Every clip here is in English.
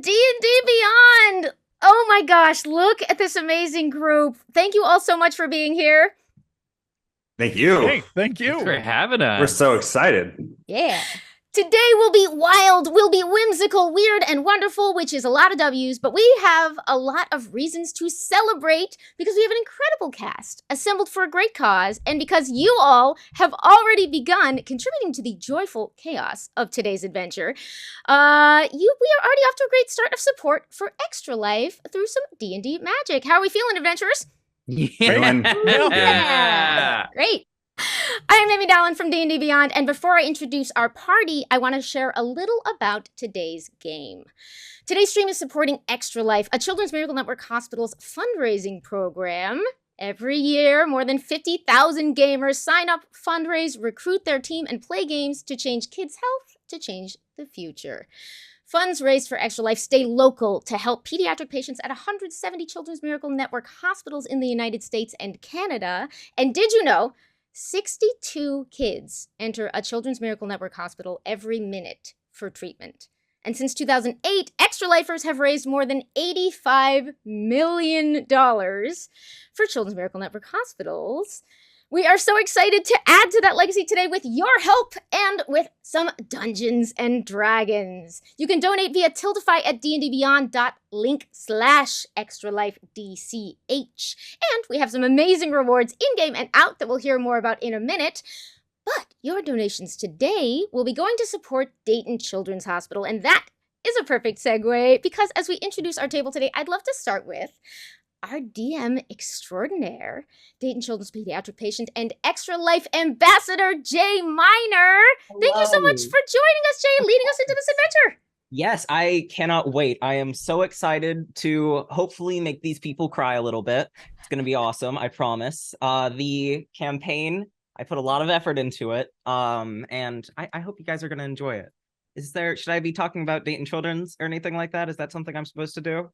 D&D Beyond. Oh my gosh, look at this amazing group. Thank you all so much for being here. Thank you. Hey, thank you. Thanks for having us. We're so excited. Yeah. Today will be wild, will be whimsical, weird, and wonderful, which is a lot of W's, but we have a lot of reasons to celebrate because we have an incredible cast assembled for a great cause, and because you all have already begun contributing to the joyful chaos of today's adventure, we are already off to a great start of support for Extra Life through some D&D magic. How are we feeling, adventurers? Yeah. Great. I am Amy Dallin from D&D Beyond, and before I introduce our party, I want to share a little about today's game. Today's stream is supporting Extra Life, a Children's Miracle Network Hospital's fundraising program. Every year, more than 50,000 gamers sign up, fundraise, recruit their team, and play games to change kids' health, to change the future. Funds raised for Extra Life stay local to help pediatric patients at 170 Children's Miracle Network hospitals in the United States and Canada. And did you know 62 kids enter a Children's Miracle Network hospital every minute for treatment? And since 2008, Extra Lifers have raised more than $85 million for Children's Miracle Network hospitals. We are so excited to add to that legacy today with your help and with some Dungeons and Dragons. You can donate via Tiltify at dndbeyond.link/extralifedch. And we have some amazing rewards in-game and out that we'll hear more about in a minute. But your donations today will be going to support Dayton Children's Hospital, and that is a perfect segue because as we introduce our table today, I'd love to start with our DM extraordinaire, Dayton Children's pediatric patient and Extra Life ambassador, Jay Miner. Hello. Thank you so much for joining us, Jay, and leading us into this adventure. Yes, I cannot wait. I am so excited to hopefully make these people cry a little bit. It's going to be awesome, I promise. The campaign, I put a lot of effort into it, and I hope you guys are going to enjoy it. Should I be talking about Dayton Children's or anything like that? Is that something I'm supposed to do?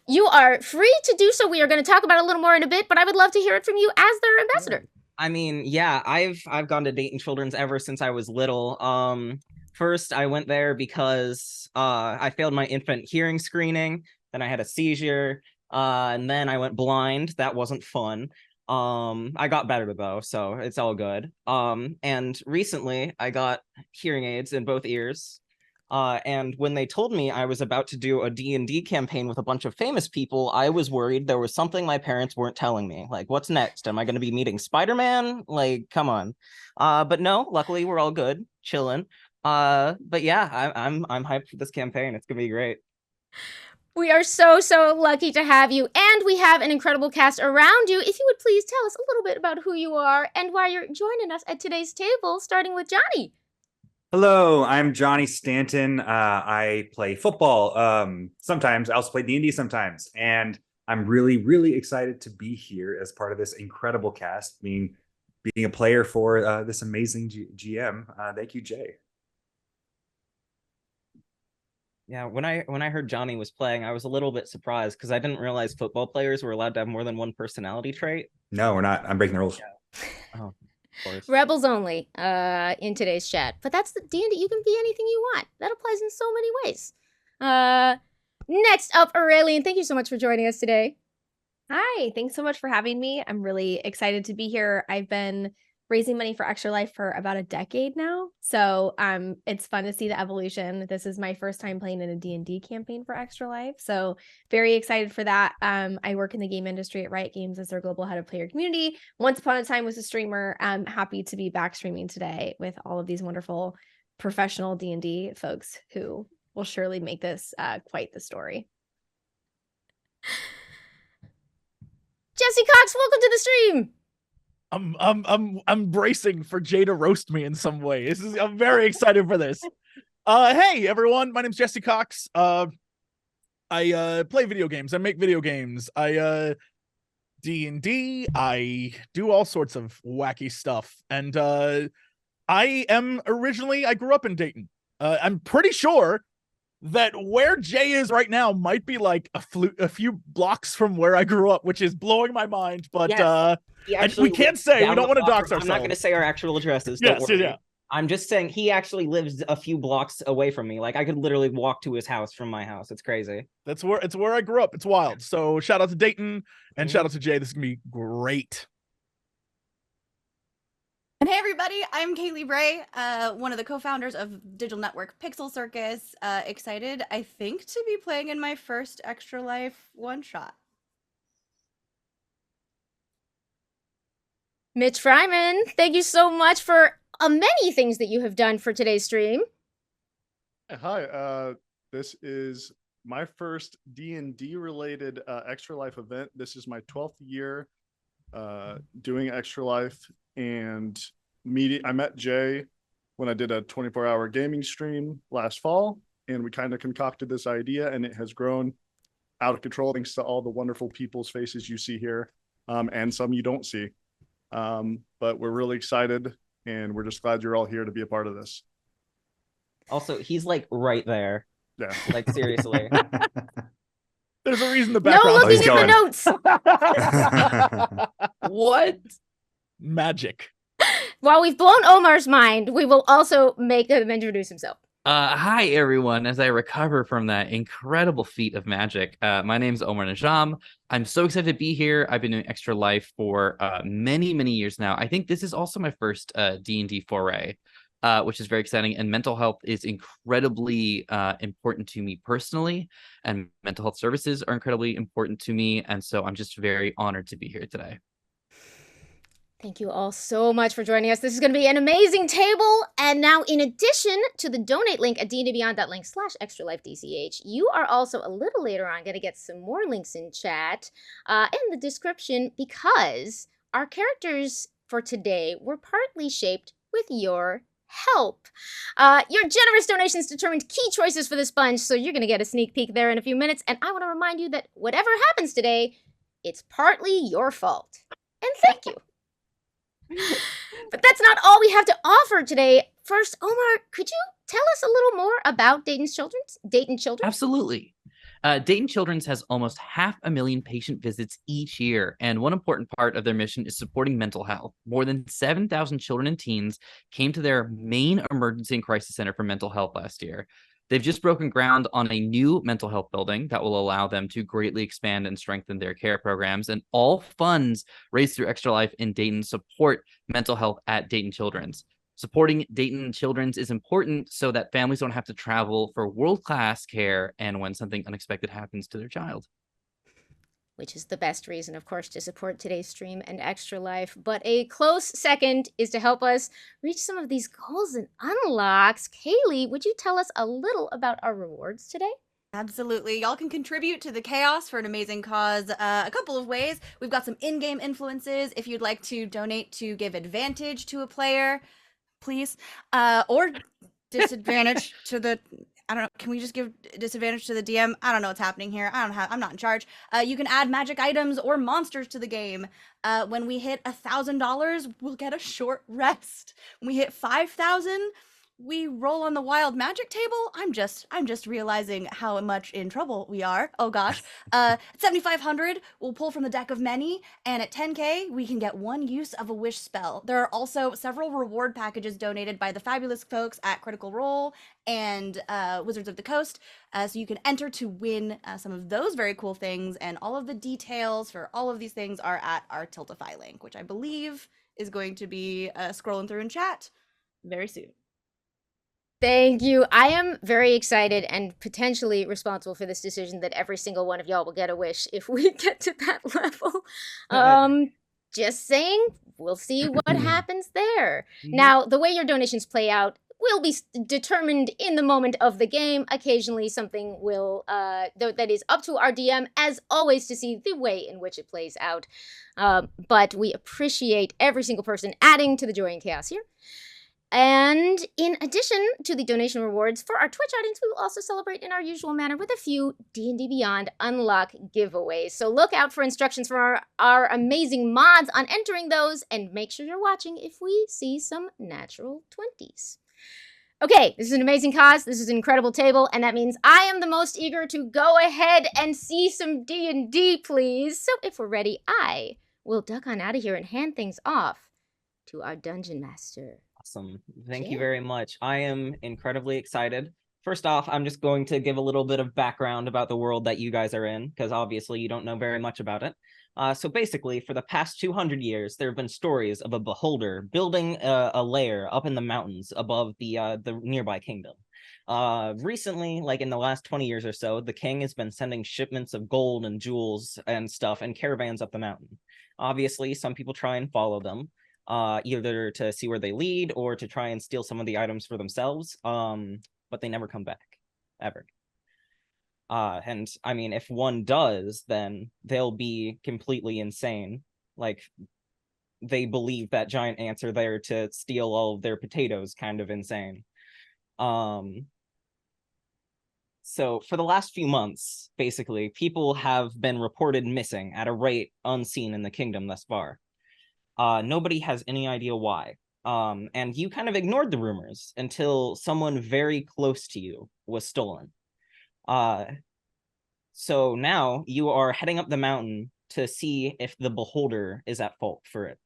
You are free to do so. We are going to talk about it a little more in a bit, but I would love to hear it from you as their ambassador. I mean, yeah, I've gone to Dayton Children's ever since I was little. First, I went there because I failed my infant hearing screening. Then I had a seizure, and then I went blind. That wasn't fun. I got better though, so it's all good. And recently, I got hearing aids in both ears. And when they told me I was about to do a D&D campaign with a bunch of famous people, I was worried there was something my parents weren't telling me. Like, what's next? Am I going to be meeting Spider-Man? Like, come on. But no, luckily we're all good, chilling. But yeah, I'm hyped for this campaign. It's going to be great. We are so lucky to have you, and we have an incredible cast around you. If you would please tell us a little bit about who you are and why you're joining us at today's table, starting with Johnny. Hello, I'm Johnny Stanton. I play football. Sometimes I also play D&D sometimes. And I'm really excited to be here as part of this incredible cast, being a player for this amazing GM. Thank you, Jay. Yeah, when I heard Johnny was playing, I was a little bit surprised because I didn't realize football players were allowed to have more than one personality trait. No, we're not. I'm breaking the rules. Yeah. Oh. Rebels only in today's chat. But that's the D&D. You can be anything you want. That applies in so many ways. Next up, Aureylian. Thank you so much for joining us today. Hi, thanks so much for having me. I'm really excited to be here. I've been raising money for Extra Life for about a decade now. So it's fun to see the evolution. This is my first time playing in a D&D campaign for Extra Life. So very excited for that. I work in the game industry at Riot Games as their global head of player community. Once upon a time was a streamer. I'm happy to be back streaming today with all of these wonderful professional D&D folks who will surely make this quite the story. Jesse Cox, welcome to the stream. I'm bracing for Jay to roast me in some way. I'm very excited for this. Hey everyone, my name's Jesse Cox. I play video games. I make video games. I D&D. I do all sorts of wacky stuff. And I grew up in Dayton. I'm pretty sure that where Jay is right now might be like a few blocks from where I grew up, which is blowing my mind. But yes. we can't say. We don't want to dox ourselves. I'm not going to say our actual addresses. Yes, yeah. I'm just saying he actually lives a few blocks away from me. Like I could literally walk to his house from my house. It's crazy. It's where I grew up. It's wild. So shout out to Dayton and shout out to Jay. This is gonna be great. And hey everybody, I'm Kailey Bray, one of the co-founders of digital network Pixel Circus. Excited, I think, to be playing in my first Extra Life one-shot. Mitch Fryman, thank you so much for many things that you have done for today's stream. Hi, this is my first D&D related Extra Life event. This is my 12th year doing Extra Life, and I met Jay when I did a 24-hour gaming stream last fall, and we kind of concocted this idea, and it has grown out of control thanks to all the wonderful people's faces you see here, and some you don't see. But we're really excited, and we're just glad you're all here to be a part of this. Also, he's like right there. Yeah. Like seriously. There's a reason the No background. looking at the notes. What? Magic. While we've blown Omar's mind, we will also make him introduce himself. Hi, everyone. As I recover from that incredible feat of magic, my name is Omar Najam. I'm so excited to be here. I've been doing Extra Life for many, many years now. I think this is also my first D&D foray, which is very exciting. And mental health is incredibly important to me personally, and mental health services are incredibly important to me. And so I'm just very honored to be here today. Thank you all so much for joining us. This is going to be an amazing table. And now, in addition to the donate link at dndbeyond.link/extralifedch, you are also a little later on going to get some more links in chat in the description, because our characters for today were partly shaped with your help. Your generous donations determined key choices for this bunch, so you're going to get a sneak peek there in a few minutes. And I want to remind you that whatever happens today, it's partly your fault. And thank you. But that's not all we have to offer today. First, Omar, could you tell us a little more about Dayton Children? Absolutely. Dayton Children's has almost 500,000 patient visits each year, and one important part of their mission is supporting mental health. More than 7,000 children and teens came to their main emergency and crisis center for mental health last year. They've just broken ground on a new mental health building that will allow them to greatly expand and strengthen their care programs, and all funds raised through Extra Life in Dayton support mental health at Dayton Children's. Supporting Dayton Children's is important so that families don't have to travel for world-class care and when something unexpected happens to their child. Which is the best reason, of course, to support today's stream and Extra Life. But a close second is to help us reach some of these goals and unlocks. Kailey, would you tell us a little about our rewards today? Absolutely. Y'all can contribute to the chaos for an amazing cause a couple of ways. We've got some in-game influences if you'd like to donate to give advantage to a player, please. Or disadvantage to the... I don't know, can we just give disadvantage to the DM? I don't know what's happening here. I'm not in charge. You can add magic items or monsters to the game. When we hit $1,000, we'll get a short rest. When we hit 5,000, we roll on the wild magic table. I'm just realizing how much in trouble we are. Oh gosh. At 7,500, we'll pull from the deck of many, and at 10K, we can get one use of a wish spell. There are also several reward packages donated by the fabulous folks at Critical Role and Wizards of the Coast, so you can enter to win some of those very cool things, and all of the details for all of these things are at our Tiltify link, which I believe is going to be scrolling through in chat very soon. Thank you. I am very excited and potentially responsible for this decision that every single one of y'all will get a wish if we get to that level. Just saying, we'll see what happens there. Now, the way your donations play out will be determined in the moment of the game. Occasionally, something will that is up to our DM, as always, to see the way in which it plays out. But we appreciate every single person adding to the joy and chaos here. And in addition to the donation rewards for our Twitch audience, we will also celebrate in our usual manner with a few D&D Beyond unlock giveaways. So look out for instructions from our amazing mods on entering those, and make sure you're watching if we see some natural 20s. Okay, this is an amazing cause, this is an incredible table, and that means I am the most eager to go ahead and see some D&D, please. So if we're ready, I will duck on out of here and hand things off to our Dungeon Master. Awesome. Thank you Yeah. very much. I am incredibly excited. First off, I'm just going to give a little bit of background about the world that you guys are in, because obviously you don't know very much about it. So basically, for the past 200 years, there have been stories of a beholder building a lair up in the mountains above the nearby kingdom. Recently, like in the last 20 years or so, the king has been sending shipments of gold and jewels and stuff and caravans up the mountain. Obviously, some people try and follow them, either to see where they lead or to try and steal some of the items for themselves. But they never come back, ever. And I mean, if one does, then they'll be completely insane. Like, they believe that giant ants are there to steal all of their potatoes, kind of insane. So for the last few months, basically, people have been reported missing at a rate unseen in the kingdom thus far. Nobody has any idea why. And you kind of ignored the rumors until someone very close to you was stolen. So now you are heading up the mountain to see if the beholder is at fault for it.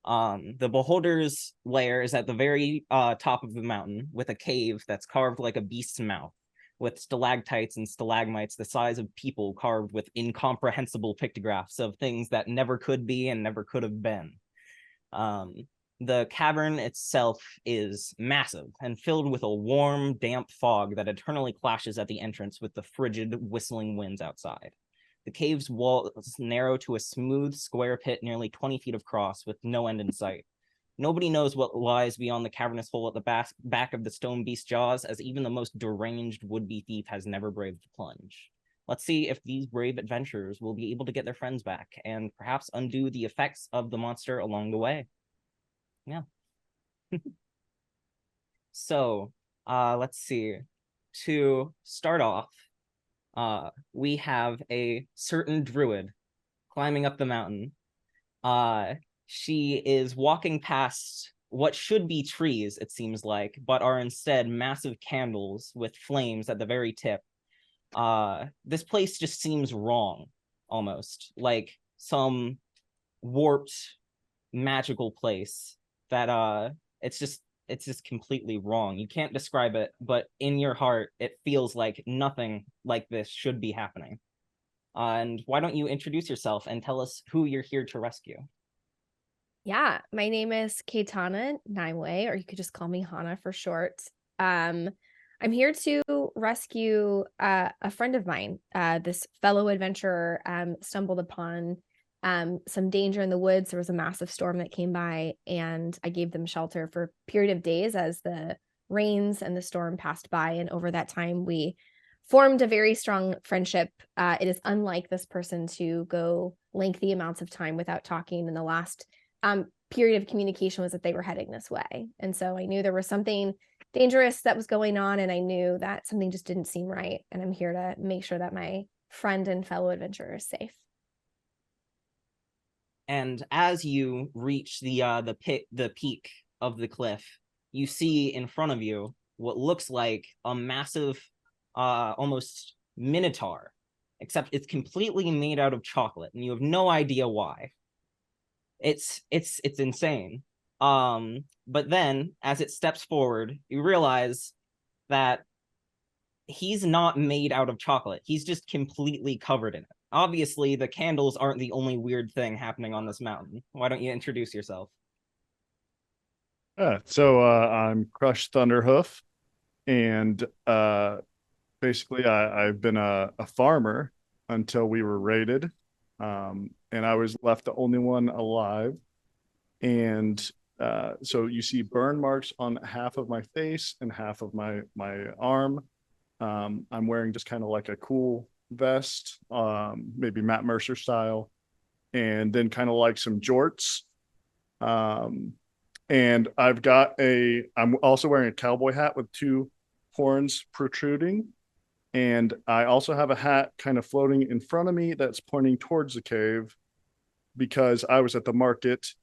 The beholder's lair is at the very top of the mountain with a cave that's carved like a beast's mouth, with stalactites and stalagmites the size of people carved with incomprehensible pictographs of things that never could be and never could have been. The cavern itself is massive and filled with a warm, damp fog that eternally clashes at the entrance with the frigid, whistling winds outside. The cave's walls narrow to a smooth, square pit nearly 20 feet across with no end in sight. Nobody knows what lies beyond the cavernous hole at the back of the stone beast's jaws, as even the most deranged would-be thief has never braved the plunge. Let's see if these brave adventurers will be able to get their friends back and perhaps undo the effects of the monster along the way. Yeah. So, let's see. To start off, we have a certain druid climbing up the mountain. She is walking past what should be trees, it seems like, but are instead massive candles with flames at the very tip. This place just seems wrong, almost like some warped magical place that it's just completely wrong. You can't describe it, but in your heart it feels like nothing like this should be happening. And why don't you introduce yourself and tell us who you're here to rescue? Yeah, my name is Kaitana Nimue, or you could just call me Hana for short. I'm here to rescue a friend of mine. This fellow adventurer stumbled upon some danger in the woods. There was a massive storm that came by, and I gave them shelter for a period of days as the rains and the storm passed by. And over that time, we formed a very strong friendship. It is unlike this person to go lengthy amounts of time without talking. And the last period of communication was that they were heading this way. And so I knew there was something dangerous that was going on, and I knew that something just didn't seem right. And I'm here to make sure that my friend and fellow adventurer is safe. And as you reach the peak of the cliff, you see in front of you what looks like a massive, almost minotaur, except it's completely made out of chocolate, and you have no idea why. It's insane. But then, as it steps forward, you realize that he's not made out of chocolate. He's just completely covered in it. Obviously, the candles aren't the only weird thing happening on this mountain. Why don't you introduce yourself? So I'm Crush Thunderhoof, and basically I've been a farmer until we were raided, and I was left the only one alive. And so you see burn marks on half of my face and half of my arm. I'm wearing just kind of like a cool vest, maybe Matt Mercer style, and then kind of like some jorts. And I'm also wearing a cowboy hat with two horns protruding. And I also have a hat kind of floating in front of me that's pointing towards the cave, because I was at the market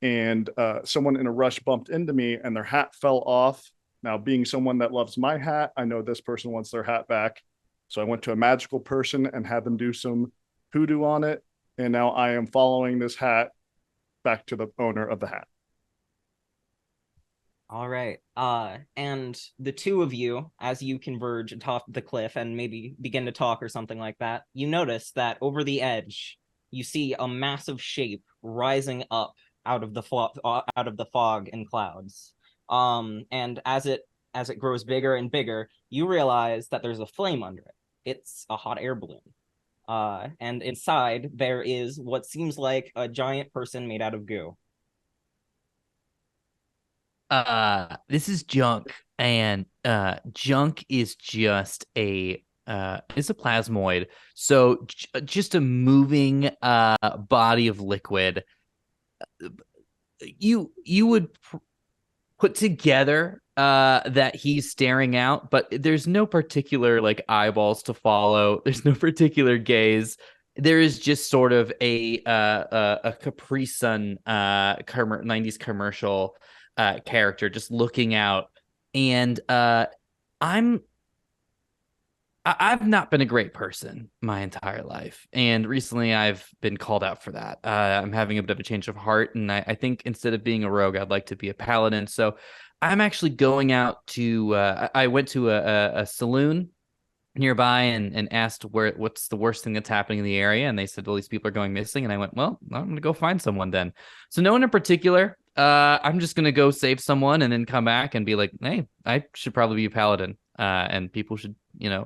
and someone in a rush bumped into me and their hat fell off. Now, being someone that loves my hat, I know this person wants their hat back. So I went to a magical person and had them do some hoodoo on it. And now I am following this hat back to the owner of the hat. All right. And the two of you, as you converge atop the cliff and maybe begin to talk or something like that, you notice that over the edge, you see a massive shape rising up out of the fog and clouds. And as it grows bigger and bigger, you realize that there's a flame under it. It's a hot air balloon. And inside there is what seems like a giant person made out of goo. This is Junk, and Junk is just it's a plasmoid, so just a moving body of liquid. You would put together that he's staring out, but there's no particular like eyeballs to follow. There's no particular gaze. There is just sort of a Capri Sun 90s commercial character just looking out, and I've not been a great person my entire life, and recently I've been called out for that. I'm having a bit of a change of heart, and I think instead of being a rogue, I'd like to be a paladin. So I'm actually going out to I went to a saloon nearby and asked what's the worst thing that's happening in the area, and they said, well, these people are going missing, and I went, well, I'm gonna go find someone then. So no one in particular. I'm just gonna go save someone and then come back and be like, hey, I should probably be a paladin, and people should,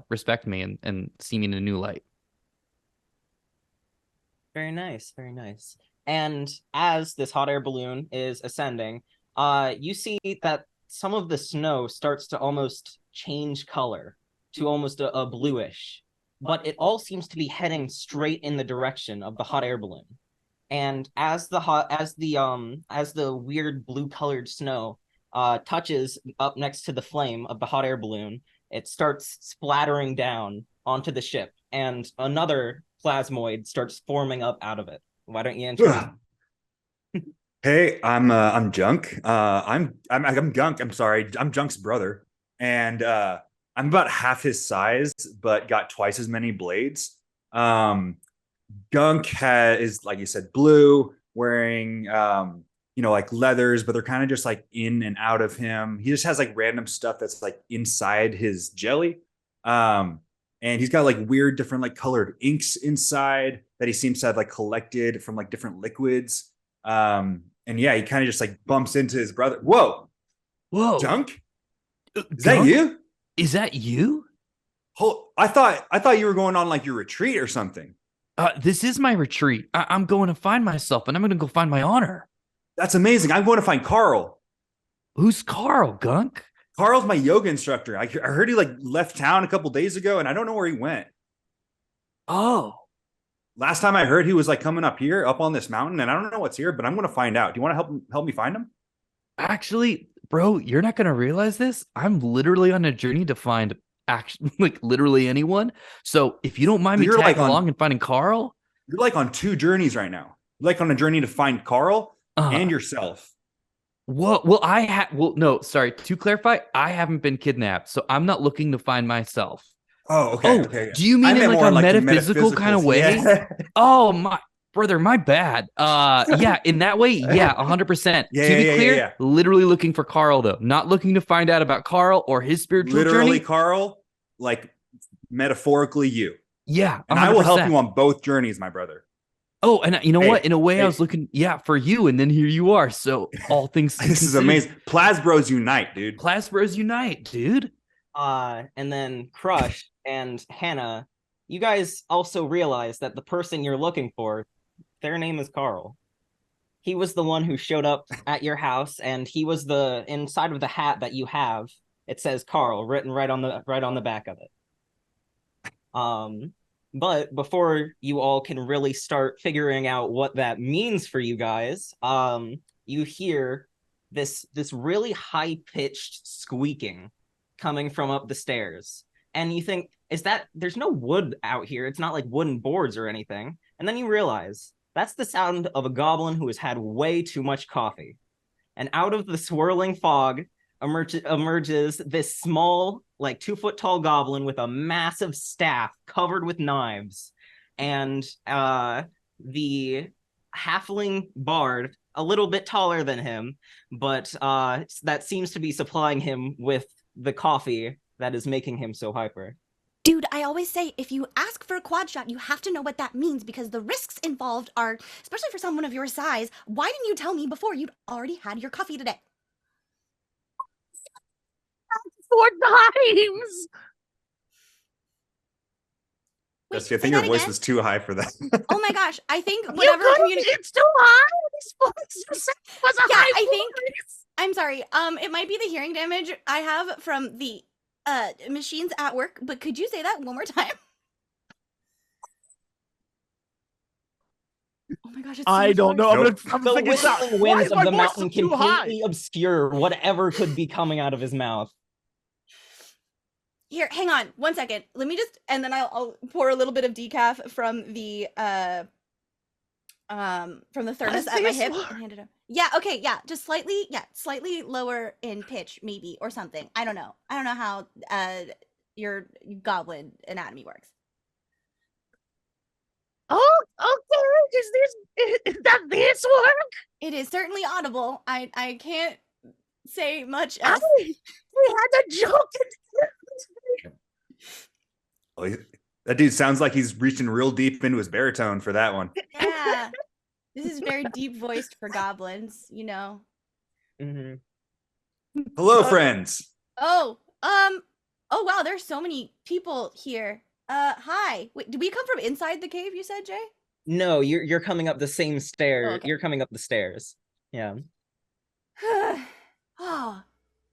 respect me and see me in a new light. Very nice, very nice. And as this hot air balloon is ascending, you see that some of the snow starts to almost change color to almost a bluish, but it all seems to be heading straight in the direction of the hot air balloon. And as the weird blue colored snow touches up next to the flame of the hot air balloon, it starts splattering down onto the ship, and another plasmoid starts forming up out of it. Why don't you introduce? Hey, I'm Junk. I'm Gunk. I'm sorry. I'm Junk's brother, and I'm about half his size, but got twice as many blades. Gunk is, like you said, blue, wearing like leathers, but they're kind of just like in and out of him. He just has like random stuff that's like inside his jelly. And he's got like weird different like colored inks inside that he seems to have like collected from like different liquids. And yeah, he kind of just like bumps into his brother. Whoa, Junk? Is that you? Is that you? I thought you were going on like your retreat or something. This is my retreat. I'm going to find myself, and I'm going to go find my honor. That's amazing. I'm going to find Carl. Who's Carl, Gunk? Carl's my yoga instructor. I heard he like left town a couple days ago, and I don't know where he went. Oh. Last time I heard, he was like coming up here, up on this mountain, and I don't know what's here, but I'm going to find out. Do you want to help me find him? Actually, bro, you're not going to realize this. I'm literally on a journey to find like literally anyone. So if you don't mind me tagging along and finding Carl. You're like on two journeys right now. You're like on a journey to find Carl and yourself. Well, no, sorry. To clarify, I haven't been kidnapped, so I'm not looking to find myself. Oh, okay. Do you mean in like a metaphysical kind of way? Yeah. Oh, my brother, my bad. Yeah, in that way, yeah, 100%. Yeah, to be clear, yeah. literally looking for Carl, though. Not looking to find out about Carl or his spiritual journey. Carl, like metaphorically you. Yeah, 100%. And I will help you on both journeys, my brother. Oh, and you know what? In a way, I was looking, for you, and then here you are. So all things this is amazing. Plasbros unite, dude. Plasbros unite, dude. And then Crush and Hannah, you guys also realize that the person you're looking for, their name is Carl. He was the one who showed up at your house, and he was the inside of the hat that you have. It says Carl written right on the back of it. But before you all can really start figuring out what that means for you guys, you hear this really high-pitched squeaking coming from up the stairs. And you think, there's no wood out here. It's not like wooden boards or anything. And then you realize that's the sound of a goblin who has had way too much coffee. And out of the swirling fog emerges this small, like 2-foot tall goblin with a massive staff covered with knives. And the halfling bard a little bit taller than him, but that seems to be supplying him with the coffee that is making him so hyper. Dude, I always say if you ask for a quad shot, you have to know what that means because the risks involved are, especially for someone of your size. Why didn't you tell me before you'd already had your coffee today? 4 times. Wait, Jesse, I say think your that voice again? was too high for that. Oh my gosh, I think You whatever couldn't- communication. It's too high. This voice you said was a Yeah, high I think- voice. I'm sorry. It might be the hearing damage I have from the machines at work, but could you say that one more time? Oh my gosh, it's so I much don't know. worse. I'm The thinking out. whistling Why winds is of my the voice mountain too high? completely obscure whatever could be coming out of his mouth. Here, hang on, 1 second. Let me just, and then I'll pour a little bit of decaf from the thermos at my this hip work? and hand it up. Yeah, okay, yeah, just slightly lower in pitch, maybe, or something. I don't know how your goblin anatomy works. Oh, okay. Does this work? It is certainly audible. I can't say much else. We had a joke. Oh, that dude sounds like he's reaching real deep into his baritone for that one. Yeah, this is very deep voiced for goblins, you know. Mm-hmm. Hello, friends. Oh, oh wow, there's so many people here. Hi. Wait, did we come from inside the cave, you said, Jay? No, you're coming up the same stairs. okay. You're coming up the stairs. Yeah. Oh,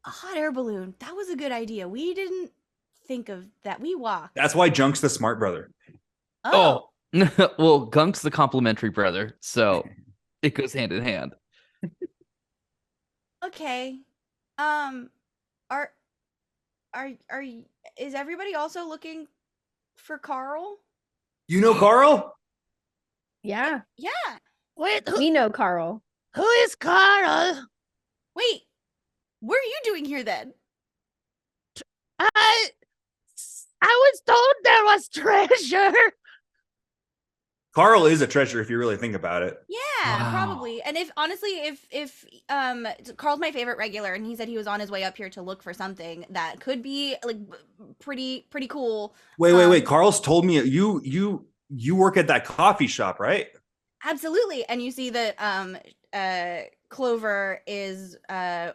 a hot air balloon. That was a good idea. We didn't think of that. We walked. That's why Junk's the smart brother. Oh, Well, Gunk's the complimentary brother, so it goes hand in hand. okay. Are is everybody also looking for Carl? You know Carl? Yeah, Yeah. Wait, we know Carl. who is Carl? Wait. What are you doing here then? I was told there was treasure. Carl is a treasure if you really think about it. Yeah, Wow. probably. And if honestly, if Carl's my favorite regular, and he said he was on his way up here to look for something that could be like pretty cool. Wait. Carl's told me you work at that coffee shop, right? Absolutely. And you see that Clover is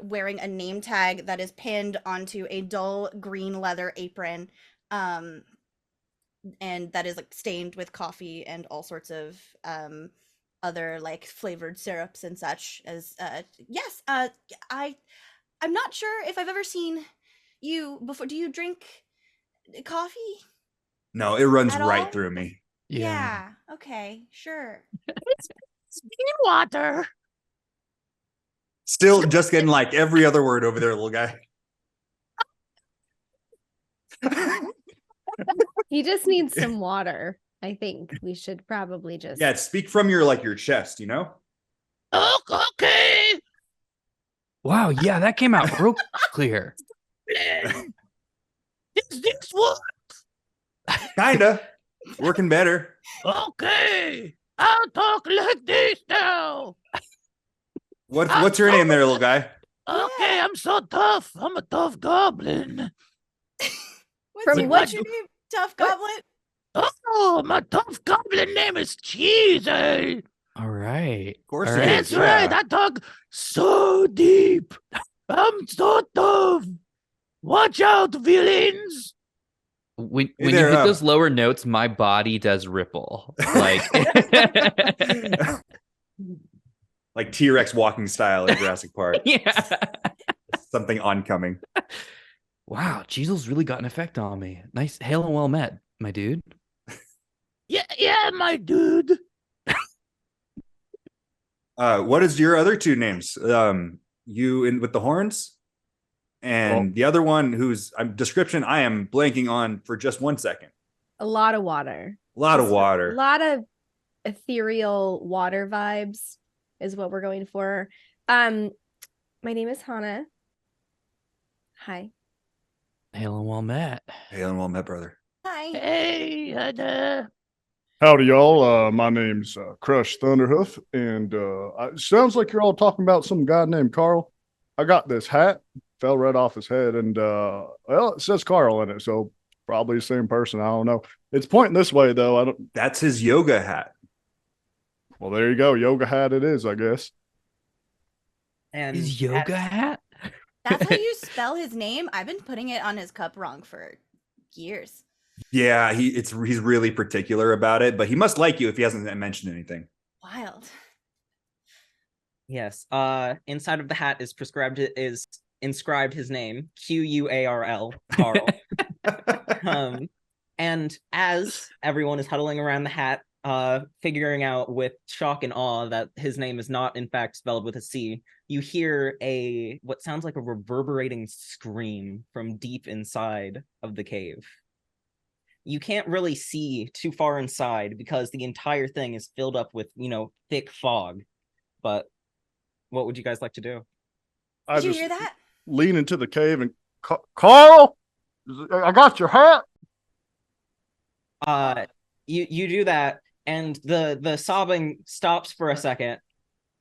wearing a name tag that is pinned onto a dull green leather apron. And that is like stained with coffee and all sorts of other like flavored syrups and such. As yes, I'm not sure if I've ever seen you before. Do you drink coffee? No, it runs At right all? through me. Yeah. Okay. Sure. It's bean water. Still just getting like every other word over there, little guy. He just needs some water. I think we should probably just. Yeah, speak from your chest, you know? Oh, okay. Wow, yeah, that came out real clear. Is this work? Kinda. Working better. Okay. I'll talk like this now. What's your name there, little guy? Okay, I'm so tough. I'm a tough goblin. From What's what- your name? Tough Goblin? Oh, my tough goblin name is Cheesy. All right. Of course All it right. That's is, right. yeah. I talk so deep. I'm so tough. Watch out, villains. When Hey you there, hit those lower notes, my body does ripple. Like Like T-Rex walking style in Jurassic Park. yeah. Something oncoming. Wow, Jeezel's really got an effect on me. Nice, hail and well met, my dude. Yeah, my dude. What is your other two names? You in with the horns, and the other one whose description I am blanking on for just 1 second. A lot of water. A lot of Just water. A lot of ethereal water vibes is what we're going for. My name is Hannah. Hi. Hail and well met. Hail and well met, brother. Hi. Hey, Howdy, y'all. My name's Crush Thunderhoof, and it sounds like you're all talking about some guy named Carl. I got this hat, fell right off his head, and well, it says Carl in it, so probably the same person. I don't know. It's pointing this way, though. I don't. That's his yoga hat. Well, there you go. Yoga hat it is, I guess. And His yoga hat? That's how you spell his name. I've been putting it on his cup wrong for years. Yeah, he's really particular about it, but he must like you if he hasn't mentioned anything. Wild. Yes. Inside of the hat is inscribed his name, Quarl, Carl. And as everyone is huddling around the hat, figuring out with shock and awe that his name is not in fact spelled with a C, you hear what sounds like a reverberating scream from deep inside of the cave. You can't really see too far inside because the entire thing is filled up with, thick fog. But what would you guys like to do? Did you hear that? Lean into the cave and Carl, I got your hat. You do that, and the sobbing stops for a second,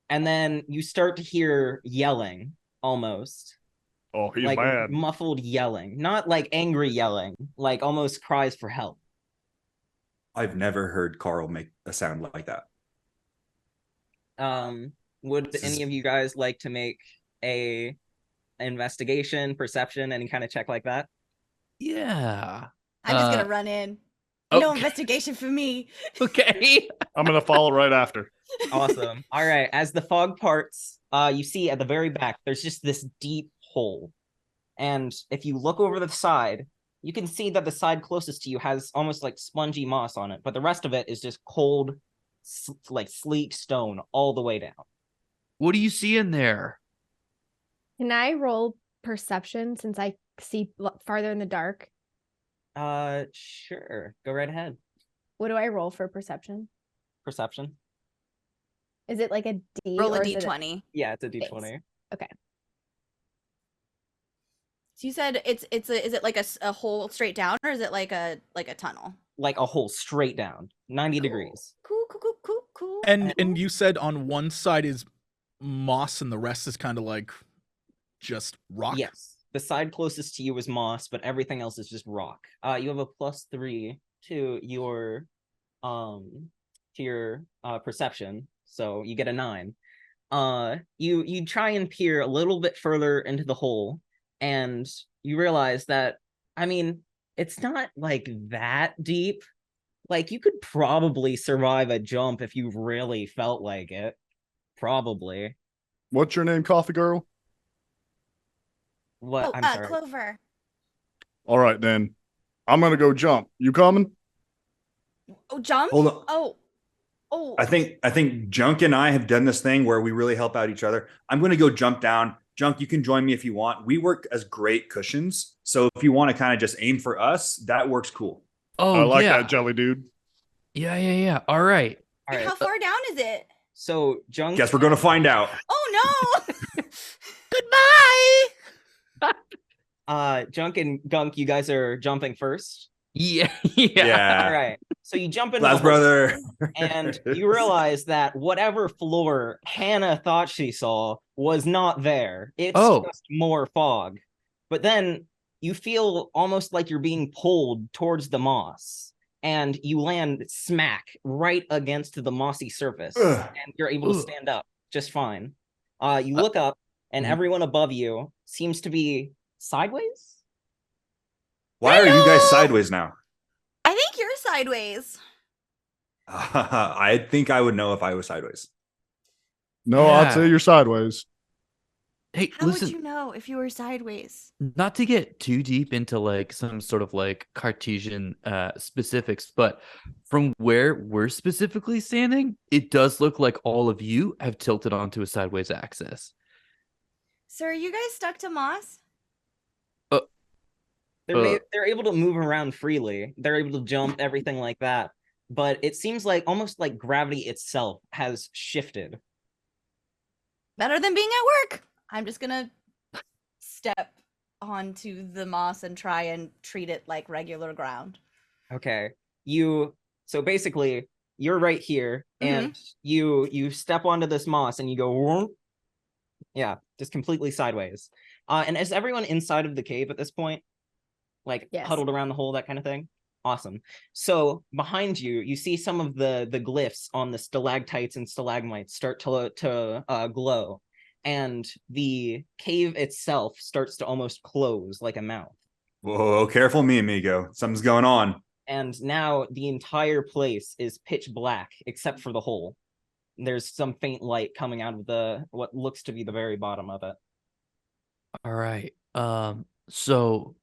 and then you start to hear yelling almost. Oh, he's like mad. Muffled yelling, not like angry yelling, like almost cries for help. I've never heard Carl make a sound like that. Would any of you guys like to make a investigation, perception, any kind of check like that? Yeah. I'm just gonna run in. No investigation for me. Okay. I'm gonna follow right after. Awesome. All right. As the fog parts, you see at the very back, there's just this deep hole. And if you look over the side, you can see that the side closest to you has almost like spongy moss on it, but the rest of it is just cold, like sleek stone all the way down. What do you see in there? Can I roll perception since I see farther in the dark? Sure. Go right ahead. What do I roll for perception? Perception. Is it like a D? Roll a or is it D20. Yeah, it's a D20. Thanks. Okay. So you said is it like a hole straight down, or is it like a tunnel? Like a hole straight down, 90 degrees. Cool. And you said on one side is moss and the rest is kind of like just rock? Yes. The side closest to you is moss, but everything else is just rock. You have a +3 to your perception, so you get a 9. You try and peer a little bit further into the hole, and you realize that, I mean, it's not like that deep. Like, you could probably survive a jump if you really felt like it. Probably. What's your name, Coffee Girl? What? Oh, I'm sorry. Clover. All right, then. I'm gonna go jump. You coming? Oh, jump? Hold on. Oh. I think Junk and I have done this thing where we really help out each other. I'm going to go jump down. Junk, you can join me if you want. We work as great cushions. So if you want to kind of just aim for us, that works cool. Oh, I like yeah. that, jelly dude. Yeah. All right. All right. How far down is it? So, Junk. Guess we're going to find out. Oh no! Goodbye. Junk and Gunk, you guys are jumping first. Yeah. Yeah. All right. So you jump into Last the hole, brother. and you realize that whatever floor Hannah thought she saw was not there. It's just more fog. But then you feel almost like you're being pulled towards the moss, and you land smack right against the mossy surface, and you're able to stand up just fine. You look up, and everyone above you seems to be sideways. Why are you guys sideways now? I think you're sideways. I think I would know if I was sideways. No, Yeah. I'd say you're sideways. Hey, How listen, would you know if you were sideways? not to get too deep into like some sort of like Cartesian specifics, but from where we're specifically standing, it does look like all of you have tilted onto a sideways axis. So are you guys stuck to moss? They're able to move around freely. They're able to jump, everything like that. But it seems like almost like gravity itself has shifted. Better than being at work. I'm just gonna step onto the moss and try and treat it like regular ground. Okay. So basically, you're right here, and you step onto this moss and you go, "Whoomp." Yeah, just completely sideways. And is everyone inside of the cave at this point? Like Yes. huddled around the hole, that kind of thing? Awesome. So behind you, you see some of the glyphs on the stalactites and stalagmites start to glow. And the cave itself starts to almost close like a mouth. Whoa, careful me, amigo. Something's going on. And now the entire place is pitch black, except for the hole. There's some faint light coming out of what looks to be the very bottom of it. All right. So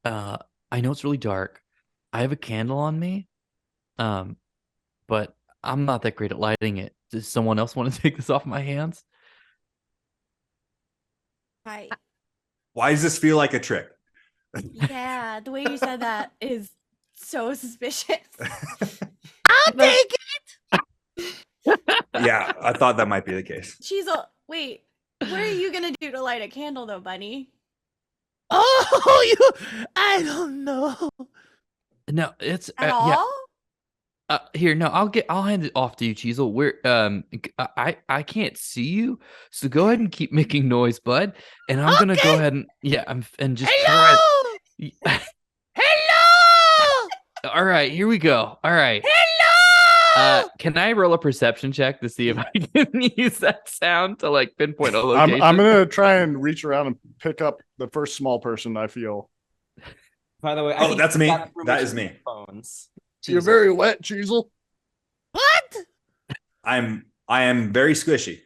I know it's really dark. I have a candle on me. But I'm not that great at lighting it. Does someone else want to take this off my hands? Why does this feel like a trick? Yeah, the way you said that is so suspicious. I'll take it. Yeah, I thought that might be the case. Wait, what are you gonna do to light a candle though, Bunny? Oh, I don't know. No, it's At all? here. No, I'll hand it off to you, Cheezel. I can't see you, so go ahead and keep making noise, bud. And I'm gonna go ahead and just try. Hello. All right, here we go. All right. Hello. Can I roll a perception check to see if I can use that sound to like pinpoint a location? I'm gonna try and reach around and pick up the first small person I feel. By the way, Oh, that's me. That is me. Phones. You're very wet, Cheezel. What? I am very squishy.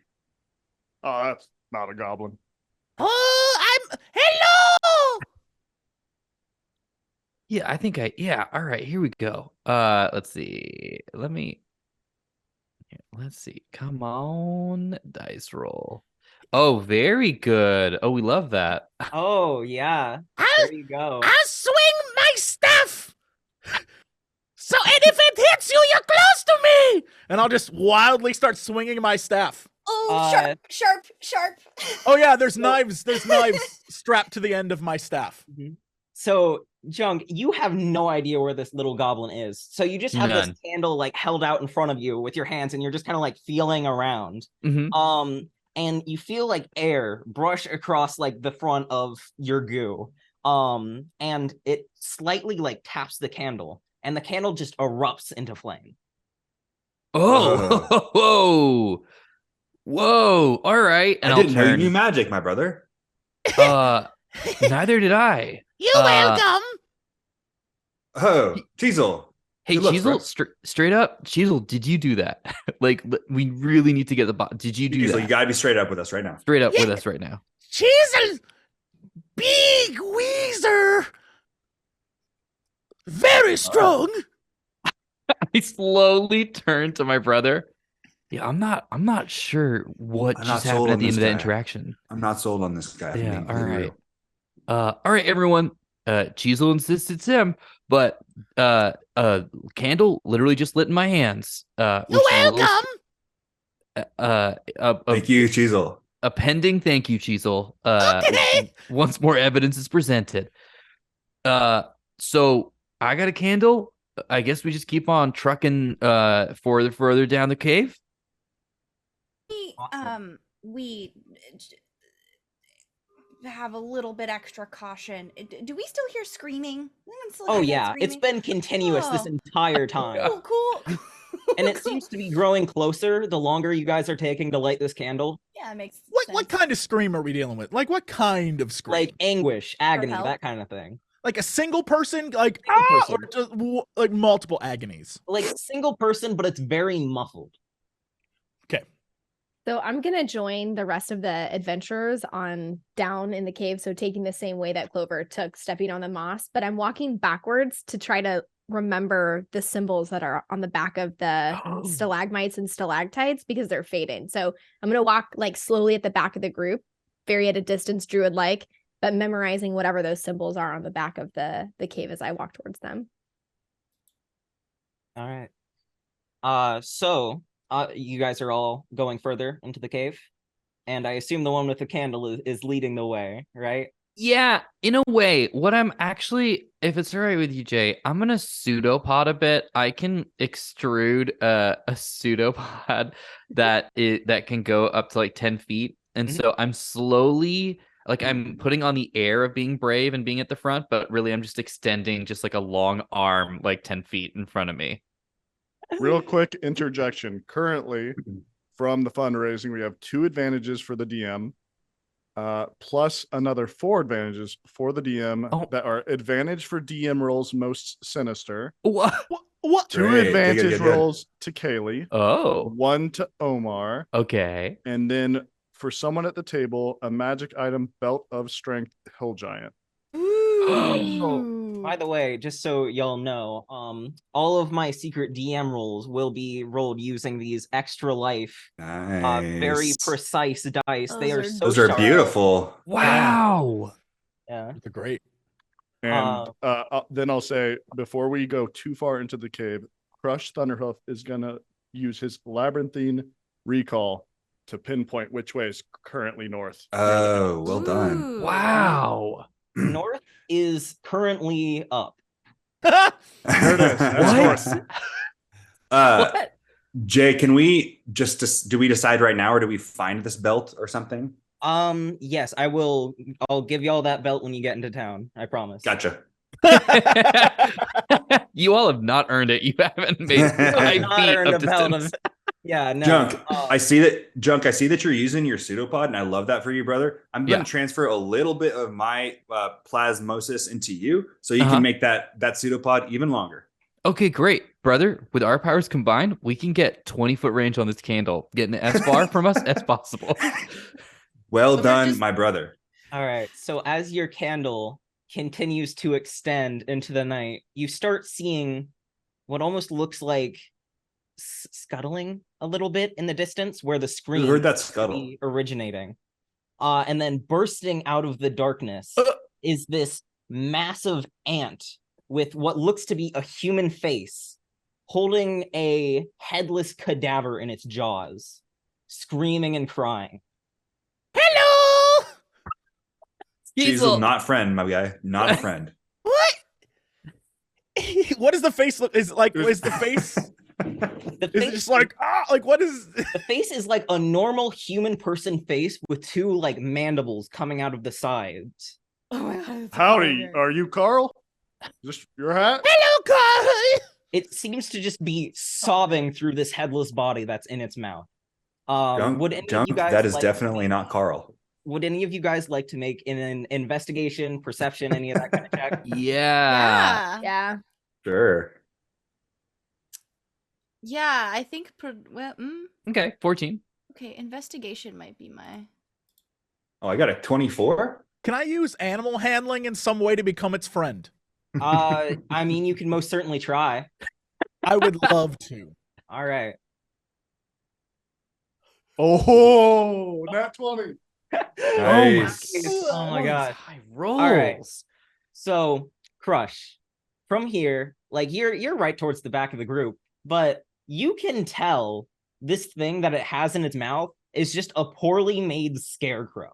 Oh, that's not a goblin. Oh, hello. Yeah, I think yeah. All right, here we go. Let's see. Let's see. Come on, dice roll. Oh, very good. Oh, we love that. Oh, yeah. There you go. I'll swing my staff. So, and if it hits you, you're close to me. And I'll just wildly start swinging my staff. Oh, sharp. Oh yeah, there's knives. There's knives strapped to the end of my staff. So, Junk, you have no idea where this little goblin is. So you just have this candle like held out in front of you with your hands, and you're just kind of like feeling around. And you feel like air brush across like the front of your goo. And it slightly like taps the candle, and the candle just erupts into flame. Oh, whoa. All right. And I didn't know you knew magic, my brother. Neither did I. You're welcome. Oh, Cheezel. Hey, Good looks, Cheezel, bro. straight up, Cheezel, did you do that? Like, we really need to get the bot. Did you do Cheezel, that? you gotta be straight up with us right now. Straight up with us right now. Cheezel, big Weezer, very strong. I slowly turn to my brother. Yeah, I'm not sure what I'm just not sold happened at on the end this of that guy. interaction. I'm not sold on this guy. Yeah, Being all right. real. All right, everyone. Cheezel insists it's him, but candle literally just lit in my hands. You're welcome. Thank you, Cheezel. A pending thank you, Cheezel. Okay. Once more evidence is presented. So I got a candle. I guess we just keep on trucking further down the cave. We have a little bit extra caution. Do we still hear screaming? Oh yeah, it's been continuous this entire time. Cool. And it seems to be growing closer the longer you guys are taking to light this candle. Yeah, it makes sense. What kind of scream are we dealing with? Like what kind of scream? Like anguish, agony, help? that kind of thing. Like a single person, like Single or just like multiple agonies. Like single person, but it's very muffled. Okay. So I'm going to join the rest of the adventurers on down in the cave. So taking the same way that Clover took stepping on the moss, but I'm walking backwards to try to remember the symbols that are on the back of the stalagmites and stalactites because they're fading. So I'm going to walk like slowly at the back of the group, very at a distance, druid-like, but memorizing whatever those symbols are on the back of the cave as I walk towards them. All right. So you guys are all going further into the cave, and I assume the one with the candle is leading the way, right? Yeah, in a way, what I'm actually, if it's all right with you, Jay, I'm gonna pseudopod a bit. I can extrude a pseudopod that can go up to like 10 feet. And so I'm slowly, like, I'm putting on the air of being brave and being at the front, but really I'm just extending just like a long arm, like 10 feet in front of me. Real quick interjection. Currently, from the fundraising, we have 2 advantages for the DM, plus another 4 advantages for the DM that are advantage for DM rolls most sinister. What? 2 Great. advantage Good. rolls to Kailey. Oh. 1 to Omar. Okay. And then for someone at the table, a magic item, Belt of Strength, Hill Giant. Ooh. By the way, just so y'all know, all of my secret DM rolls will be rolled using these extra life, very Nice. precise dice. They are so Those are sharp. beautiful. Wow. Yeah. They're great. And then I'll say, before we go too far into the cave, Crush Thunderhoof is gonna use his labyrinthine recall to pinpoint which way is currently north. Oh, well done. Ooh. Wow. North is currently up. There it is. That's What? north. What? Jay, can we do we decide right now, or do we find this belt or something? Yes, I will. I'll give y'all that belt when you get into town. I promise. Gotcha. You all have not earned it. You haven't made You have 5 not feet earned of a belt distance. Yeah, no. Junk, I see that you're using your pseudopod, and I love that for you, brother. I'm going to transfer a little bit of my plasmosis into you, so you can make that pseudopod even longer. Okay, great. Brother, with our powers combined, we can get 20-foot range on this candle, getting as far from us as possible. Well done, my brother. All right. So as your candle continues to extend into the night, you start seeing what almost looks like scuttling a little bit in the distance where the scream heard that scuttle originating. And then bursting out of the darkness is this massive ant with what looks to be a human face holding a headless cadaver in its jaws, screaming and crying. Hello! She's not friend, my guy. Not a friend. What? What does the face look? Is the face? The Is it just like what is? The face is like a normal human person face with 2 like mandibles coming out of the sides. Oh my God. Howdy, are you Carl? Is this your hat? Hello, Carl. It seems to just be sobbing through this headless body that's in its mouth. Would any of you guys that is like definitely not Carl. Would any of you guys like to make an investigation, perception, any of that kind of check? Yeah. Yeah. Sure. Yeah, I think. Okay, 14. Okay, investigation might be my. Oh, I got a 24. Can I use animal handling in some way to become its friend? I mean, you can most certainly try. I would love to. All right. Oh, nat 20. Nice. Oh my God. High rolls. All right. So, Crush, from here, like you're right towards the back of the group, but you can tell this thing that it has in its mouth is just a poorly made scarecrow.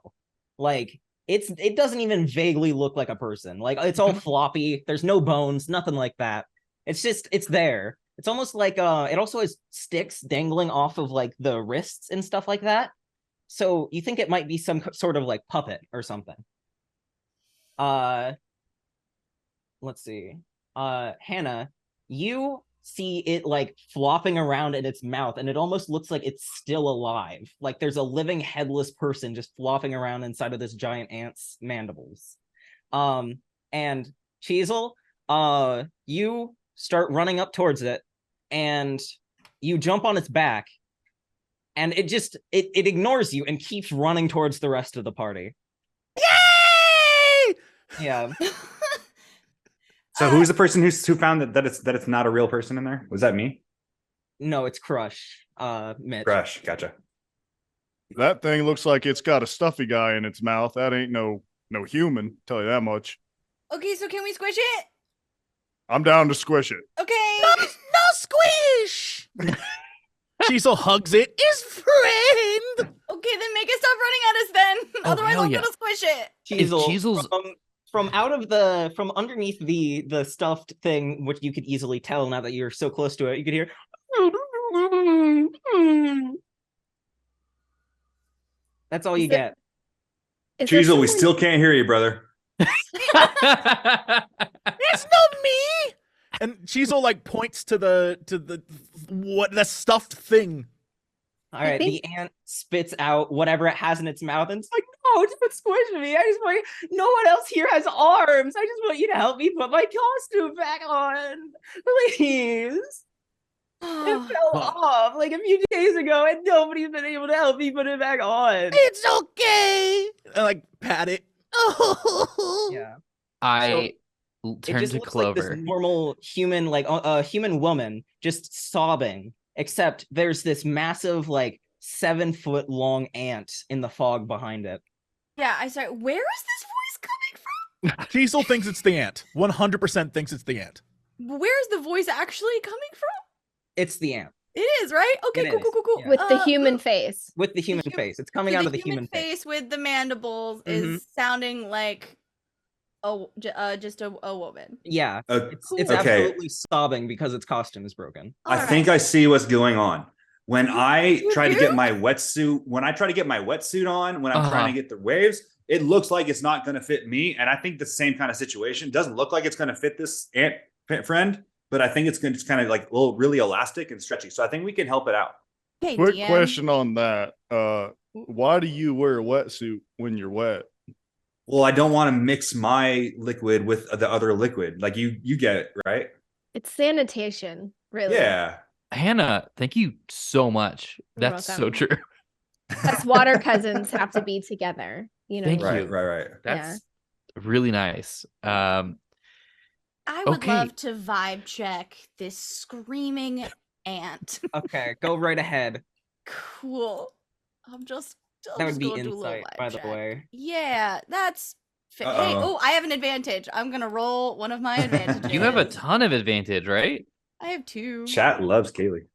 Like it doesn't even vaguely look like a person. Like it's all floppy. There's no bones, nothing like that. It's there. It's almost like it also has sticks dangling off of like the wrists and stuff like that. So you think it might be some sort of like puppet or something. Let's see. Hannah, you see it like flopping around in its mouth, and it almost looks like it's still alive. Like there's a living headless person just flopping around inside of this giant ant's mandibles. And Cheezel, you start running up towards it, and you jump on its back, and it just it ignores you and keeps running towards the rest of the party. Yay! Yeah. So who's the person who found that it's not a real person in there? Was that me? No, it's Crush. Mitch. Crush, gotcha. That thing looks like it's got a stuffy guy in its mouth. That ain't no human, tell you that much. Okay, so can we squish it? I'm down to squish it. Okay. No squish. Cecil hugs it. His friend. Okay. Okay, then make it stop running at us then. Oh, Otherwise hell I'm yeah. gonna squish it. If Cheesel's From underneath the stuffed thing, which you could easily tell now that you're so close to it, you could hear. That's all you get. Is there Cheezel, we someone- still can't hear you, brother. It's not me. And Cheezel like points to the stuffed thing. All right, think- the ant spits out whatever it has in its mouth, and it's like, no, don't squish me. I just want no one else here has arms. I just want you to help me put my costume back on, please. It fell off like a few days ago, and nobody's been able to help me put it back on. It's okay. And like pat it. Yeah, I it turned just to looks like this Clover. normal human, like a human woman, just sobbing. Except there's this massive, like 7-foot long ant in the fog behind it. Yeah, I start. Where is this voice coming from? Cheezel thinks it's the ant. 100% thinks it's the ant. Where's the voice actually coming from? It's the ant It is, right? Okay, It cool, is, cool, cool, cool. yeah. with the human face. with the human hu- face. It's coming So out of the human face. face with the mandibles is sounding like just a woman. Yeah, it's Cool. Okay. absolutely sobbing because its costume is broken. I All think right. I see what's going on. When I You try to do? get my wetsuit, when I'm trying to get the waves, it looks like it's not going to fit me. And I think the same kind of situation doesn't look like it's going to fit this ant friend, but I think it's going to kind of like really elastic and stretchy. So I think we can help it out. Hey, Quick DM. question on that. Why do you wear a wetsuit when you're wet? Well, I don't want to mix my liquid with the other liquid. Like you get it, right? It's sanitation, really. Yeah. Hannah, thank you so much. You're That's so welcome. true. Us water cousins have to be together. You know. Thank Right, you. right. That's really nice. I would Okay. love to vibe check this screaming ant. Okay, go right ahead. Cool. I'm just That would be gonna do a little insight, vibe by the check. way. Yeah, that's. Hey, Uh-oh. I have an advantage. I'm gonna roll one of my advantages. You have a ton of advantage, right? I have 2. Chat loves Kailey.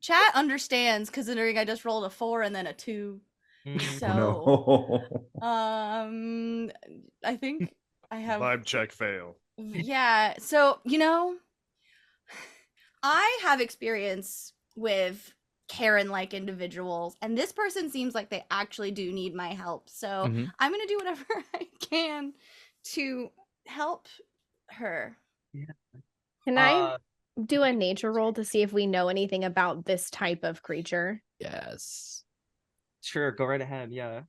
Chat understands considering I just rolled a 4 and then a 2. Mhm. So, No. I think I have. Vibe check fail. Yeah. So, I have experience with Karen-like individuals, and this person seems like they actually do need my help. So Mhm. I'm gonna do whatever I can to help her. Can I Uh, do a nature roll to see if we know anything about this type of creature? Yes. Sure, go right ahead. Yeah.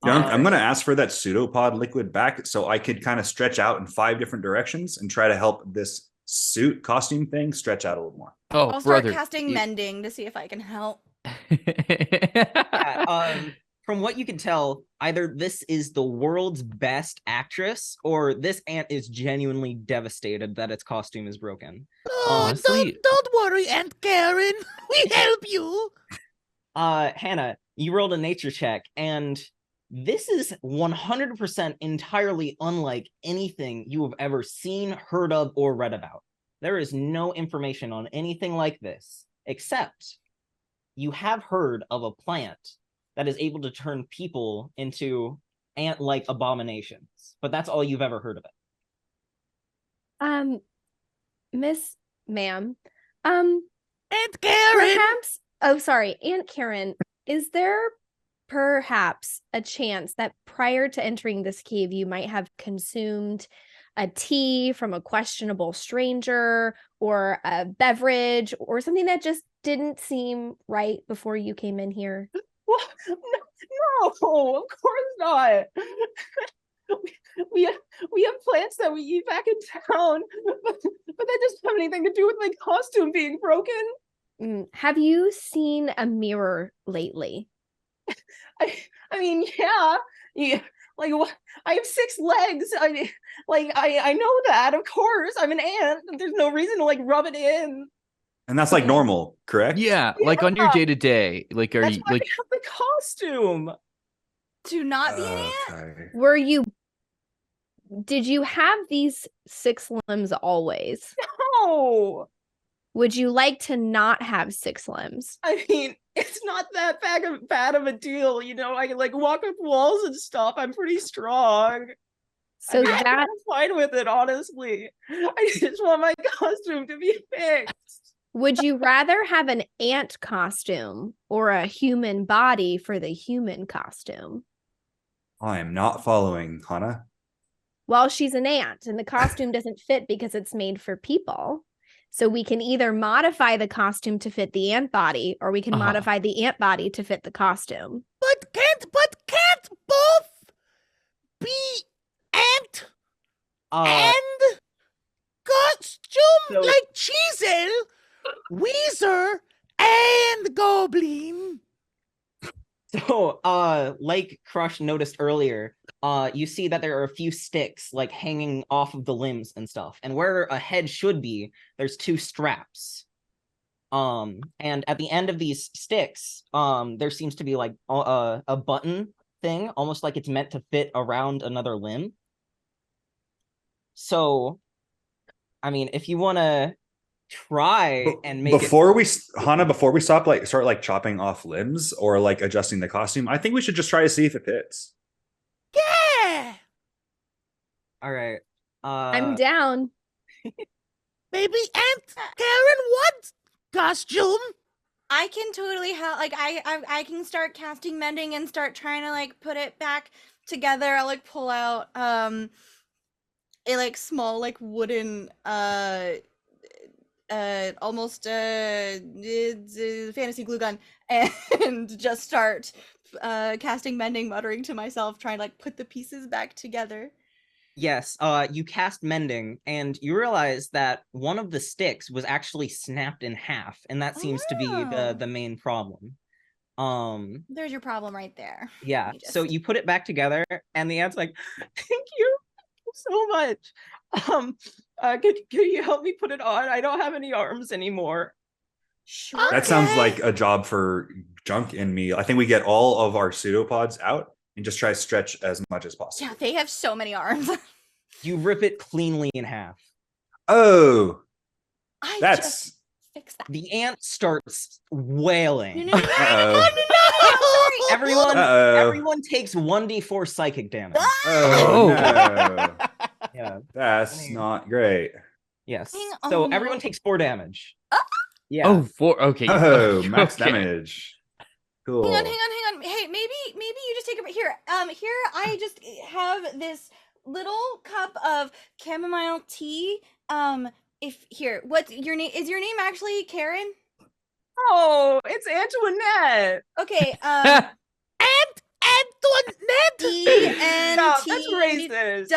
Yeah, I'm going to ask for that pseudopod liquid back so I could kind of stretch out in 5 different directions and try to help this suit costume thing stretch out a little more. Oh, I'll start brother. casting you- mending to see if I can help. Yeah, from what you can tell, either this is the world's best actress, or this ant is genuinely devastated that its costume is broken. Honestly- don't worry, Aunt Karen. We help you. Hannah, you rolled a nature check, and this is 100% entirely unlike anything you have ever seen, heard of, or read about. There is no information on anything like this, except you have heard of a plant that is able to turn people into ant-like abominations, but that's all you've ever heard of it. Ma'am. Aunt Karen. Perhaps. Oh, sorry, Aunt Karen. Is there perhaps a chance that prior to entering this cave, you might have consumed a tea from a questionable stranger or a beverage or something that just didn't seem right before you came in here? What? No, of course not. We have plants that we eat back in town, but that doesn't have anything to do with my costume being broken. Have you seen a mirror lately? I mean, yeah. Like, what? I have 6 legs. I know that. Of course, I'm an ant. There's no reason to like rub it in. And that's like normal, correct? Yeah, like on your Yeah. day to day, like are That's you why like I have the costume. To not be an ant? Okay. Did you have these 6 limbs always? No. Would you like to not have 6 limbs? I mean, it's not that bad of a deal, you know. I can like walk up walls and stuff. I'm pretty strong. So I'm fine with it, honestly. I just want my costume to be fixed. would you rather have an ant costume or a human body for the human costume? I am not following, Hannah. Well, she's an ant and the costume doesn't fit because it's made for people. So we can either modify the costume to fit the ant body, or we can modify the ant body to fit the costume. But can't both be ant and costume like Chisel, Weezer, and Goblin? So, like Crush noticed earlier, you see that there are a few sticks like hanging off of the limbs and stuff. And where a head should be, there's 2 straps. And at the end of these sticks, there seems to be like a button thing, almost like it's meant to fit around another limb. So, I mean, if you want to try and make before we start chopping off limbs or like adjusting the costume, I think we should just try to see if it fits. Yeah. All right. I'm down. Maybe Aunt Karen, what costume? I can totally help. Like I can start casting mending and start trying to like put it back together. I'll like pull out a like small like wooden almost fantasy glue gun and just start casting mending, muttering to myself, trying to like put the pieces back together. Yes, you cast mending and you realize that one of the sticks was actually snapped in half, and that seems to be the main problem. There's your problem right there. Yeah, so you put it back together and the ant's like, thank you so much. Could you help me put it on? I don't have any arms anymore. Sure. That sounds like a job for Junk and me. I think we get all of our pseudopods out and just try to stretch as much as possible. Yeah, they have so many arms. You rip it cleanly in half. Oh, that's just fix that. The ant starts wailing. No. Everyone takes 1d4 psychic damage. Oh, no. Yeah, that's not great. Yes. So everyone takes 4 damage. Yeah. Oh, 4. Okay. Oh, max Okay. damage. Cool. Hang on. Hey, maybe you just take it here. Here I just have this little cup of chamomile tea. What's your name? Is your name actually Karen? Oh, it's Antoinette. Okay. Antoinette. No, that's racist.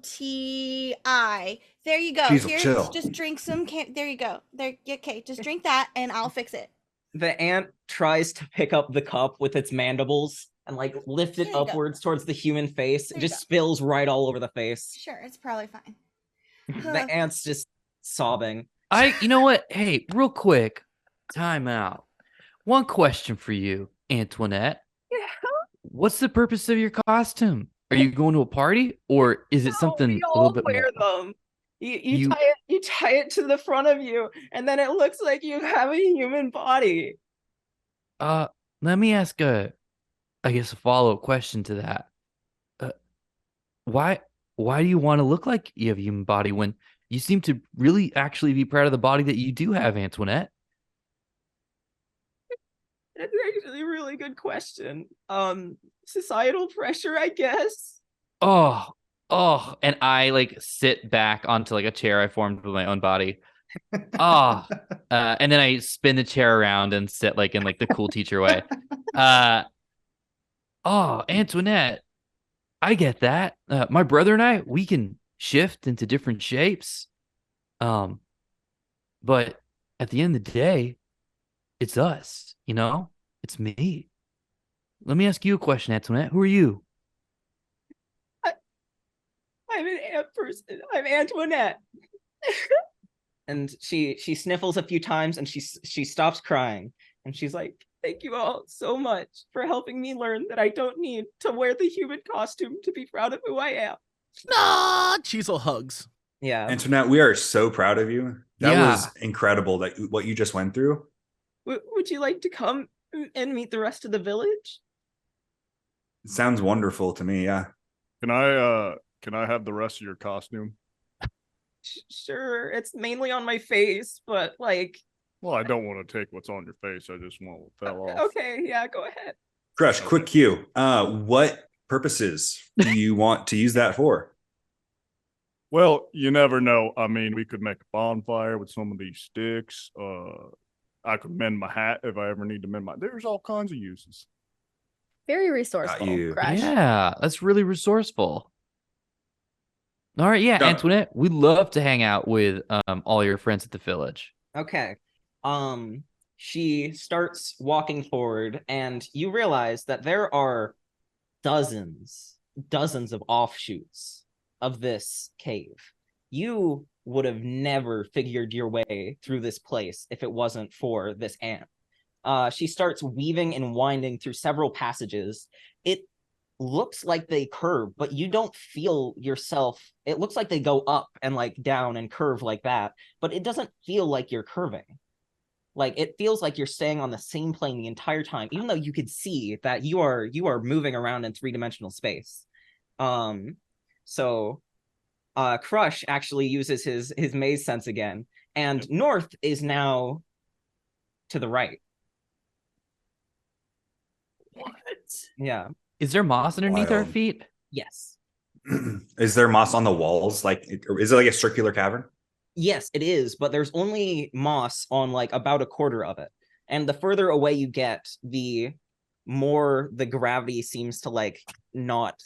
WLTI. There you go. Jeez, Here, chill. just drink some. There you go. There. Okay, just drink that, and I'll fix it. The ant tries to pick up the cup with its mandibles and like lift it There you go. upwards towards the human face. It There you just go. spills right all over the face. Sure, it's probably fine. The ant's just sobbing. You know what? Hey, real quick, time out. One question for you, Antoinette. Yeah. What's the purpose of your costume? Are you going to a party, or is it something we a all little bit wear more? them. You tie it to the front of you, and then it looks like you have a human body. Let me ask a follow-up question to that. Why do you want to look like you have a human body when you seem to really actually be proud of the body that you do have, Antoinette? That's actually a really good question. Societal pressure, I guess. Oh, and I like sit back onto like a chair I formed with my own body. And then I spin the chair around and sit like in like the cool teacher way. Antoinette, I get that. My brother and I, we can shift into different shapes. But at the end of the day, it's us, you know? It's me. Let me ask you a question, Antoinette. Who are you? I'm an ant person. I'm Antoinette. And she sniffles a few times and she stops crying. And she's like, thank you all so much for helping me learn that I don't need to wear the human costume to be proud of who I am. Chisel hugs. Yeah. Antoinette, we are so proud of you. That Yeah. was incredible, what you just went through. would you like to come and meet the rest of the village? It sounds wonderful to me. Yeah. Can I have the rest of your costume? Sure, it's mainly on my face, but like. Well, I don't want to take what's on your face. I just want what fell off. Okay, yeah, go ahead. Crush, quick cue. What purposes do you want to use that for? Well, you never know. I mean, we could make a bonfire with some of these sticks. I could mend my hat if I ever need to mend my. There's all kinds of uses. Very resourceful, you. Crush. Yeah, that's really resourceful. All right, yeah, Done. Antoinette, we'd love to hang out with all your friends at the village. Okay. She starts walking forward, and you realize that there are dozens of offshoots of this cave. You would have never figured your way through this place if it wasn't for this ant. She starts weaving and winding through several passages. It looks like they curve, but you don't feel yourself. It looks like they go up and like down and curve like that, but it doesn't feel like you're curving. Like it feels like you're staying on the same plane the entire time, even though you could see that you are moving around in three-dimensional space. So Crush actually uses his maze sense again, and north is now to the right. What? Yeah. Is there moss underneath our Wild. feet? Yes. Is there moss on the walls? Or is it like a circular cavern? Yes, it is, but there's only moss on like about a quarter of it. And the further away you get, the more the gravity seems to like not.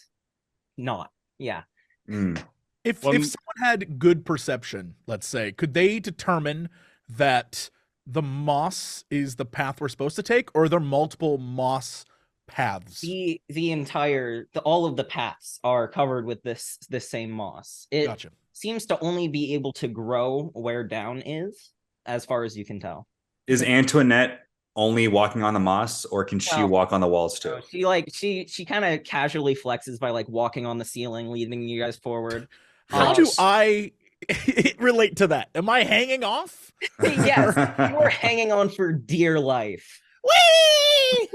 Yeah. If Well, someone had good perception, let's say, could they determine that the moss is the path we're supposed to take, or are there multiple moss paths? All of the paths are covered with this same moss. It Gotcha. seems to only be able to grow where down is, as far as you can tell. Is Antoinette only walking on the moss, or can she No. walk on the walls too? She kind of casually flexes by like walking on the ceiling, leading you guys forward. How do Nice. I relate to that? Am I hanging off? Yes, you are hanging on for dear life. Whee!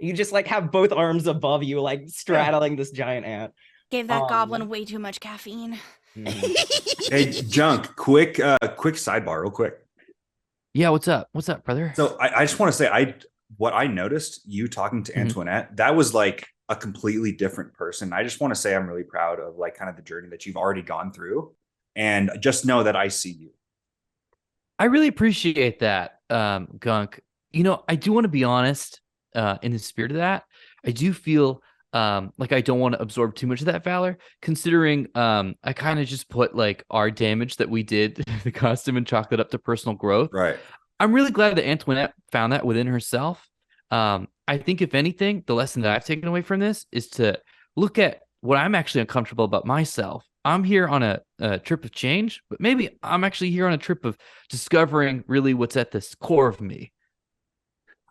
You just like have both arms above you, like straddling this giant ant. Gave that goblin way too much caffeine. Hey, Junk, quick sidebar, real quick. Yeah, what's up? What's up, brother? So I just want to say, what I noticed you talking to Mhm. Antoinette, that was like a completely different person. I just want to say I'm really proud of like kind of the journey that you've already gone through, and just know that I see you. I really appreciate that, Gunk. You know, I do want to be honest, in the spirit of that, I do feel like I don't want to absorb too much of that valor, considering I kind of just put like our damage that we did to the costume and chalked it up to personal growth. Right. I'm really glad that Antoinette found that within herself. I think if anything, the lesson that I've taken away from this is to look at what I'm actually uncomfortable about myself. I'm here on a trip of change, but maybe I'm actually here on a trip of discovering really what's at the core of me.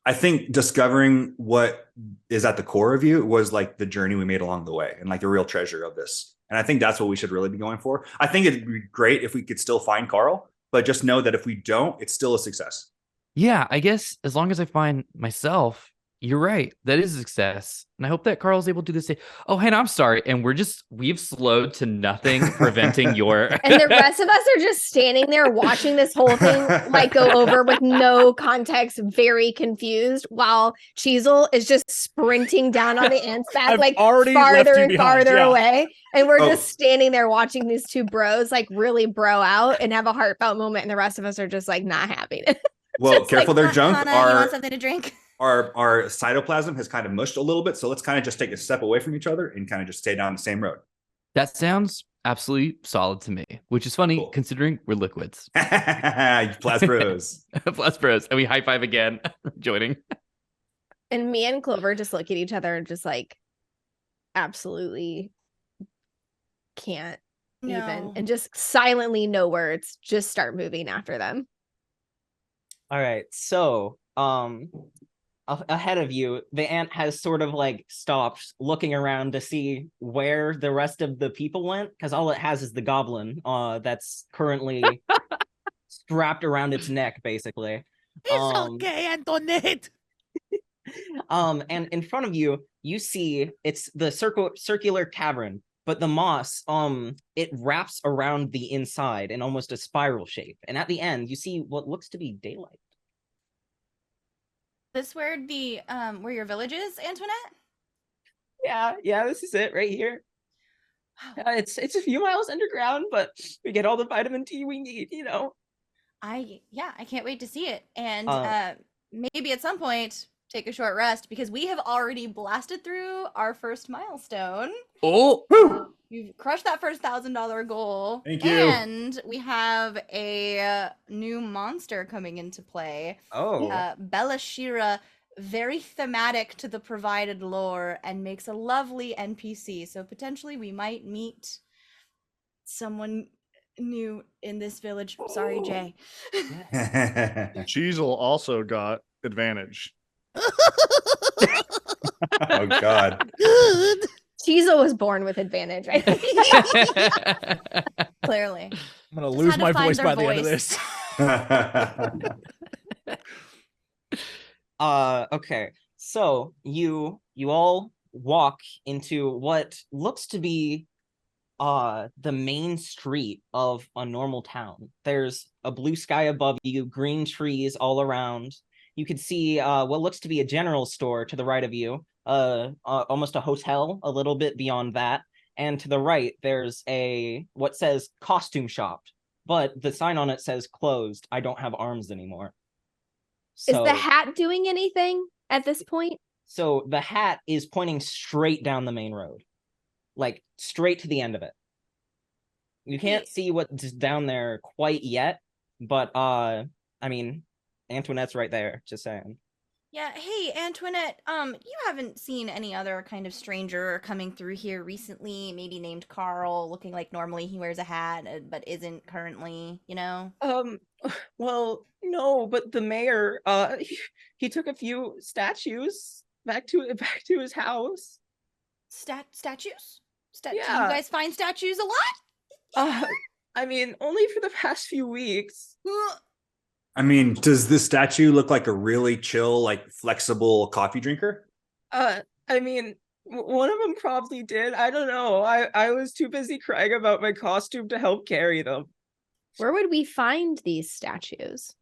I think discovering what is at the core of you was like the journey we made along the way, and like the real treasure of this. And I think that's what we should really be going for. I think it'd be great if we could still find Carl, but just know that if we don't, it's still a success. Yeah, I guess as long as I find myself, you're right. That is a success. And I hope that Carl's able to do the same. Oh, Hannah, I'm sorry. And we've slowed to nothing, preventing your. And the rest of us are just standing there watching this whole thing like go over with no context, very confused, while Cheezel is just sprinting down on the ant's back, I've like already farther left you and behind, farther yeah. away. And we're Oh. just standing there watching these two bros like really bro out and have a heartfelt moment. And the rest of us are just like not happy. Well, Just careful like, there, Junk. Hannah, you want something to drink? Our cytoplasm has kind of mushed a little bit, so let's kind of just take a step away from each other and kind of just stay down the same road. That sounds absolutely solid to me, which is funny Cool. considering we're liquids. Plasbros. Plus bros. And we high five again, joining. And me and Clover just look at each other and just like absolutely can't even, No. and just silently, no words, just start moving after them. All right, so ahead of you, the ant has sort of like stopped looking around to see where the rest of the people went, because all it has is the goblin that's currently strapped around its neck, basically. It's okay, Antoinette. And in front of you, you see it's the circular cavern, but the moss, it wraps around the inside in almost a spiral shape. And at the end, you see what looks to be daylight. This where where your village is, Antoinette? Yeah, this is it right here. Wow. It's a few miles underground, but we get all the vitamin D we need, I can't wait to see it. And maybe at some point take a short rest because we have already blasted through our first milestone. Oh, You've crushed that first $1,000 goal. Thank you. And we have a new monster coming into play. Oh. Bella Shira, very thematic to the provided lore and makes a lovely NPC. So potentially we might meet someone new in this village. Sorry, Jay. Cheezel also got advantage. Oh God. Good. Cheezo was born with advantage, I think. Clearly. I'm gonna Just lose had to my find voice their by the end of voice. this. Okay. So you all walk into what looks to be the main street of a normal town. There's a blue sky above you, green trees all around. You could see what looks to be a general store to the right of you, almost a hotel a little bit beyond that. And to the right, there's what says costume shop, but the sign on it says closed. I don't have arms anymore. Is the hat doing anything at this point? So the hat is pointing straight down the main road, like straight to the end of it. You can't see what's down there quite yet, but I mean, Antoinette's right there, just saying. Yeah, hey Antoinette, you haven't seen any other kind of stranger coming through here recently, maybe named Carl, looking like normally he wears a hat, but isn't currently, Well, no, but the mayor, he took a few statues back to his house. Statues? Do Yeah. you guys find statues a lot? I mean, only for the past few weeks. I mean, does this statue look like a really chill, like flexible coffee drinker? I mean, one of them probably did. I don't know. I was too busy crying about my costume to help carry them. Where would we find these statues?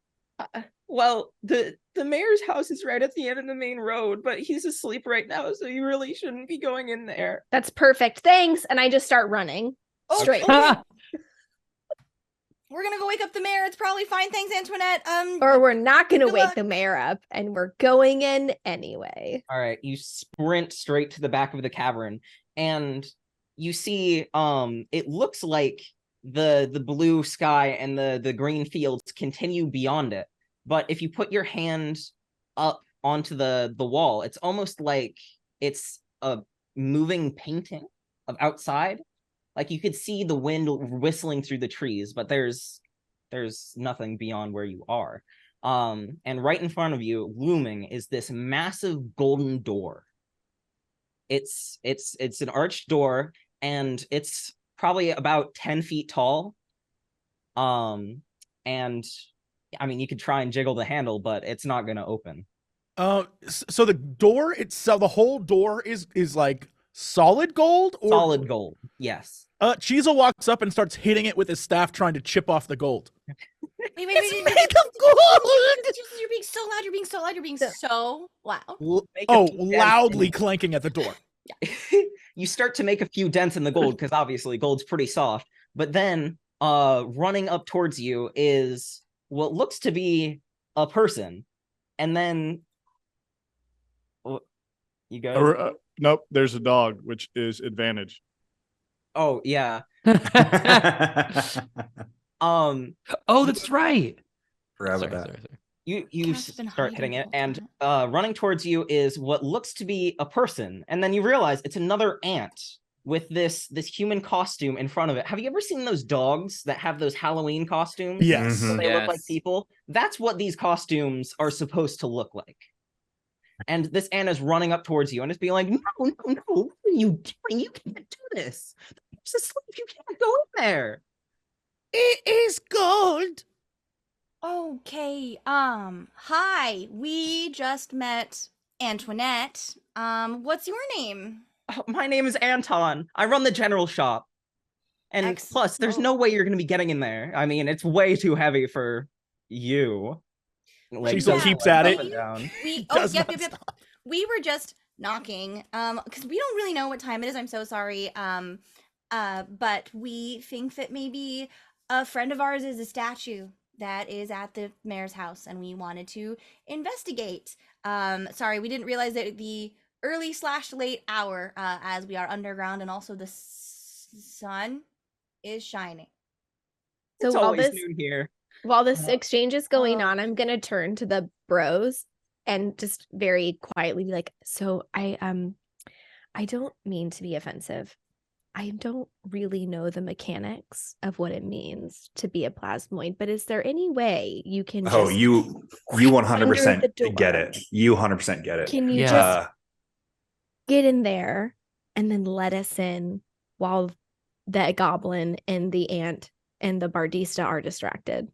Well, the mayor's house is right at the end of the main road, but he's asleep right now, so you really shouldn't be going in there. That's perfect. Thanks. And I just start running straight. Okay. We're gonna go wake up the mayor. It's probably fine. Thanks, Antoinette. Or we're not going to Good wake luck. the mayor up and we're going in anyway. All right, you sprint straight to the back of the cavern, and you see it looks like the blue sky and the green fields continue beyond it. But if you put your hand up onto the wall, it's almost like it's a moving painting of outside. Like you could see the wind whistling through the trees, but there's nothing beyond where you are. And right in front of you, looming, is this massive golden door. It's an arched door, and it's probably about 10 feet tall. And I mean, you could try and jiggle the handle, but it's not going to open. So the door itself, the whole door is like solid gold? Or... Solid gold, yes. Cheezel walks up and starts hitting it with his staff, trying to chip off the gold. Wait. It's made of gold. You're being so loud. You're being so loud. You're being so loud. Loudly clanking at the door. You start to make a few dents in the gold because obviously gold's pretty soft. But then running up towards you is what looks to be a person. And then you go. Nope, there's a dog, which is advantage. Oh yeah. Oh, that's right. Forgot Sorry, about that. sorry. You Cat's been start hiding hitting it, the whole and time. running towards you is what looks to be a person, and then you realize it's another ant with this human costume in front of it. Have you ever seen those dogs that have those Halloween costumes? Yes. Mhm. They look like Yes. people. That's what these costumes are supposed to look like. And this ant is running up towards you and it's being like, no, what are you doing? You can't do this. It's asleep. You can't go in there. It is gold. Okay. Hi. We just met Antoinette. What's your name? Oh, my name is Anton. I run the general shop. And plus, there's no way you're going to be getting in there. I mean, it's way too heavy for you. Like, She still Yeah, keeps at up it. and down. We Does yep, not yep, yep. We were just knocking. Because we don't really know what time it is. I'm so sorry. But we think that maybe a friend of ours is a statue that is at the mayor's house, and we wanted to investigate. Sorry, we didn't realize that the early/late hour, as we are underground, and also the sun is shining. So It's while always this noon here. while this exchange is going Oh. on, I'm gonna turn to the bros and just very quietly be like, so I don't mean to be offensive. I don't really know the mechanics of what it means to be a plasmoid, but is there any way you can Oh, just you under 100% the get door? it. You 100% get it. Can you Yeah. just get in there and then let us in while the goblin and the ant and the bardista are distracted?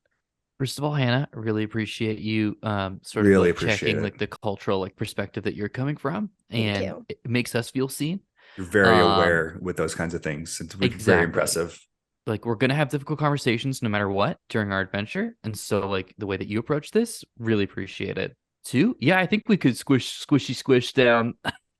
First of all, Hannah, I really appreciate you sort Really of like appreciate checking it. like the cultural like perspective that you're coming from, Thank and you. it makes us feel seen. You're very Um, aware with those kinds of things. It's very Exactly. impressive. Like we're gonna have difficult conversations no matter what during our adventure, and so like the way that you approach this, really appreciate it. Two, yeah, I think we could squish down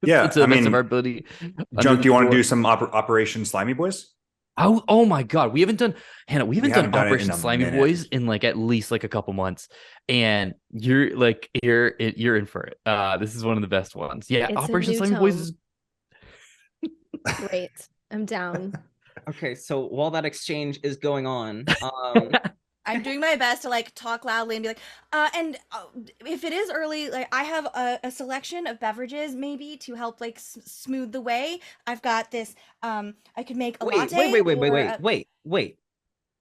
Yeah, to the I best of mean, our ability. under Junk, the do you want to door. do some Operation Slimy Boys? Oh my God, we haven't done Hannah. We haven't haven't done done it in Operation a Slimy minute. Boys in like at least like a couple months, and you're in for it. This is one of the best ones. Yeah, It's a Operation new Slimy Boys tone. is Great. I'm down. Okay, so while that exchange is going on, I'm doing my best to like talk loudly and be like, if it is early, like I have a selection of beverages maybe to help like smooth the way. I've got this. I could make a wait. latte. or Wait.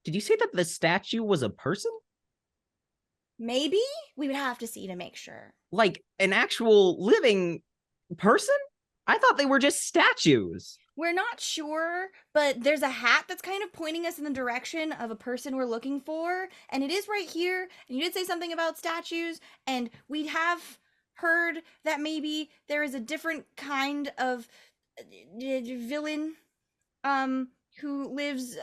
Did you say that the statue was a person? maybe we would have to see to make sure. Like an actual living person? I thought they were just statues. We're not sure, but there's a hat that's kind of pointing us in the direction of a person we're looking for, and it is right here. And you did say something about statues, and we have heard that maybe there is a different kind of villain who lives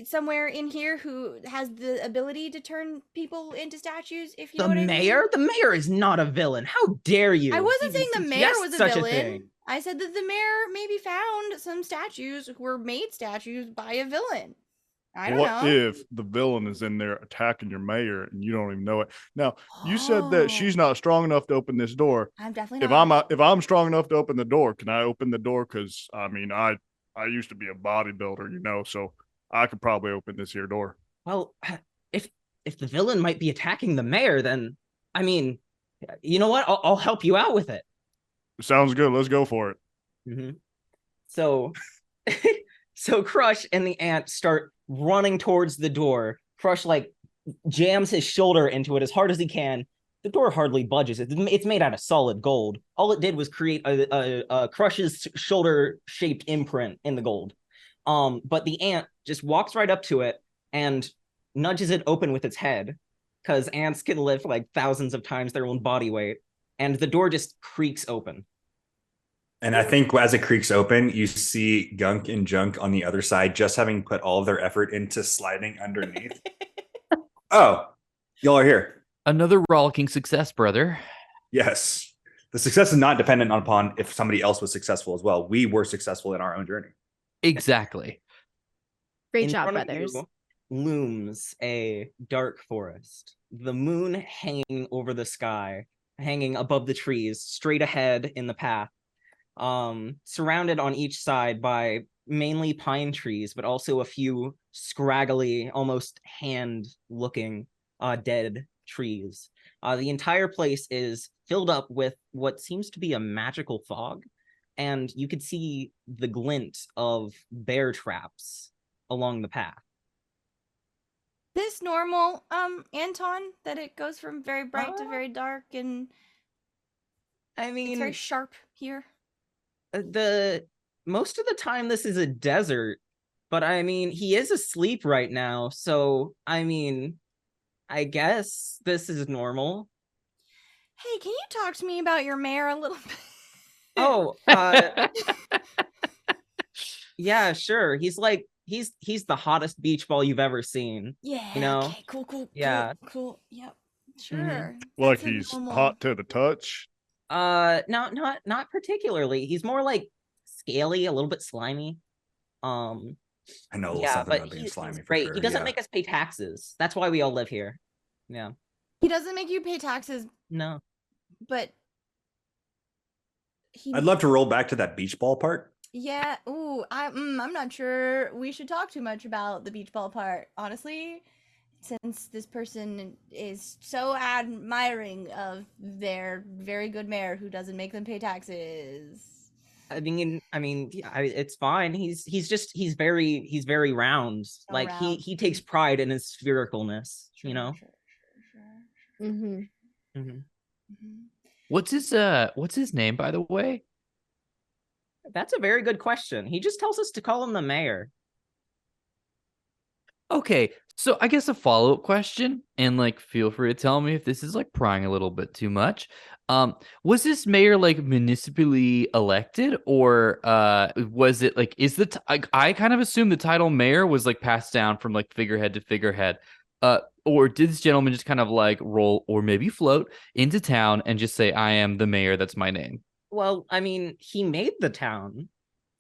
somewhere in here who has the ability to turn people into statues, if you know what I mean. The mayor is not a villain. How dare you? I wasn't saying the mayor suggest was a such villain. thing. I said that the mayor maybe found some statues who were made statues by a villain. I don't What know. if the villain is in there attacking your mayor and you don't even know it? Now, you said that she's not strong enough to open this door. I'm definitely not. If I'm strong enough to open the door, can I open the door? Because I mean, I used to be a bodybuilder, you know, so I could probably open this here door. Well, if the villain might be attacking the mayor, then I mean, you know what? I'll help you out with it. Sounds good. Let's go for it. Mm-hmm. So, so Crush and the ant start running towards the door. Crush like jams his shoulder into it as hard as he can. The door hardly budges. It's made out of solid gold. All it did was create a Crush's shoulder-shaped imprint in the gold. But the ant just walks right up to it and nudges it open with its head, because ants can lift like thousands of times their own body weight, and the door just creaks open. And I think as it creaks open, you see Gunk and Junk on the other side, just having put all of their effort into sliding underneath. Oh, y'all are here. another rollicking success, brother. Yes. The success is not dependent upon if somebody else was successful as well. We were successful in our own journey. Exactly. Great In job, front of brothers. you looms a dark forest, the moon hanging over the sky, hanging above the trees, straight ahead in the path, surrounded on each side by mainly pine trees, but also a few scraggly, almost hand-looking dead trees. The entire place is filled up with what seems to be a magical fog, and you could see the glint of bear traps along the path. This normal, Anton, that it goes from very bright to very dark, and I it's very mean, sharp here. the most of the time this is a desert, but I mean, he is asleep right now, so I mean, I guess this is normal. Hey, can you talk to me about your mayor a little bit? Oh, yeah, sure. He's the hottest beach ball you've ever seen. Yeah. You know? Okay. Cool. Yeah. Cool. Yep. Sure. Like That's a he's normal- hot to the touch. No, not particularly. He's more like scaly, a little bit slimy. I know a little Yeah, something but about being he's slimy for great. sure. He doesn't yeah. make us pay taxes. That's why we all live here. Yeah. He doesn't make you pay taxes, No. but he. I'd love to roll back to that beach ball part. Yeah. Ooh. I'm not sure we should talk too much about the beach ball part, honestly, since this person is so admiring of their very good mayor who doesn't make them pay taxes. I mean, yeah, it's fine. He's very round. So Like round. he takes pride in his sphericalness. You know. Sure. Mm-hmm. Mhm. What's his name, by the way? That's a very good question. He just tells us to call him the mayor. Okay, so I guess a follow-up question, and like feel free to tell me if this is like prying a little bit too much. Was this mayor like municipally elected, or was it like I kind of assume the title mayor was like passed down from like figurehead to figurehead. Or did this gentleman just kind of like roll or maybe float into town and just say, I am the mayor, that's my name? Well, I mean, he made the town.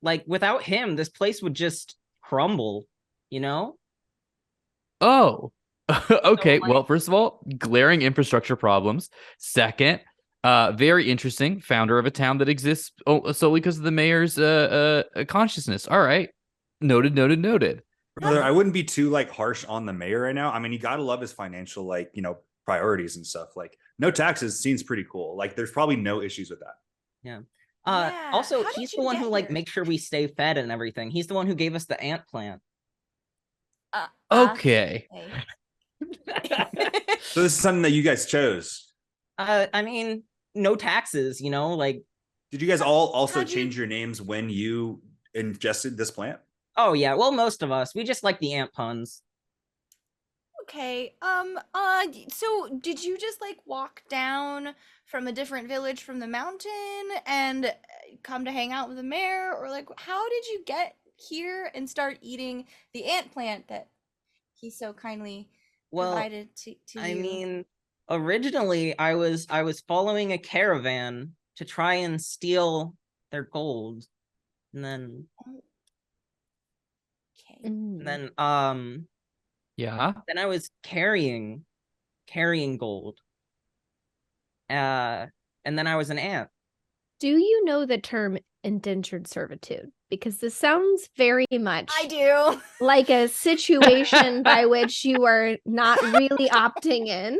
Like without him, this place would just crumble, you know? Oh, okay. like- Well, first of all, glaring infrastructure problems. Second, very interesting. Founder of a town that exists solely because of the mayor's consciousness. All right. Noted. Brother, I wouldn't be too like harsh on the mayor right now. I mean, you gotta love his financial like priorities and stuff. Like no taxes seems pretty cool. Like there's probably no issues with that. Yeah. Yeah, Also, how did he's you the one get who like here? makes sure we stay fed and everything. He's the one who gave us the ant plant. Okay. So this is something that you guys chose. I mean, no taxes, you know, like Did you guys all also how'd you- change your names when you ingested this plant? oh yeah, well most of us. We just like the ant puns. Okay. So did you just like walk down from a different village from the mountain and come to hang out with the mayor, or like how did you get here and start eating the ant plant that he so kindly Well, provided to I you? mean, originally I was following a caravan to try and steal their gold. And then Okay. Mm. Yeah. then I was carrying gold. And then I was an ant. Do you know the term indentured servitude? Because this sounds very much I do. like a situation by which you are not really opting in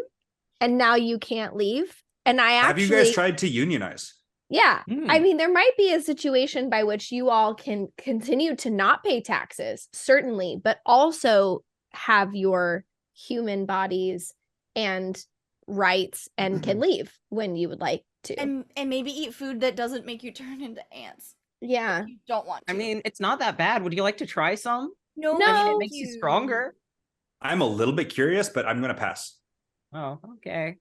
and now you can't leave. And I Have actually, you guys tried to unionize? yeah, Hmm. I mean, there might be a situation by which you all can continue to not pay taxes, certainly, but also have your human bodies and rights and can leave when you would like to. And maybe eat food that doesn't make you turn into ants. Yeah. You don't want to. I mean, it's not that bad. Would you like to try some? no, I mean, No. it makes you stronger. I'm a little bit curious, but I'm gonna pass. Oh, okay.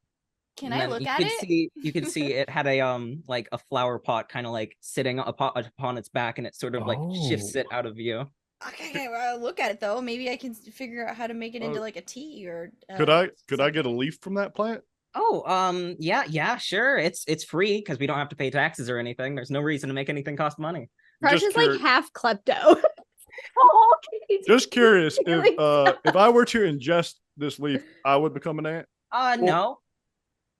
Can And I then look you at could it? you could see it had a like a flower pot kind of like sitting upon its back, and it sort of like shifts Oh. it out of view. Okay, well, I'll look at it though. Maybe I can figure out how to make it into Oh. like a tea or. Could I something. get a leaf from that plant? Oh, yeah, sure. It's free because we don't have to pay taxes or anything. There's no reason to make anything cost money. Crush Just is like curi- half klepto. Oh, okay. Just curious Like, if I were to ingest this leaf, I would become an ant. No.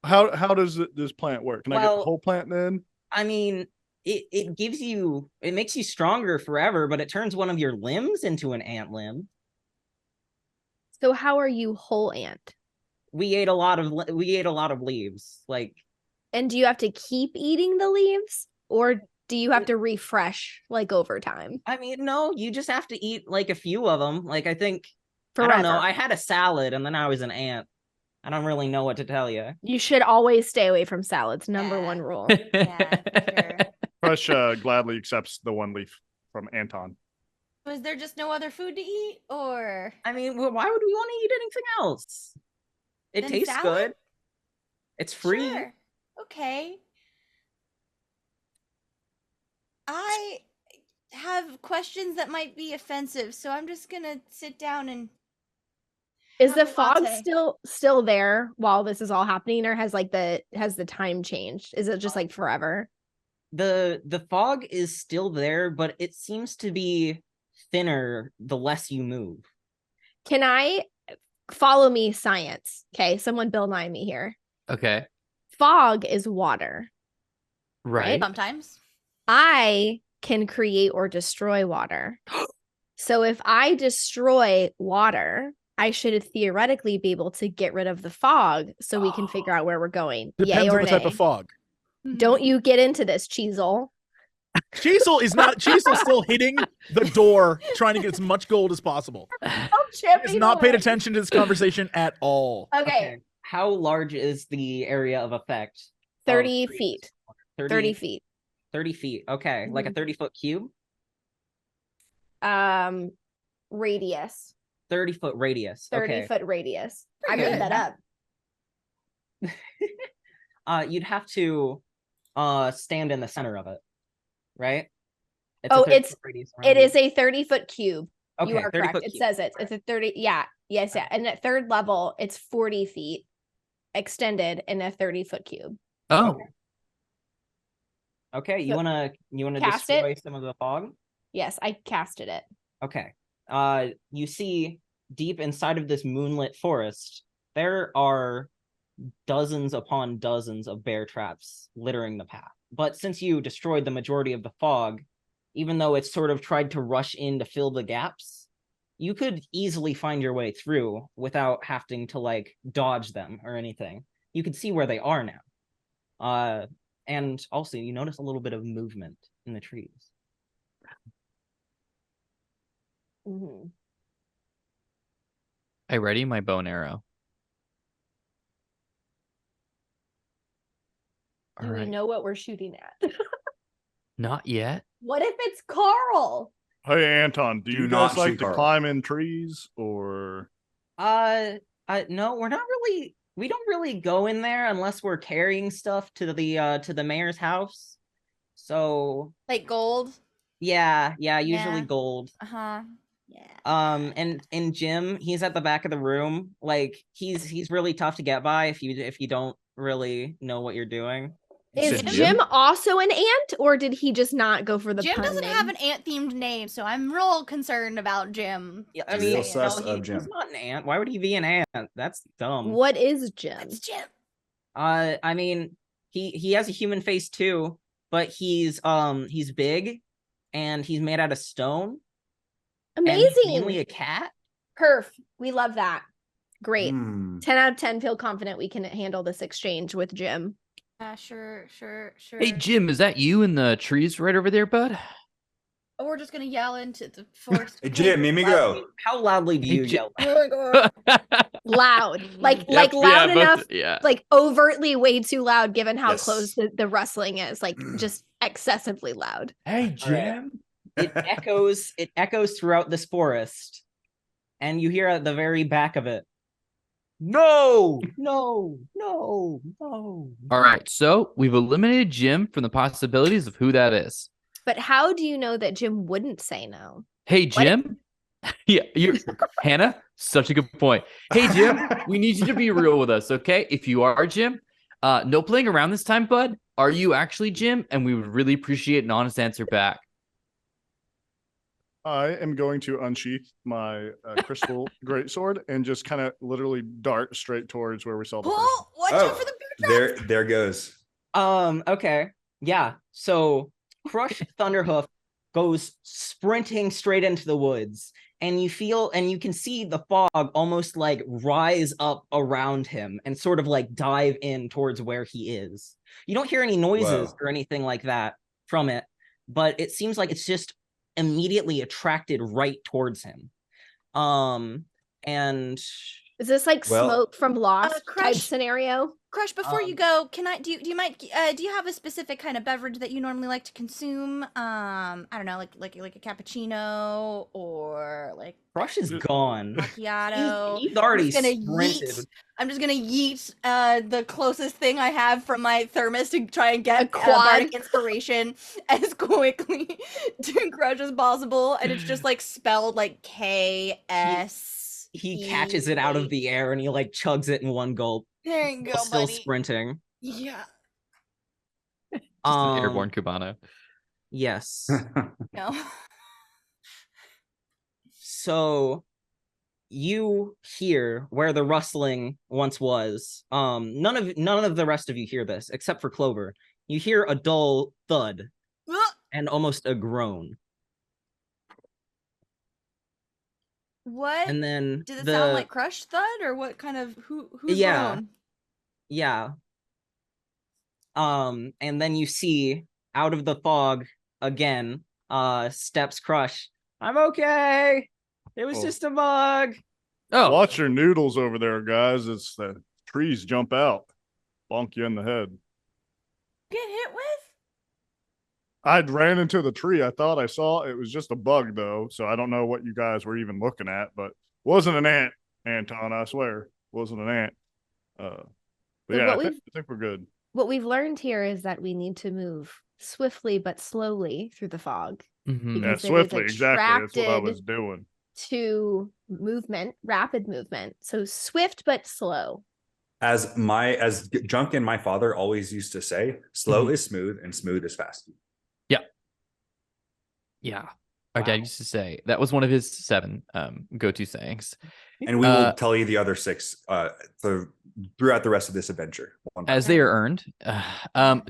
How does this plant work? Can I get the Well- whole plant then? I mean, it makes you stronger forever, but it turns one of your limbs into an ant limb. So how are you whole ant? We ate a lot of leaves. Like, And do you have to keep eating the leaves or do you have to refresh like over time? I mean, no, you just have to eat like a few of them. Like, I think Forever. I don't know. I had a salad and then I was an ant. I don't really know what to tell you. You should always stay away from salads. Number Yeah. one rule. Yeah, for sure. Crush gladly accepts the one leaf from Anton. Was there just no other food to eat, or? I mean, why would we want to eat anything else? It Then tastes salad? good. It's free. Sure. Okay. I have questions that might be offensive, so I'm just gonna sit down and Is have the a fog latte. still there while this is all happening, or has the time changed? Is it just like forever? The fog is still there, but it seems to be thinner the less you move. Can I follow me science? Okay, someone Bill Nye me here. Okay. Fog is water. Right. Sometimes. I can create or destroy water. So if I destroy water, I should theoretically be able to get rid of the fog so we can figure out where we're going. Yay Depends or on the type nay? of fog. Don't you get into this, Cheezel. Cheezel's still hitting the door, trying to get as much gold as possible. He's not paid attention to this conversation at all. Okay. How large is the area of effect? 30 of feet. 30, 30 feet. 30 feet. Okay. Like a 30-foot cube? Radius. 30-foot radius. 30-foot radius. I Pretty made good. that up. You'd have to stand in the center of it, right? Oh, a 30-foot radius around It you. is a 30-foot cube. Okay, You are 30 correct. foot It cube. says it. It's a 30. Yeah. Yes. Yeah. And at third level, it's 40 feet extended in a 30-foot cube. Oh, Okay, you So- wanna Cast destroy it? some of the fog? Yes, I casted it. Okay. You see deep inside of this moonlit forest, there are dozens upon dozens of bear traps littering the path. But since you destroyed the majority of the fog, even though it's sort of tried to rush in to fill the gaps, you could easily find your way through without having to like dodge them or anything. You can see where they are now. And also you notice a little bit of movement in the trees. Mhm. I ready my bow and arrow. Do All we right. know what we're shooting at? Not yet. What if it's Carl? Hey, Anton, do Do you not guys like shoot to Carl. climb in trees or? No, we don't really go in there unless we're carrying stuff to the mayor's house. So Like gold. yeah, usually Yeah. gold. Uh-huh. Yeah. And Jim, he's at the back of the room. Like he's really tough to get by if you don't really know what you're doing. Is said Jim Jim? also an ant, or did he just not go for the Jim pun doesn't name? have an ant-themed name, so I'm real concerned about Jim. Yeah, I Just mean, Real saying. sus of Jim. he's not an ant. Why would he be an ant? That's dumb. What is Jim? It's Jim. I mean, he has a human face too, but he's big and he's made out of stone. And he's Amazing. mainly a cat. Perf. We love that. Great. Hmm. 10 out of 10 feel confident we can handle this exchange with Jim. Sure. Hey, Jim, is that you in the trees right over there, bud? Oh, we're just gonna yell into the forest. Hey, Jim, let me go. How loudly do Hey, you Jim. yell? Oh my god. Loud. Like Yep, loud yeah, both- enough, Yeah. like overtly way too loud given how Yes. close the rustling is. Like just excessively loud. Hey, Jim. It echoes throughout this forest, and you hear at the very back of it, no. All right, so we've eliminated Jim from the possibilities of who that is. But how do you know that Jim wouldn't say no? Hey, Jim. Yeah, you're Hannah. Such a good point. Hey, Jim, we need you to be real with us, okay? If you are Jim, no playing around this time, bud. Are you actually Jim? And we would really appreciate an honest answer back. I am going to unsheath my crystal greatsword and just kind of literally dart straight towards where we saw the first. Oh, watch out for the bear traps. there goes. Okay. Yeah. So Crush Thunderhoof goes sprinting straight into the woods, and you can see the fog almost like rise up around him and sort of like dive in towards where he is. You don't hear any noises Whoa. or anything like that from it, but it seems like it's just immediately attracted right towards him. And Is this like Well- smoke from Lost type Crush. scenario? Crush, before you go, can I do you might do you have a specific kind of beverage that you normally like to consume? I don't know, like a cappuccino or like Crush is gone. Macchiato. He's already I'm just gonna sprinted. yeet. I'm just gonna yeet the closest thing I have from my thermos to try and get quad. bardic inspiration as quickly to Crush as possible, and it's just like spelled like KS. He catches it out of the air and he like chugs it in one gulp. There you go, While still buddy. sprinting. Yeah. Just an airborne Cubano. Yes. No. So you hear where the rustling once was. None of the rest of you hear this except for Clover. You hear a dull thud and almost a groan. What? And then Did it sound like Crush thud or what kind of who's groan? Yeah. And then you see out of the fog again, steps Crush. I'm okay. It was just a bug. Oh, Watch your noodles over there, guys. It's the trees jump out, bonk you in the head. Get hit with? I'd ran into the tree. I thought I saw it was just a bug, though. So I don't know what you guys were even looking at, but wasn't an ant, Anton. I swear, wasn't an ant. But yeah, I think we're good. What we've learned here is that we need to move swiftly but slowly through the fog. mhm. Yeah, Because it is swiftly, exactly. That's what I attracted was doing. to movement, rapid movement. So swift but slow. As Junk and my father always used to say, slow is smooth and smooth is fast. Yeah. Our dad used to say that was one of his 7 go-to sayings. And we will tell you the other 6 throughout the rest of this adventure. As they are earned.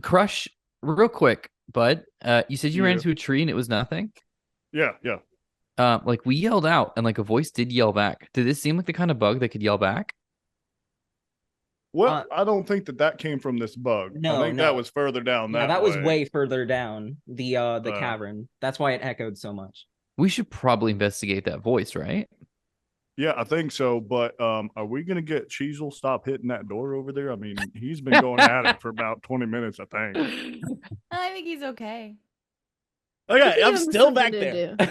Crush, real quick, bud. You said you ran Yeah. into a tree and it was nothing. Yeah. Like we yelled out and like a voice did yell back. Did this seem like the kind of bug that could yell back? Well, I don't think that came from this bug. No, I think that was further down Yeah, that that was way. way further down the cavern. That's why it echoed so much. We should probably investigate that voice, right? Yeah, I think so. But are we gonna get Cheezel stop hitting that door over there? I mean, he's been going at it for about 20 minutes, I think. I think he's okay. Okay, Give I'm him still something back to there. do.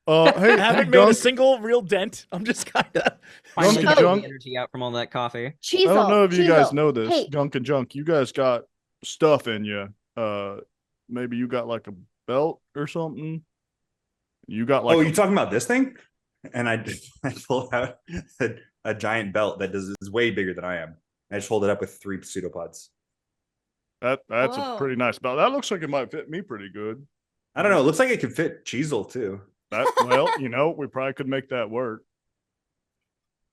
Hey, I haven't made a Gunk, single real dent. I'm just kind of. Finally Junk- getting Junk- the energy out from all that coffee. I Cheezel. don't know if you guys Cheezel. know this, Hey, Gunk and Junk. You guys got stuff in you. Maybe you got like a belt or something. You got like you talking about this thing? And I pulled out a giant belt that is way bigger than I am. I just hold it up with 3 pseudopods. that's Whoa. a pretty nice belt. That looks like it might fit me pretty good. I don't know. It looks like it could fit Cheezel too. Well, we probably could make that work.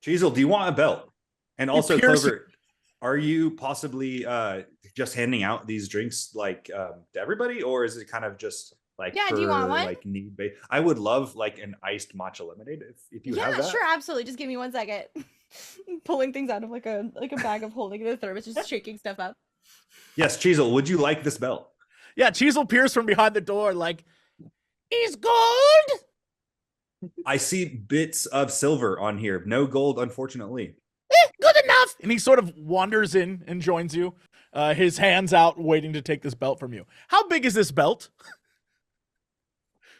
Cheezel, do you want a belt? And also, piercing- Clover, are you possibly just handing out these drinks like to everybody, or is it kind of just like Yeah, do you want one? like need based? I would love like an iced matcha lemonade if you have that. Sure, absolutely. Just give me 1 second. Pulling things out of like a bag of holding in a thermos, just shaking stuff up. Yes, Cheezel, would you like this belt? Yeah, Cheezel peers from behind the door, like, he's gold. I see bits of silver on here. No gold, unfortunately. Good enough. And he sort of wanders in and joins you, his hands out, waiting to take this belt from you. How big is this belt?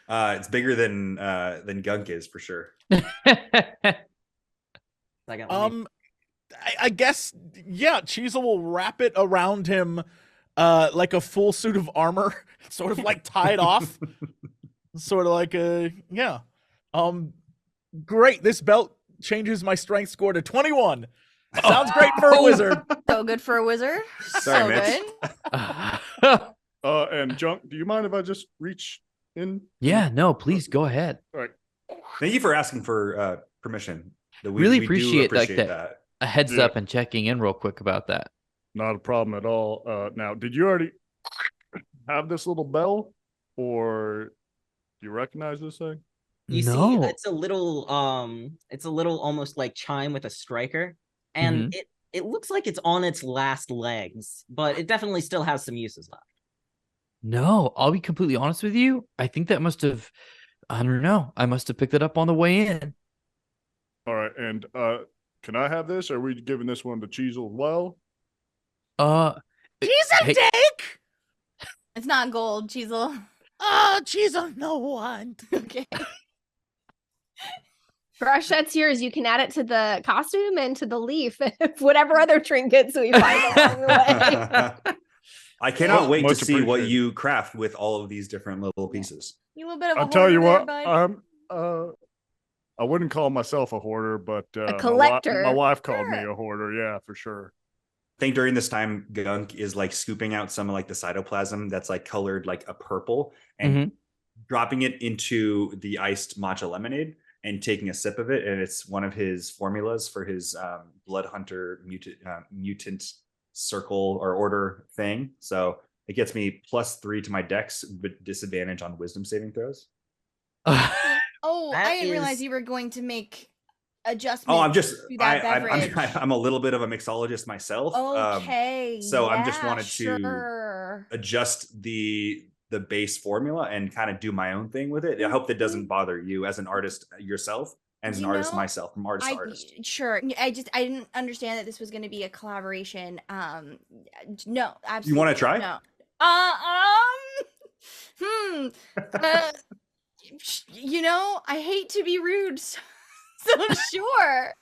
It's bigger than Gunk is for sure. Second, I guess, yeah, Cheezel will wrap it around him like a full suit of armor, sort of like tied off. Sort of like yeah. Great. This belt changes my strength score to 21. Sounds great for a wizard. So good for a wizard. Sorry, so Mitch. good. And Junk, do you mind if I just reach in? Yeah, no, please go ahead. All right. Thank you for asking for permission. Really do appreciate like appreciate that. A heads Yeah. up and checking in real quick about that. Not a problem at all. Now, did you already have this little bell, or do you recognize this thing? You No. see, it's a little almost like chime with a striker, and it looks like it's on its last legs, but it definitely still has some uses left. No, I'll be completely honest with you. I think that must have, I don't know. I must have picked it up on the way in. All right, and can I have this? Are we giving this one to Cheezel as well? Cheezel Hey- take. It's not gold, Cheezel. Oh, Cheezel, no one. Okay. Crush, that's yours. You can add it to the costume and to the leaf, whatever other trinkets we find along the way. I cannot wait to Much see what appreciated. you craft with all of these different little pieces. You a little bit of a I'll tell you hoarder what, there, bud? I'm I wouldn't call myself a hoarder, but collector. My wife called me Sure. a hoarder. Yeah, for sure. I think during this time, Gunk is like scooping out some of like the cytoplasm that's like colored like a purple and dropping it into the iced matcha lemonade and taking a sip of it. And it's one of his formulas for his blood hunter mutant circle or order thing. So it gets me +3 to my dex, but disadvantage on wisdom saving throws. Oh, That I didn't realize is- you were going to make adjustments. Oh, I'm just to that beverage. I'm a little bit of a mixologist myself. Okay. So I'm just yeah, wanted to sure. adjust the base formula and kind of do my own thing with it. I hope that doesn't bother you as an artist yourself, and as an You artist know, myself, from artist to artist. Sure. I didn't understand that this was going to be a collaboration. No, absolutely. You want to try? No. You know, I hate to be rude, so sure.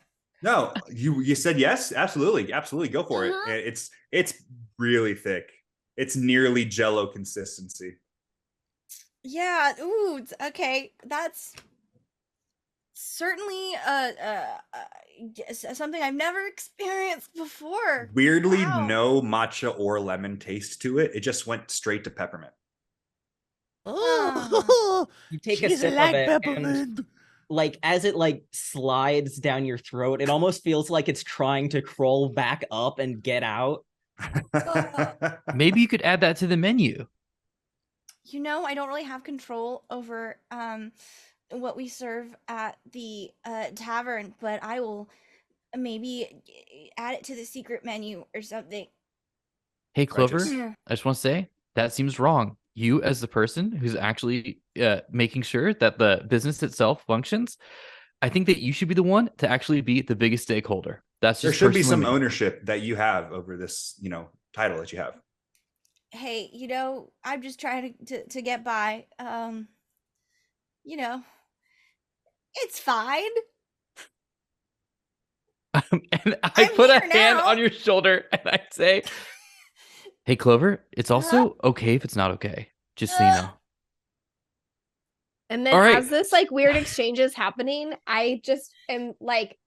No, you said yes. Absolutely, go for it. It's really thick. It's nearly Jello consistency. Yeah. Ooh. Okay. That's certainly something I've never experienced before. Weirdly, Wow. no matcha or lemon taste to it. It just went straight to peppermint. Oh, You take a she's sip like of it, and peppermint. like as it like slides down your throat, it almost feels like it's trying to crawl back up and get out. Maybe you could add that to the menu. You know, I don't really have control over what we serve at the tavern, but I will maybe add it to the secret menu or something. Hey, Clover, Righteous. I just want to say that seems wrong. You, as the person who's actually making sure that the business itself functions, I think that you should be the one to actually be the biggest stakeholder. That's There just should be personally some me. ownership that you have over this, title that you have. Hey, you know, I'm just trying to get by. You know, it's fine. And I I'm put a here hand now. on your shoulder and I say, "Hey, Clover, it's also okay if it's not okay. Just so you know." And then All right. as this like weird exchange is happening, I just am like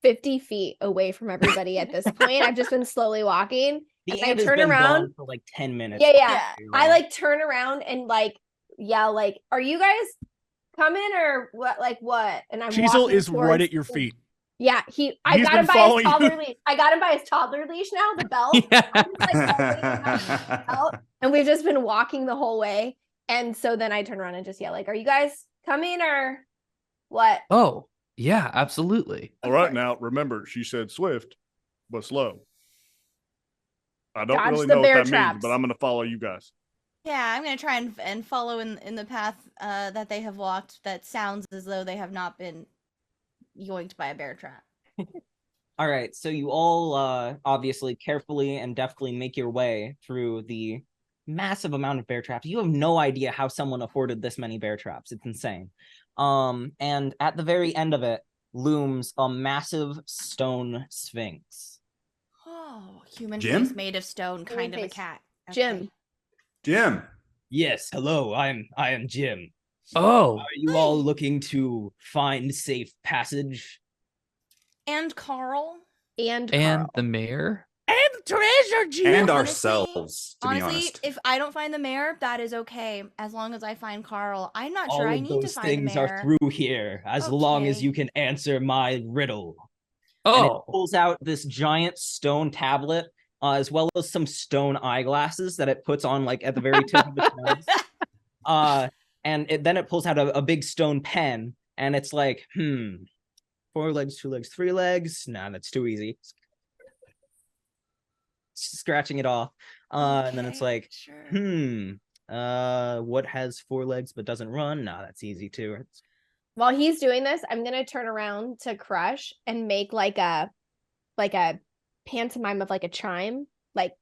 50 feet away from everybody at this point. I've just been slowly walking. The And I ant has turn been around. gone for like 10 minutes. Yeah. Yeah. I like turn around and like yell like, "Are you guys coming or what? Like what?" And I'm Chisel walking is right towards- at your feet. Yeah, I He's got been him by his following you. toddler leash. I got him by his toddler leash now, the belt. Yeah. I'm just, like, holding him by the belt, and we've just been walking the whole way. And so then I turn around and just yell like, "Are you guys coming or what?" Oh, yeah, absolutely. All right, now remember, she said swift, but slow. I don't Dodge really the know what bear that means, traps. but I'm going to follow you guys. Yeah, I'm gonna try and follow in the path that they have walked. That sounds as though they have not been yoinked by a bear trap. All right, so you all obviously carefully and deftly make your way through the massive amount of bear traps. You have no idea how someone afforded this many bear traps. It's insane. And at the very end of it looms a massive stone sphinx. Oh, human Jim? face made of stone, kind of a face. cat. Jim. Jim. Yes, hello, I am Jim. Oh, Are you all looking to find safe passage? And Carl. And and Carl. the mayor? And treasure, Jim. And Honestly- ourselves, to be Honestly, honest. if I don't find the mayor, that is okay, as long as I find Carl. I'm not All sure I of need to those find the things mayor. are through here, as long as Okay. you can answer my riddle. And it Oh, pulls out this giant stone tablet, as well as some stone eyeglasses that it puts on like at the very tip of its nose. And then it pulls out a big stone pen, and it's like, 4 legs, 2 legs, 3 legs. Nah, that's too easy. Scratching it off. And then it's Okay, like, sure. what has 4 legs but doesn't run? Nah, that's easy too. While he's doing this, I'm gonna turn around to Crush and make like a pantomime of like a chime. Like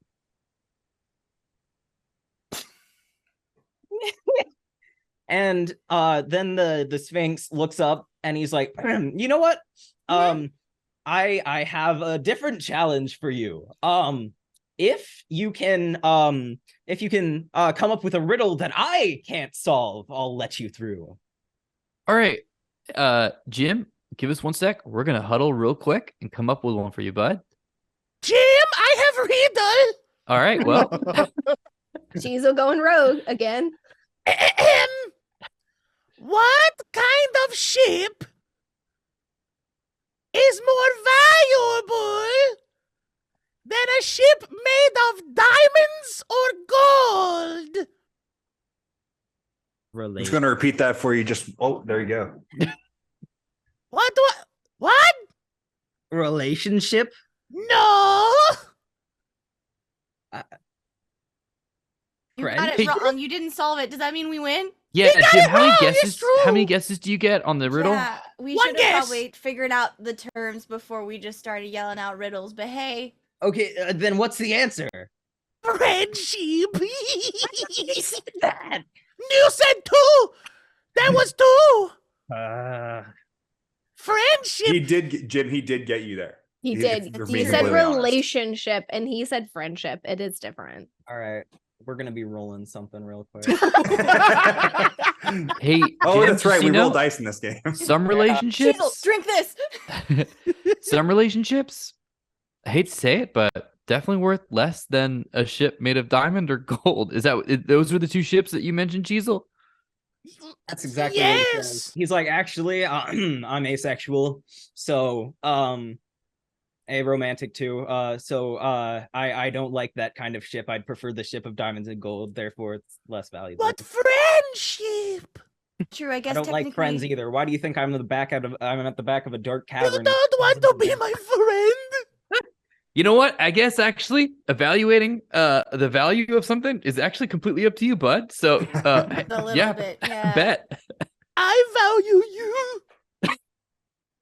And then the Sphinx looks up and he's like, you know what? I have a different challenge for you. If you can come up with a riddle that I can't solve, I'll let you through. All right, Jim, give us 1 sec. We're gonna huddle real quick and come up with one for you, bud. Jim, I have riddle. All right, well, Cheezel going rogue again. Ahem. What kind of ship is more valuable than a ship made of diamonds or gold? I'm just going to repeat that for you. There you go. What? Relationship? No. You got Friend? it wrong. You didn't solve it. Does that mean we win? yeah, got Jim, it wrong, it's true. how many guesses do you get on the riddle? Yeah, we One should have guess. probably figured out the terms before we just started yelling out riddles. But hey, Okay, then what's the answer? Friendship. That. You said two. That was two. Friendship. He did get you there. He If did. we're He being said completely honest. relationship, and he said friendship. It is different. All right, we're gonna be rolling something real quick. Hey, Oh, Jim, that's right. just, We you roll know, dice in this game. some Cheezel, relationships, drink this. some relationships. I hate to say it, but definitely worth less than a ship made of diamond or gold. Those were the two ships that you mentioned, Cheezel? That's exactly what he Yes. says. He's like, actually, I'm asexual, so aromantic too. I don't like that kind of ship. I'd prefer the ship of diamonds and gold. Therefore, it's less valuable. But friendship. True, I guess I don't like friends technically- either. Why do you think I'm at the back of a dark You cavern? don't want to be my friend. You know what? I guess actually evaluating the value of something is actually completely up to you, bud. So A little yeah, bit, yeah. bet. I value you.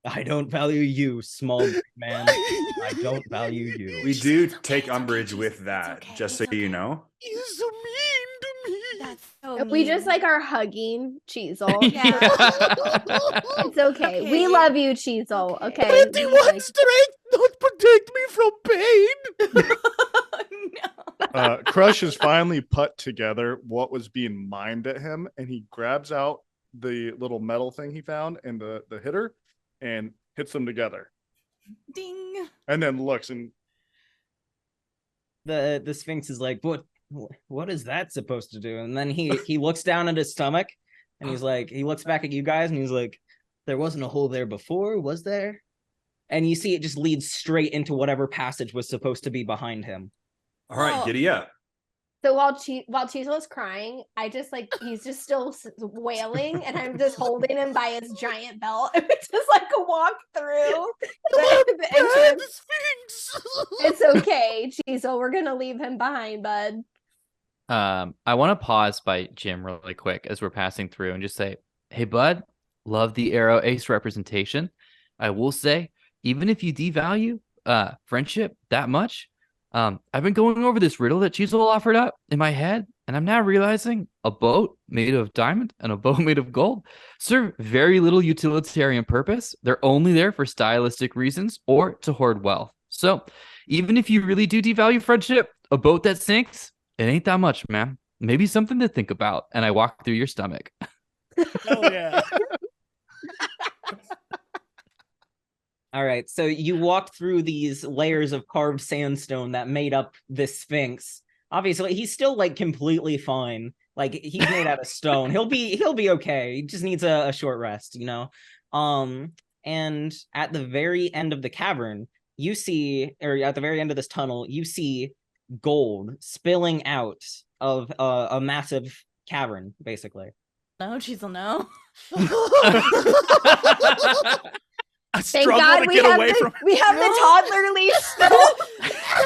I don't value you, small man. I don't value you. We do take okay, umbrage Cheezel. with It's that, okay, just so it's you okay. know. You're so mean to me. That's so We just mean. like are hugging Cheezel. Yeah. It's okay. We Okay. love you, Cheezel. Okay. Okay. 21 Like- strength don't protect me from pain. No. Crush has finally put together what was being mined at him, and he grabs out the little metal thing he found and the hitter and hits them together, Ding. and then looks and The Sphinx is like, what is that supposed to do? And then he looks down at his stomach, and he's like, he looks back at you guys, and he's like, there wasn't a hole there before, was there? And you see it just leads straight into whatever passage was supposed to be behind him. All right, Oh. giddy up. So while Cheezel is crying, I just like he's just still wailing, and I'm just holding him by his giant belt, and we just like walk through the entrance. Sphinx. It's okay, Cheezel. We're gonna leave him behind, bud. I want to pause by Jim really quick as we're passing through and just say, hey, bud, love the Arrow Ace representation. I will say, even if you devalue friendship that much, I've been going over this riddle that Cheezel offered up in my head, and I'm now realizing a boat made of diamond and a boat made of gold serve very little utilitarian purpose. They're only there for stylistic reasons or to hoard wealth. So even if you really do devalue friendship, a boat that sinks, it ain't that much, man. Maybe something to think about. And I walk through your stomach. Oh yeah. All right, so you walk through these layers of carved sandstone that made up this Sphinx. Obviously, he's still like completely fine. Like he's made out of stone. He'll be okay. He just needs a short rest, you know. And at the very end of the cavern, you see, or at the very end of this tunnel, you see gold spilling out of a massive cavern, basically. No, Cheezel, no. I Thank struggle God to we get have away the from. we have the toddler leash still.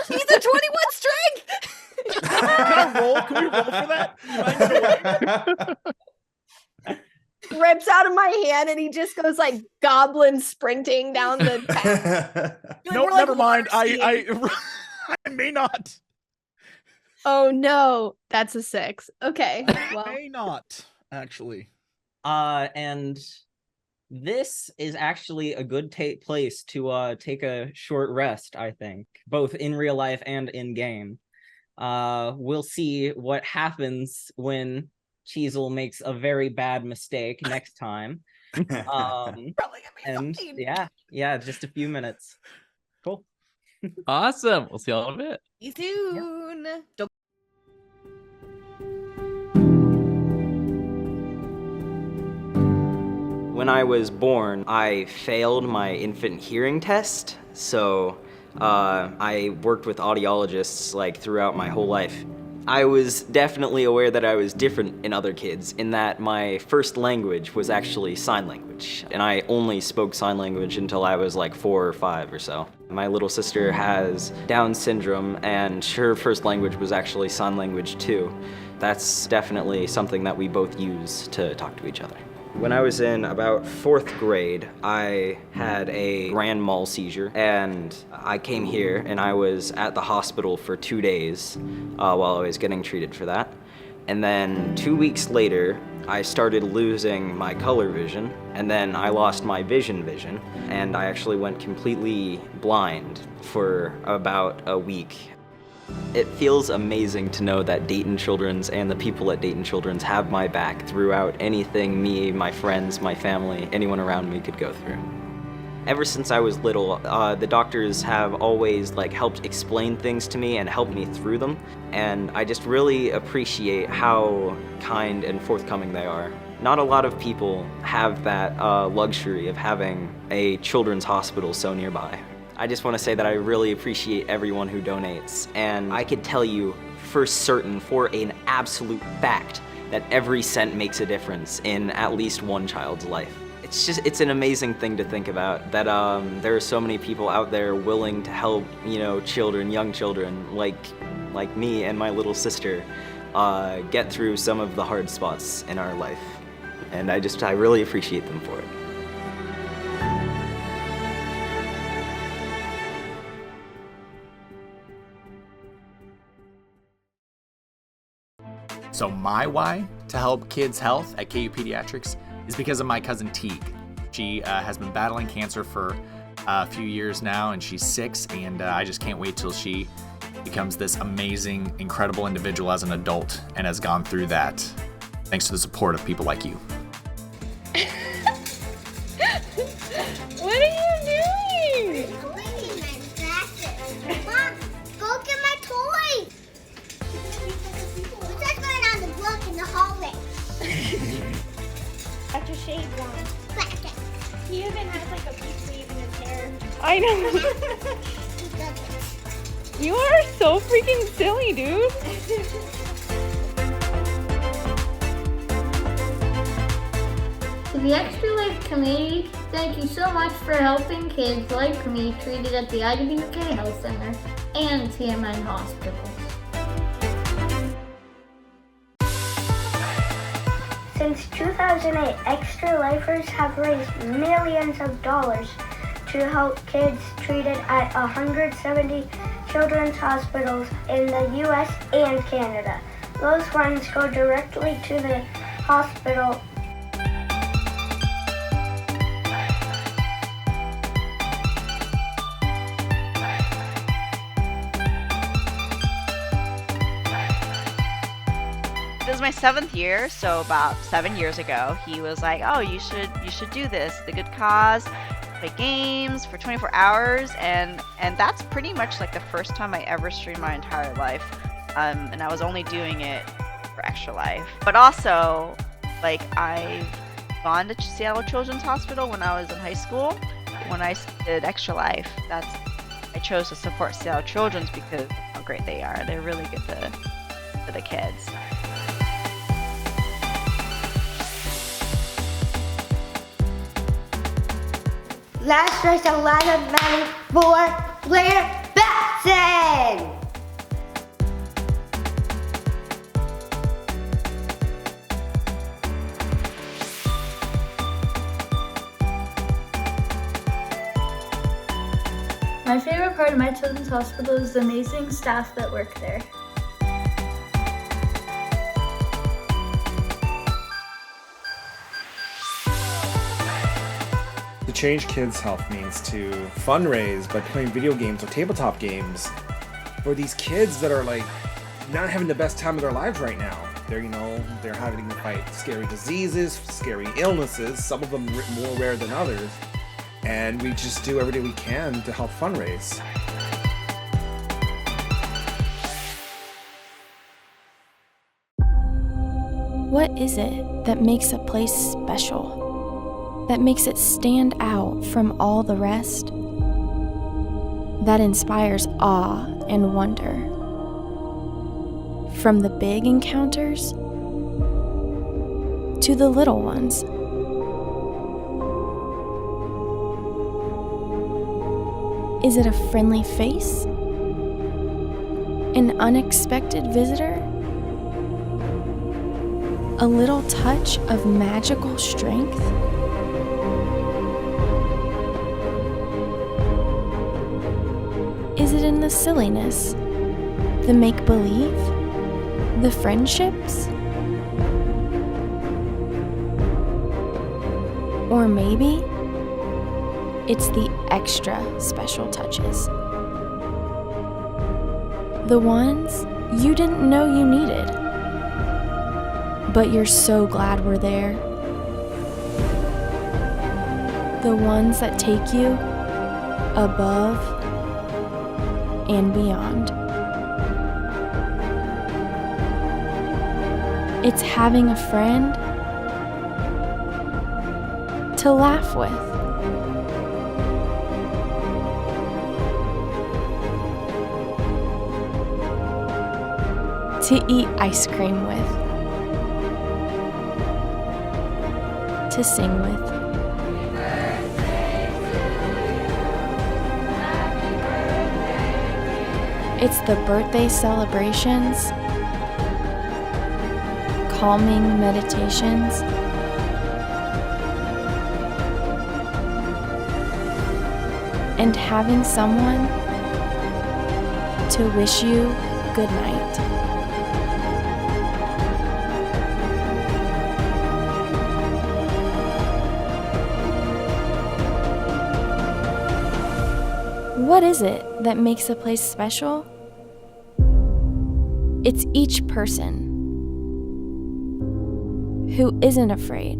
He's a 21 strength. Can I roll? Can we roll for that? Can I get away? Rips out of my hand, and he just goes like goblin sprinting down the path. Like, Nope, we're like never mind. Larcy. I may not. Oh no, that's a 6. Okay, well, May not actually. And This is actually a good place to take a short rest, I think, both in real life and in game. We'll see what happens when Cheezel makes a very bad mistake next time. Probably gonna be And fine. yeah, just a few minutes. Cool. Awesome. We'll see y'all in a bit. See you soon. Don't When I was born, I failed my infant hearing test, so I worked with audiologists like throughout my whole life. I was definitely aware that I was different in other kids in that my first language was actually sign language, and I only spoke sign language until I was like 4 or 5 or so. My little sister has Down syndrome, and her first language was actually sign language too. That's definitely something that we both use to talk to each other. When I was in about 4th grade, I had a grand mal seizure, and I came here and I was at the hospital for 2 days while I was getting treated for that. And then 2 weeks later, I started losing my color vision, and then I lost my vision, and I actually went completely blind for about a week. It feels amazing to know that Dayton Children's and the people at Dayton Children's have my back throughout anything me, my friends, my family, anyone around me could go through. Ever since I was little, the doctors have always helped explain things to me and helped me through them, and I just really appreciate how kind and forthcoming they are. Not a lot of people have that luxury of having a children's hospital so nearby. I just want to say that I really appreciate everyone who donates, and I could tell you for certain, for an absolute fact, that every cent makes a difference in at least one child's life. It's an amazing thing to think about, that there are so many people out there willing to help, children, young children, like me and my little sister, get through some of the hard spots in our life. And I really appreciate them for it. So my why to help kids' health at KU Pediatrics is because of my cousin Teague. She has been battling cancer for a few years now, and she's 6, and I just can't wait till she becomes this amazing, incredible individual as an adult and has gone through that thanks to the support of people like you. What are you doing? Mom, go get my toys. We're just going on the block in the hallway. Got your shades on. He even has a peach leaf in his hair. I know. You are so freaking silly, dude. To the Extra Life community, thank you so much for helping kids like me treated at the IWK Health Center and TMN hospitals. Since 2008, Extra Lifers have raised millions of dollars to help kids treated at 170 children's hospitals in the U.S. and Canada. Those funds go directly to the hospital. This is my 7th year, so about 7 years ago, he was like, "Oh, you should do this. The good cause, play games for 24 hours," and that's pretty much like the first time I ever streamed my entire life, and I was only doing it for Extra Life. But also, I've gone to Seattle Children's Hospital when I was in high school. When I did Extra Life, I chose to support Seattle Children's because of how great they are. They're really good for the kids. Let's raise a lot of money for Blair Batson! My favorite part of my children's hospital is the amazing staff that work there. change kids' health means to fundraise by playing video games or tabletop games for these kids that are like not having the best time of their lives right now. They're having to fight scary diseases, scary illnesses, some of them more rare than others. And we just do everything we can to help fundraise. What is it that makes a place special? That makes it stand out from all the rest? That inspires awe and wonder? From the big encounters to the little ones? Is it a friendly face? An unexpected visitor? A little touch of magical strength? Is it in the silliness, the make-believe, the friendships? Or maybe it's the extra special touches. The ones you didn't know you needed, but you're so glad we're there. The ones that take you above and beyond. It's having a friend to laugh with. To eat ice cream with. To sing with. It's the birthday celebrations, calming meditations, and having someone to wish you good night. What is it that makes a place special? It's each person who isn't afraid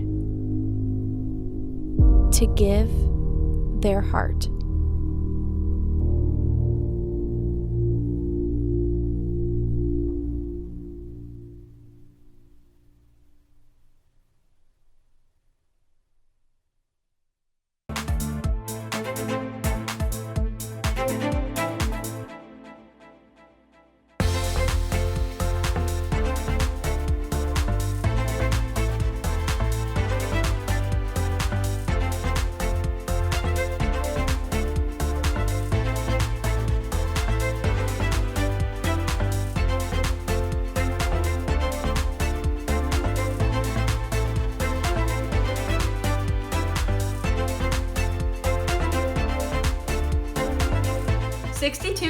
to give their heart.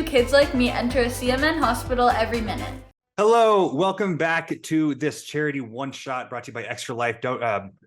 Kids like me enter a CMN hospital every minute. Hello, welcome back to this charity one-shot brought to you by Extra Life,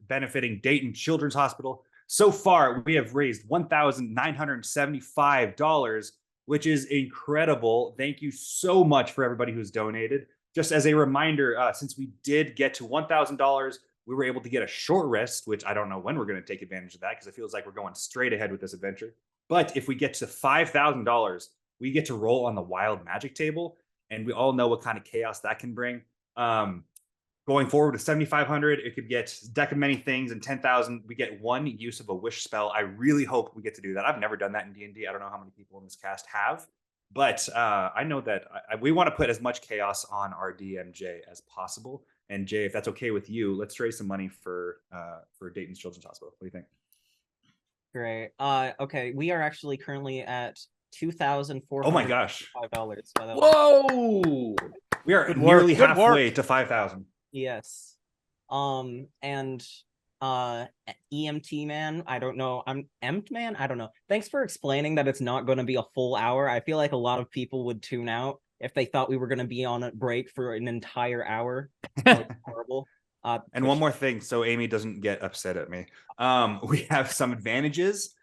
benefiting Dayton Children's Hospital. So far, we have raised $1,975, which is incredible. Thank you so much for everybody who's donated. Just as a reminder, since we did get to $1,000, we were able to get a short rest, which I don't know when we're going to take advantage of that because it feels like we're going straight ahead with this adventure. But if we get to $5,000, we get to roll on the wild magic table, and we all know what kind of chaos that can bring. Going forward to 7,500, it could get deck of many things, and 10,000, we get one use of a wish spell. I really hope we get to do that. I've never done that in D&D. I don't know how many people in this cast have, but I know that we want to put as much chaos on our DM, Jay, as possible. And Jay, if that's okay with you, let's raise some money for Dayton Children's Hospital. What do you think? Great. Okay, we are actually currently at $2,400. Oh my gosh! $5. Whoa! We are nearly halfway to 5,000. Yes. And EMT man, I don't know. I'm EMT man. I don't know. Thanks for explaining that it's not going to be a full hour. I feel like a lot of people would tune out if they thought we were going to be on a break for an entire hour. That was horrible. And one more thing, so Amy doesn't get upset at me. We have some advantages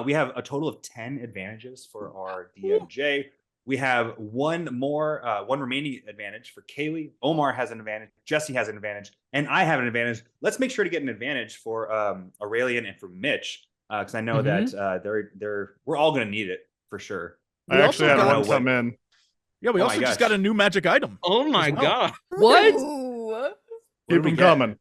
We have a total of 10 advantages for our DMJ. We have one remaining advantage for Kailey. Omar has an advantage. Jesse has an advantage. And I have an advantage. Let's make sure to get an advantage for Aureylian and for Mitch. Because I know that we're all going to need it for sure. I actually had one come in. Yeah, we also just got a new magic item. Oh my god. What? Keep them coming.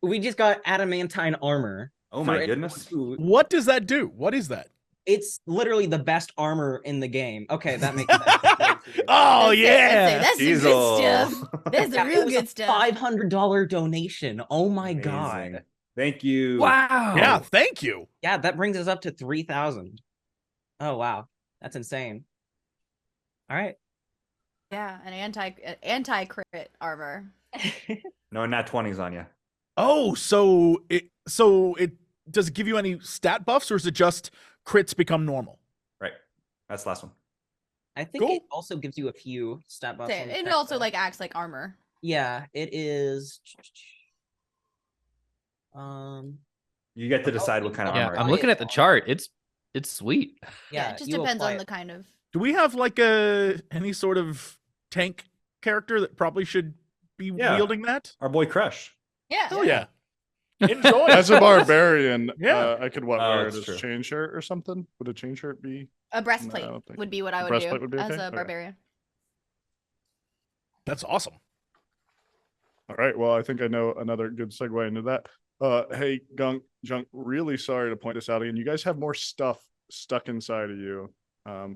We just got adamantine armor. Oh my goodness. What does that do? What is that? It's literally the best armor in the game. Okay, that makes sense. Oh yeah. That's the good stuff. That's the real good stuff. $500 donation. Oh my god. Thank you. Wow. Yeah, thank you. Yeah, that brings us up to 3,000. Oh wow. That's insane. All right. Yeah, an anti-crit armor. No, not 20s on you. Oh, so it does it give you any stat buffs, or is it just crits become normal? Right. That's the last one. I think it also gives you a few stat buffs. It also like acts like armor. Yeah, it is. You get to decide what kind of armor. I'm looking at the chart. It's sweet. Yeah, it just depends on the kind of. Do we have like any sort of tank character that probably should be wielding that? Our boy Crush. Yeah. Oh yeah. Enjoy. As a barbarian, Yeah. I could wear it that's as true. chain shirt or something. Would a chain shirt be? A breastplate No, I don't think- would be what I would breastplate do would be as okay? a Okay. barbarian. That's awesome. All right. Well, I think I know another good segue into that. Hey, Junk, really sorry to point this out again. You guys have more stuff stuck inside of you.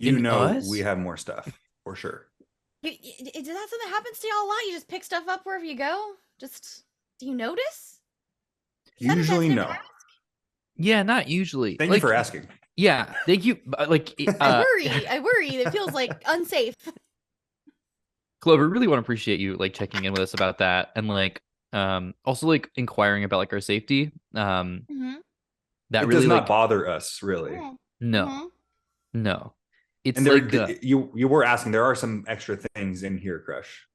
We have more stuff for sure. Is that something that happens to y'all a lot? You just pick stuff up wherever you go? Do you notice? Usually, no. Yeah, not usually. Thank you for asking. Yeah, thank you. Like, I worry. It feels like unsafe. Clover, really want to appreciate you like checking in with us about that, and like also like inquiring about like our safety. That It really does not like bother us, really. no. It's And there, like you were asking. There are some extra things in here, Crush.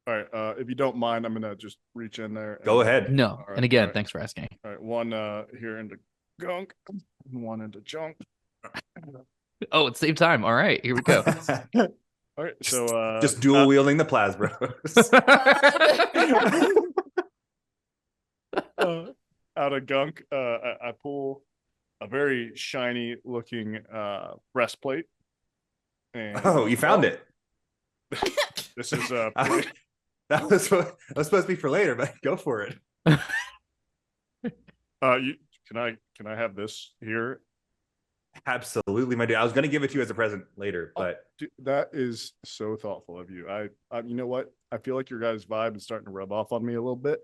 All right. If you don't mind, I'm gonna just reach in there. Go ahead. No. All right, And again, all right. thanks for asking. All right. One here into gunk, one into junk. Oh, it's same time. All right, here we go. All right. So just dual wielding the plasma. Out of gunk, I pull a very shiny looking breastplate. And Oh, you found it. This is that was supposed to be for later, but go for it. Can I have this here? Absolutely, my dude. I was gonna give it to you as a present later, but Dude, that is so thoughtful of you. I you know what? I feel like your guys' vibe is starting to rub off on me a little bit.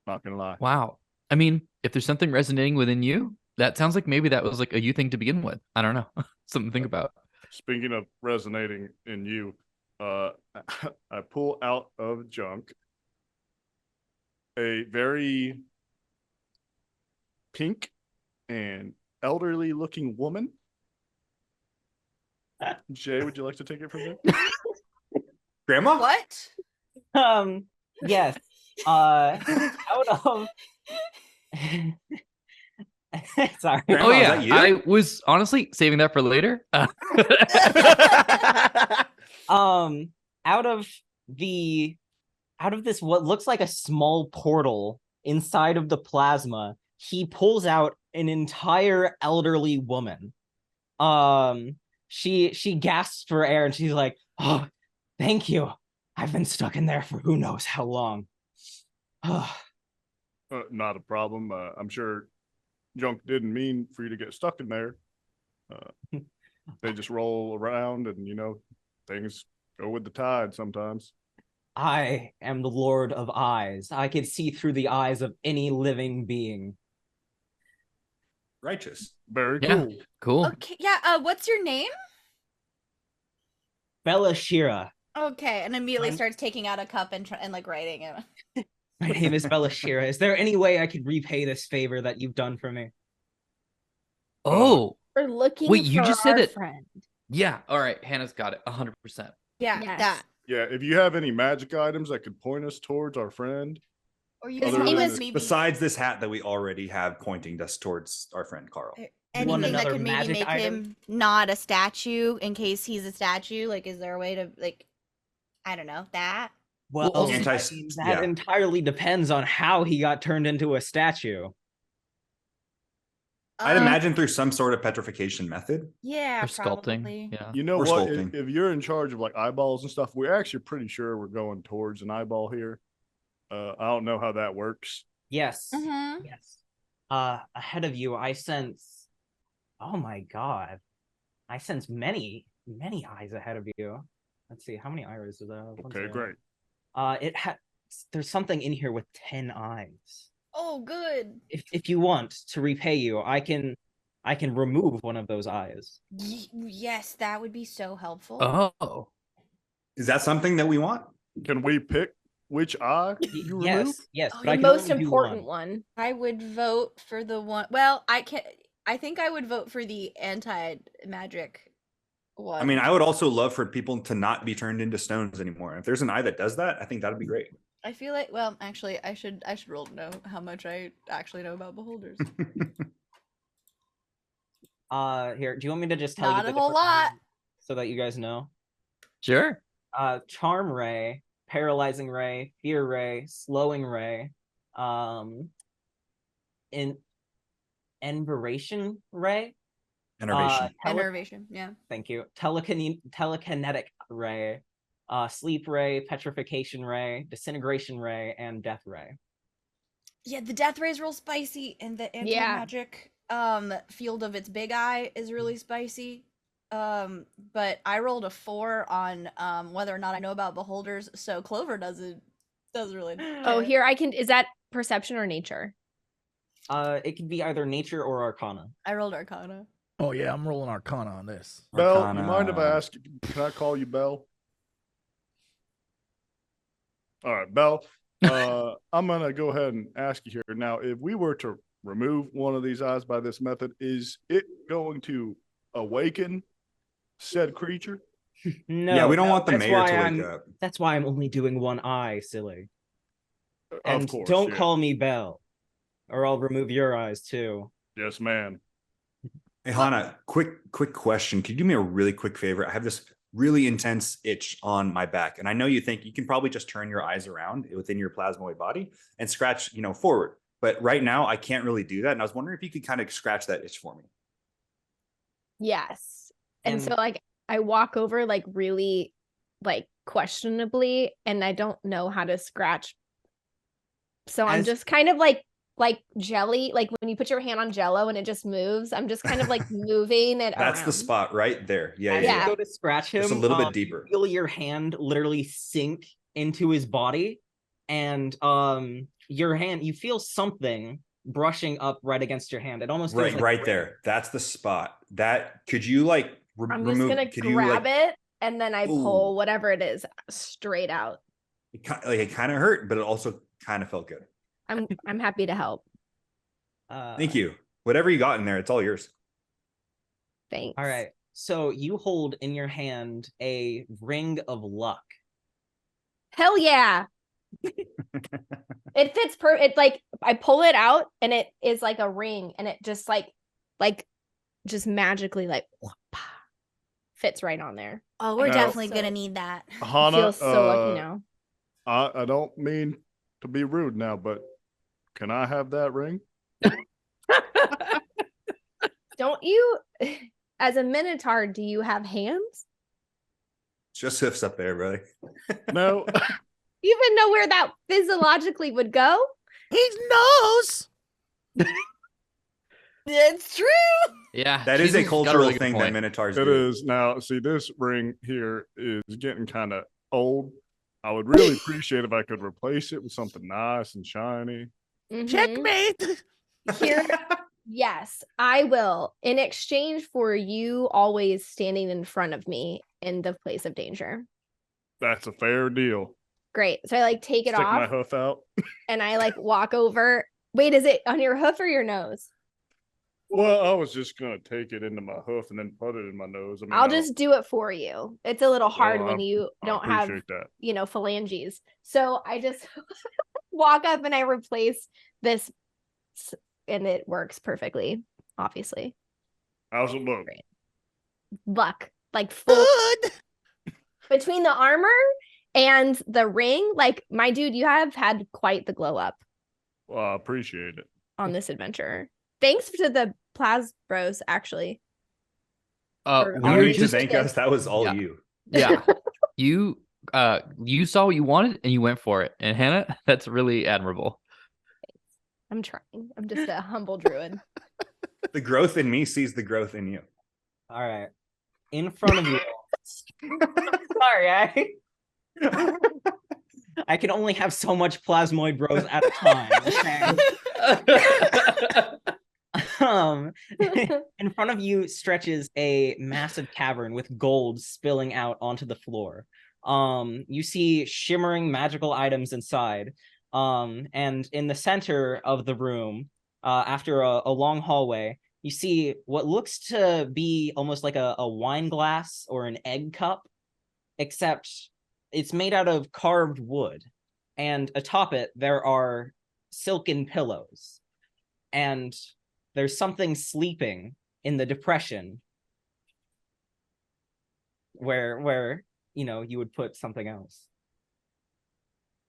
Not gonna lie. Wow. I mean, if there's something resonating within you, that sounds like maybe that was like a you thing to begin with. I don't know. Something to think about. Speaking of resonating in you, I pull out of junk a very pink and elderly looking woman. Jay, would you like to take it from there? Grandma? What? Yes. Out of sorry. Grandma, Oh is yeah, that you? I was honestly saving that for later. Out of this what looks like a small portal inside of the plasma, he pulls out an entire elderly woman. She gasps for air and she's like, "Oh, thank you. I've been stuck in there for who knows how long." Not a problem. I'm sure junk didn't mean for you to get stuck in there. They just roll around and, things go with the tide sometimes. I am the Lord of Eyes. I can see through the eyes of any living being. Righteous. Very Yeah. cool. Cool. Okay. Yeah. What's your name? Bella Shira. Okay, and immediately starts taking out a cup and like writing it. My name is Bella Shira. Is there any way I could repay this favor that you've done for me? Oh, We're looking wait, you for just said our it. friend. Yeah. All right. Hannah's got it. 100%. Yeah, Yes. that. Yeah, if you have any magic items that could point us towards our friend. Or you Other just than name us this- maybe. Besides this hat that we already have pointing us towards our friend Carl. anything that another could maybe magic make item? him not a statue in case he's a statue? Like, is there a way to, like, I don't know, that? Well, Well, that entirely depends on how he got turned into a statue. I'd imagine through some sort of petrification method. Yeah, Or sculpting. Yeah. You know Or what? sculpting. If you're in charge of like eyeballs and stuff, we're actually pretty sure we're going towards an eyeball here. I don't know how that works. Yes. Mm-hmm. Yes. Ahead of you, I sense. Oh my god, I sense many eyes ahead of you. Let's see, how many eyes do there? Okay, great. There's something in here with 10 eyes. Oh, good. If you want to repay you, I can remove one of those eyes. Yes, that would be so helpful. Oh. Is that something that we want? Can we pick which eye you remove? Yes. Oh, but I the can most only do important one. one. I would vote for the one. Well, I think I would vote for the anti-magic one. I mean, I would also love for people to not be turned into stones anymore. If there's an eye that does that, I think that'd be great. I feel like, well, actually, I should roll to know how much I actually know about beholders. Here, do you want me to just tell Not you a the whole different lot. eyes so that you guys know? Sure. Charm ray, paralyzing ray, fear ray, slowing ray, enervation ray, Enervation. Enervation, yeah. Thank you. Telekinetic ray, sleep ray, petrification ray, disintegration ray, and death ray. Yeah, the death ray is real spicy, and the anti-magic field of its big eye is really spicy. But I rolled a 4 on whether or not I know about beholders, so Clover doesn't really know. Oh, here I can. Is that perception or nature? It could be either nature or arcana. I rolled Arcana. Oh yeah, I'm rolling Arcana on this. Belle, Arcana. you mind if I ask? Can I call you Belle? All right, Belle. I'm gonna go ahead and ask you here now. If we were to remove one of these eyes by this method, is it going to awaken said creature? No. Yeah, we don't no, want the that's mayor why to wake I'm- up. That's why I'm only doing one eye, silly. And Of course, don't yeah. call me Belle, or I'll remove your eyes too. Yes, ma'am. Hey, Hannah, quick question. Could you do me a really quick favor? I have this really intense itch on my back, and I know you think you can probably just turn your eyes around within your plasmoid body and scratch, forward. But right now, I can't really do that, and I was wondering if you could kind of scratch that itch for me. Yes. And so And- like I walk over like really like questionably, and I don't know how to scratch. So I'm As- just kind of like jelly, like when you put your hand on jello and it just moves. I'm just kind of like moving it That's the around. spot right there. Yeah, As yeah. you yeah. go to scratch him, Just a little bit deeper. Feel your hand literally sink into his body, and your hand, you feel something brushing up right against your hand. It almost feels like Right there. That's the spot. That could you like I'm just remove? gonna Could grab you it and then I pull Ooh. whatever it is straight out. it kind of hurt, but it also kind of felt good. I'm happy to help. Thank you. Whatever you got in there, it's all yours. Thanks. All right. So you hold in your hand a ring of luck. Hell yeah. It fits it's like I pull it out and it is like a ring, and it just like just magically like fits right on there. Oh, we're Now- definitely So- gonna need that. I Hannah, feel so lucky now. I don't mean to be rude now, but can I have that ring? Don't you, as a minotaur, do you have hands? It's just hoofs up there, brother. No. You even know where that physiologically would go? He knows. It's true. Yeah. That is a Jesus got cultural really good thing that point. minotaurs It do. is. Now, see, this ring here is getting kind of old. I would really appreciate if I could replace it with something nice and shiny. Mhm. Checkmate. Here, yes, I will. In exchange for you always standing in front of me in the place of danger. That's a fair deal. Great. So I like take it Stick my off hoof out. and I like walk over. Wait, is it on your hoof or your nose? Well, I was just gonna take it into my hoof and then put it in my nose. I mean, I'll just do it for you. It's a little hard Well, when you I don't have, appreciate that. phalanges. So I just walk up and I replace this and it works perfectly, obviously. How's it look? Luck, like full. Between the armor and the ring, like, my dude, you have had quite the glow up Well, I appreciate it. on this adventure. Thanks to the Plaz Bros, actually. You don't need to thank us. That was all you. Yeah. You saw what you wanted and you went for it. And Hannah, that's really admirable. I'm trying. I'm just a humble druid. The growth in me sees the growth in you. All right. In front of you. Sorry, I can only have so much plasmoid bros at a time. In front of you stretches a massive cavern with gold spilling out onto the floor. You see shimmering magical items inside. And in the center of the room, after a long hallway, you see what looks to be almost like a wine glass or an egg cup, except it's made out of carved wood. And atop it, there are silken pillows. And there's something sleeping in the depression where you would put something else.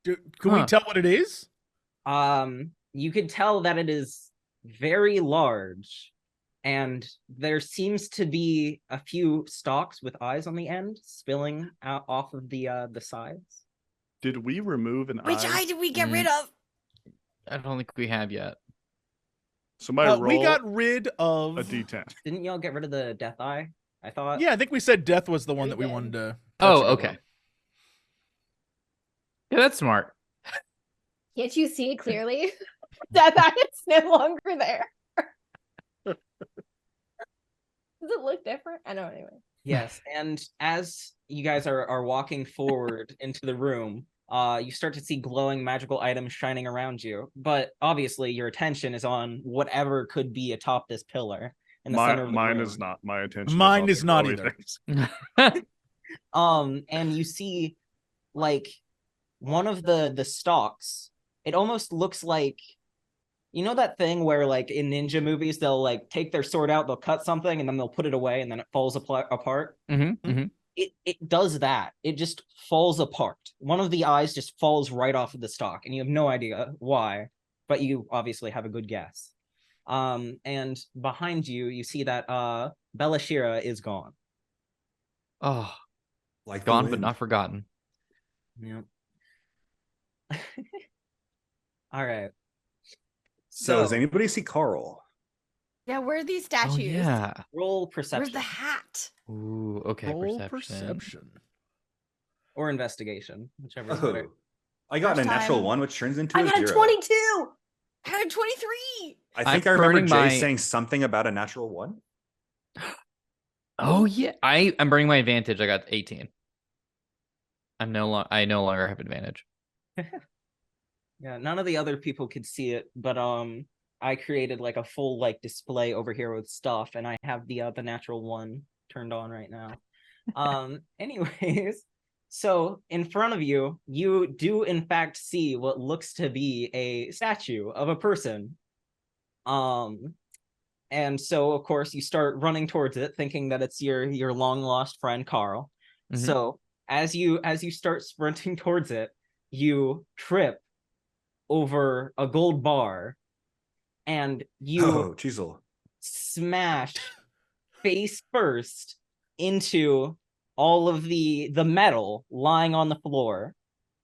Can we tell what it is? You could tell that it is very large, and there seems to be a few stalks with eyes on the end spilling out off of the sides. Did we remove an Which eye did we get rid of? I don't think we have yet. Somebody roll. We got rid of a D10. Didn't y'all get rid of the death eye? I thought. Yeah, I think we said death was the one that we wanted to. Oh, okay. Yeah, that's smart. Can't you see it clearly? That eye is no longer there. Does it look different? I know, anyway. Yes, and as you guys are walking forward into the room, you start to see glowing magical items shining around you. But obviously, your attention is on whatever could be atop this pillar in the center of the Mine room. is not. My attention. Mine is is not either. And you see, like, one of the stalks. It almost looks like, you know, that thing where, like, in ninja movies, they'll like take their sword out, they'll cut something, and then they'll put it away, and then it falls apart. It does that. It just falls apart. One of the eyes just falls right off of the stalk, and you have no idea why, but you obviously have a good guess. And behind you, you see that Belashira is gone. Oh, like gone but not forgotten. Yep. All right. So does anybody see Carl? Yeah, where are these statues? Oh, yeah. Roll perception. Where's the hat? Ooh, okay. Roll Perception. Or investigation, whichever is Oh, better. I got First a natural time. 1, which turns into I a got 0. a 22. I got a 23. I think I I'm remember burning Jay my- saying something about a natural 1. Oh yeah, I'm burning my advantage. I got 18. I no longer have advantage. Yeah, none of the other people could see it, but I created like a full like display over here with stuff, and I have the natural 1 turned on right now. Anyways, so in front of you, you do in fact see what looks to be a statue of a person. And so of course you start running towards it, thinking that it's your long lost friend Carl. Mhm. So as you start sprinting towards it, you trip over a gold bar, and you Chisel. smash face first into all of the metal lying on the floor.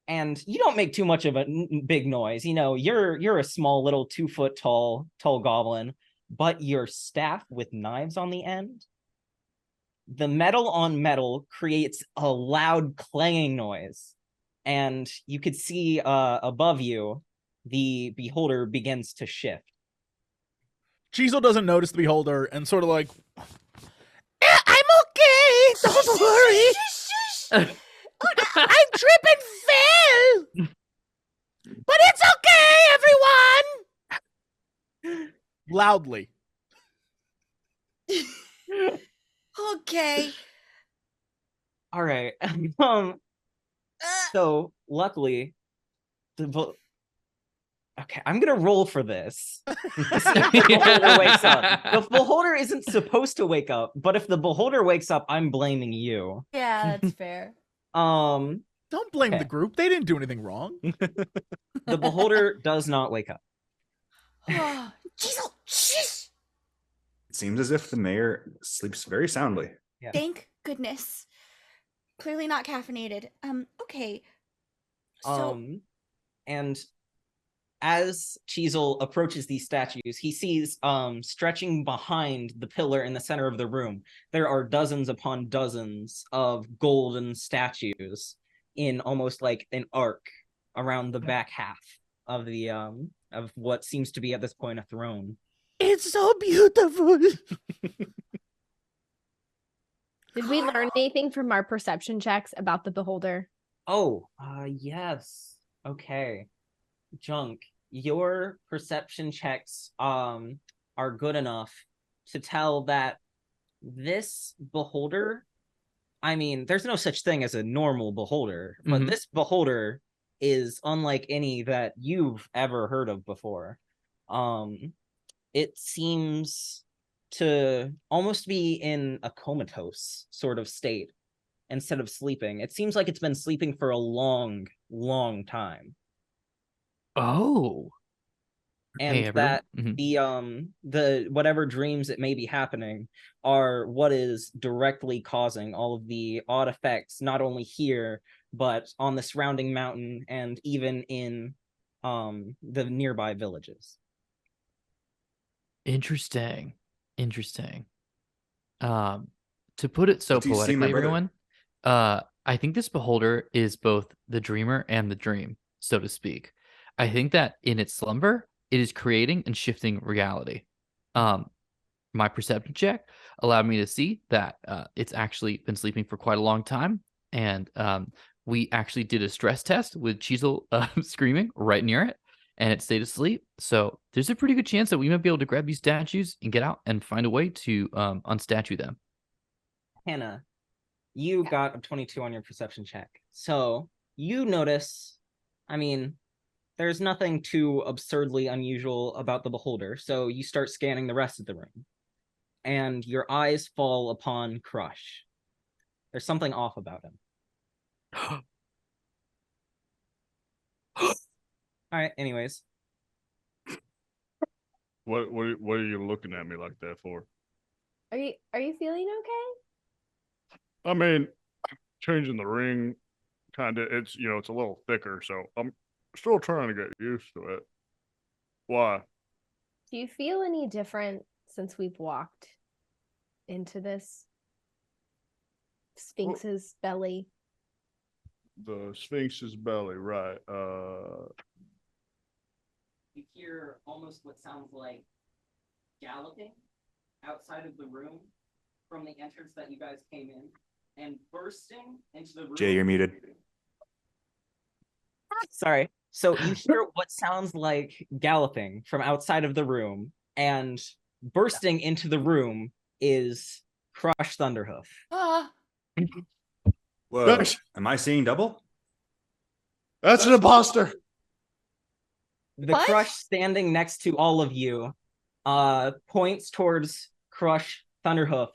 And you don't make too much of a big noise. You know, you're a small little 2 foot tall goblin, but your staff with knives on the end, the metal on metal creates a loud clanging noise. And you could see above you, the beholder begins to shift. Chisel doesn't notice the beholder and sort of like, I'm okay. Don't worry. I trip and fell. But it's okay, everyone. Loudly. Okay. All right. So luckily, Okay, I'm gonna roll for this. The beholder wakes up. The beholder isn't supposed to wake up, but if the beholder wakes up, I'm blaming you. Yeah, that's fair. Don't blame Okay. the group. They didn't do anything wrong. The beholder does not wake up. Jeez. It seems as if the mayor sleeps very soundly. Yeah. Thank goodness. Clearly not caffeinated. Okay. So And as Cheezel approaches these statues, he sees stretching behind the pillar in the center of the room, there are dozens upon dozens of golden statues in almost like an arc around the back half of the of what seems to be at this point a throne. It's so beautiful. Did we learn anything from our perception checks about the beholder? Oh, yes. Okay. Junk, your perception checks are good enough to tell that this beholder, I mean, there's no such thing as a normal beholder, but this beholder is unlike any that you've ever heard of before. It seems to almost be in a comatose sort of state instead of sleeping. It seems like it's been sleeping for a long, long time. Oh. And Hey, that everyone. the whatever dreams it may be happening are what is directly causing all of the odd effects, not only here, but on the surrounding mountain and even in the nearby villages. Interesting. To put it so What do you see, my poetically, brother? everyone, I think this beholder is both the dreamer and the dream, so to speak. I think that in its slumber, it is creating and shifting reality. My perception check allowed me to see that it's actually been sleeping for quite a long time, and we actually did a stress test with Cheezel screaming right near it, and it stayed asleep. So there's a pretty good chance that we might be able to grab these statues and get out and find a way to unstatue them. Hannah, you got a 22 on your perception check. So you notice, I mean, there's nothing too absurdly unusual about the beholder. So you start scanning the rest of the room. And your eyes fall upon Crush. There's something off about him. All right, anyways. What are you looking at me like that for? Are you feeling okay? I mean, changing the ring, kind of. It's it's a little thicker, so I'm still trying to get used to it. Why? Do you feel any different since we've walked into this Sphinx's belly? The Sphinx's belly, right? You hear almost what sounds like galloping outside of the room from the entrance that you guys came in, and bursting into the room. Jay, you're muted. Sorry. So you hear what sounds like galloping from outside of the room, and bursting into the room is Crush Thunderhoof. Whoa. Am I seeing double? That's an imposter. The What? Crush standing next to all of you points towards Crush Thunderhoof.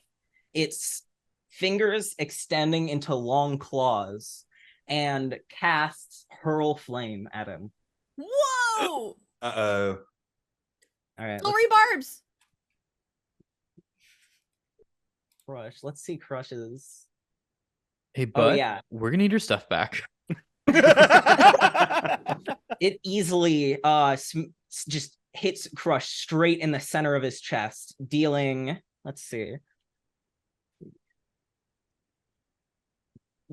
Its fingers extending into long claws and casts Hurl Flame at him. Whoa! Uh-oh. All right, Glory barbs. Crush. Let's see Crush's. Hey, bud, yeah. we're gonna need your stuff back. It easily just hits Crush straight in the center of his chest, dealing, let's see,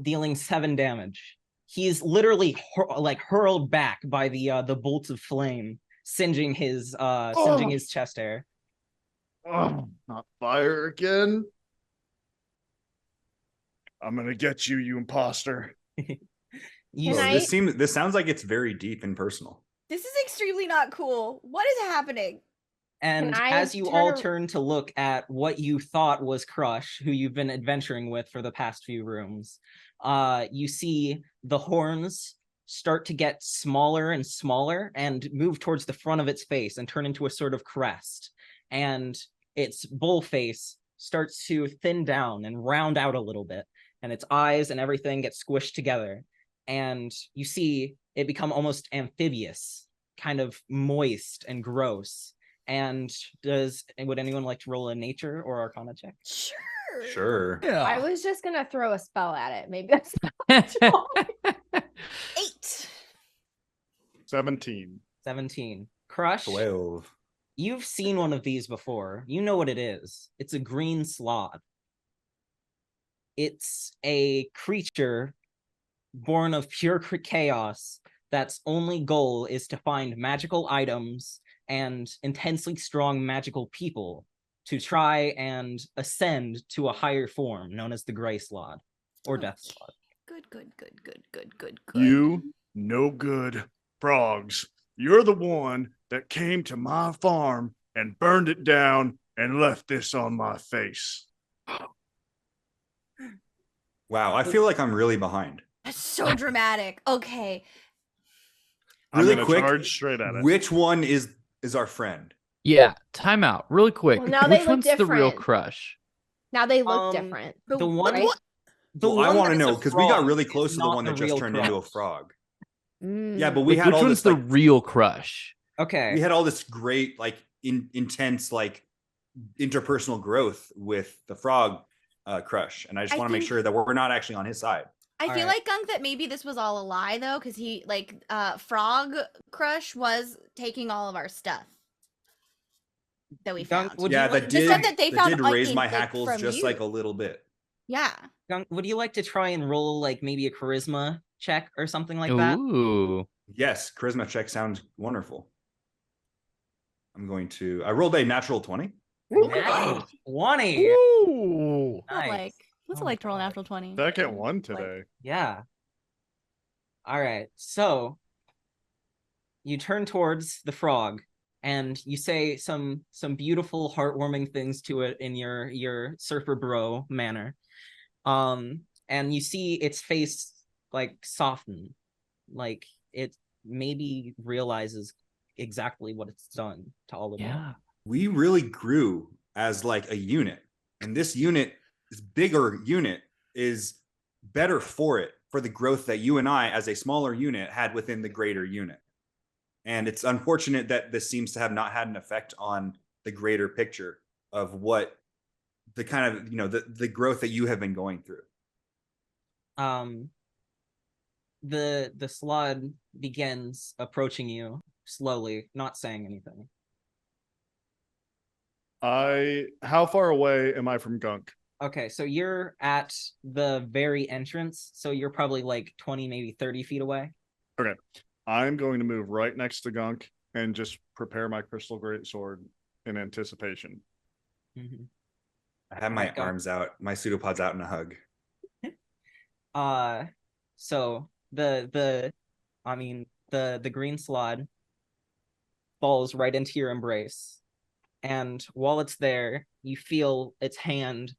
dealing 7 damage. He's literally hurled back by the bolts of flame, singeing his chest hair. Oh, not fire again. I'm gonna get you, you imposter. This sounds like it's very deep and personal. This is extremely not cool. What is happening? And as you all turn to look at what you thought was Crush, who you've been adventuring with for the past few rooms, you see the horns start to get smaller and smaller and move towards the front of its face and turn into a sort of crest. And its bull face starts to thin down and round out a little bit, and its eyes and everything get squished together. And you see it become almost amphibious, kind of moist and gross. And would anyone like to roll a nature or arcana check? Sure. Yeah. I was just gonna throw a spell at it. Maybe that's 8. 17. 17. Crush. 12. You've seen one of these before. You know what it is. It's a green sloth. It's a creature born of pure chaos that's only goal is to find magical items and intensely strong magical people to try and ascend to a higher form known as the Gray Sloth or Death Sloth. Good. You no good frogs. You're the one that came to my farm and burned it down and left this on my face. Wow, I feel like I'm really behind. That's so dramatic. Okay. Really I'm gonna quick, charge straight at it. which one is our friend? Yeah, time out really quick. Well, now they Which look one's the real different. crush? now they look different. The one, right? the Well, I one want to that is know a because we got frog really is close to the not one that just real turned into a crush. frog. Mm. Yeah, but we Like, had which all one's this the like, real crush? Okay. we had all this great like intense like interpersonal growth with the frog crush, and I just I want to make think- sure that we're not actually on his side. I All feel right. like, Gunk, that maybe this was all a lie, though, because he, Frog Crush was taking all of our stuff that we Gunk, found. would Yeah, you that like, Just did said that they that found did like, raise my like, hackles from just you. like a little bit. Yeah. Gunk, would you like to try and roll like maybe a charisma check or something like that? Ooh. Yes, charisma check sounds wonderful. I rolled a natural 20. Natural 20. Ooh. Nice. What's Oh it like to roll God. natural 20? Second one today. Yeah. All right. So you turn towards the frog and you say some beautiful, heartwarming things to it in your surfer bro manner. And you see its face like soften, like it maybe realizes exactly what it's done to all of you. Yeah. We really grew as like a unit, and this bigger unit is better for the growth that you and I as a smaller unit had within the greater unit. And it's unfortunate that this seems to have not had an effect on the greater picture of what the kind of, the growth that you have been going through. The slod begins approaching you slowly, not saying anything. How far away am I from Gunk? Okay, so you're at the very entrance, so you're probably like 20, maybe 30 feet away. Okay. I'm going to move right next to Gunk and just prepare my crystal greatsword in anticipation. Mm-hmm. I have my arms out, my pseudopods out in a hug. So the green slod falls right into your embrace. And while it's there, you feel its hand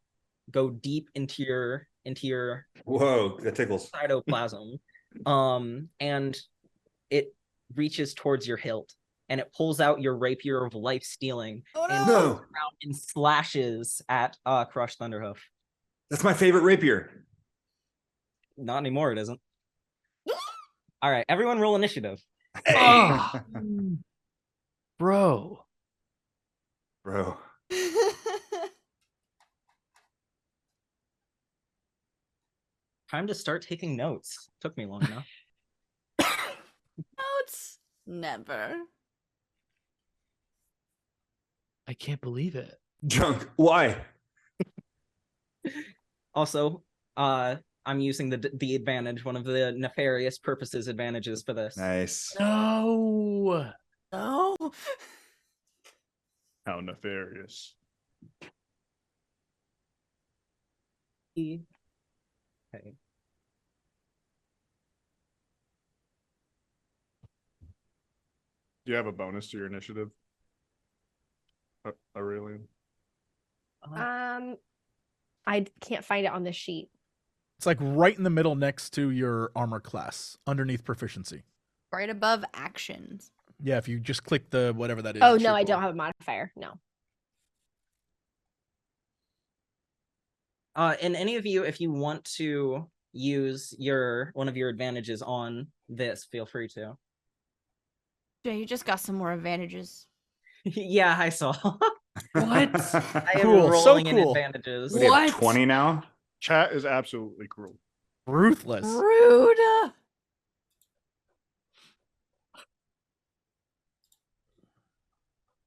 go deep into your Whoa, that tickles. cytoplasm. And it reaches towards your hilt and it pulls out your rapier of life stealing and No. turns around and slashes at Crush Thunderhoof. That's my favorite rapier. Not anymore, it isn't. All right, everyone roll initiative. Oh, bro. Time to start taking notes. Took me long enough. Notes? Never. I can't believe it. Junk. Why? Also, I'm using the advantage, one of the nefarious purposes advantages for this. Nice. No. No. How nefarious. Okay. Do you have a bonus to your initiative? Aureylian? I can't find it on the sheet. It's like right in the middle next to your armor class, underneath proficiency. Right above actions. Yeah, if you just click the whatever that is. Oh it no, should I go don't up. have a modifier. No. And any of you, if you want to use one of your advantages on this, feel free to. Yeah, you just got some more advantages. Yeah, I saw. What? I am Cool, so rolling in cool. advantages. We have What? 20 now. Chat is absolutely cruel. Ruthless. Rude.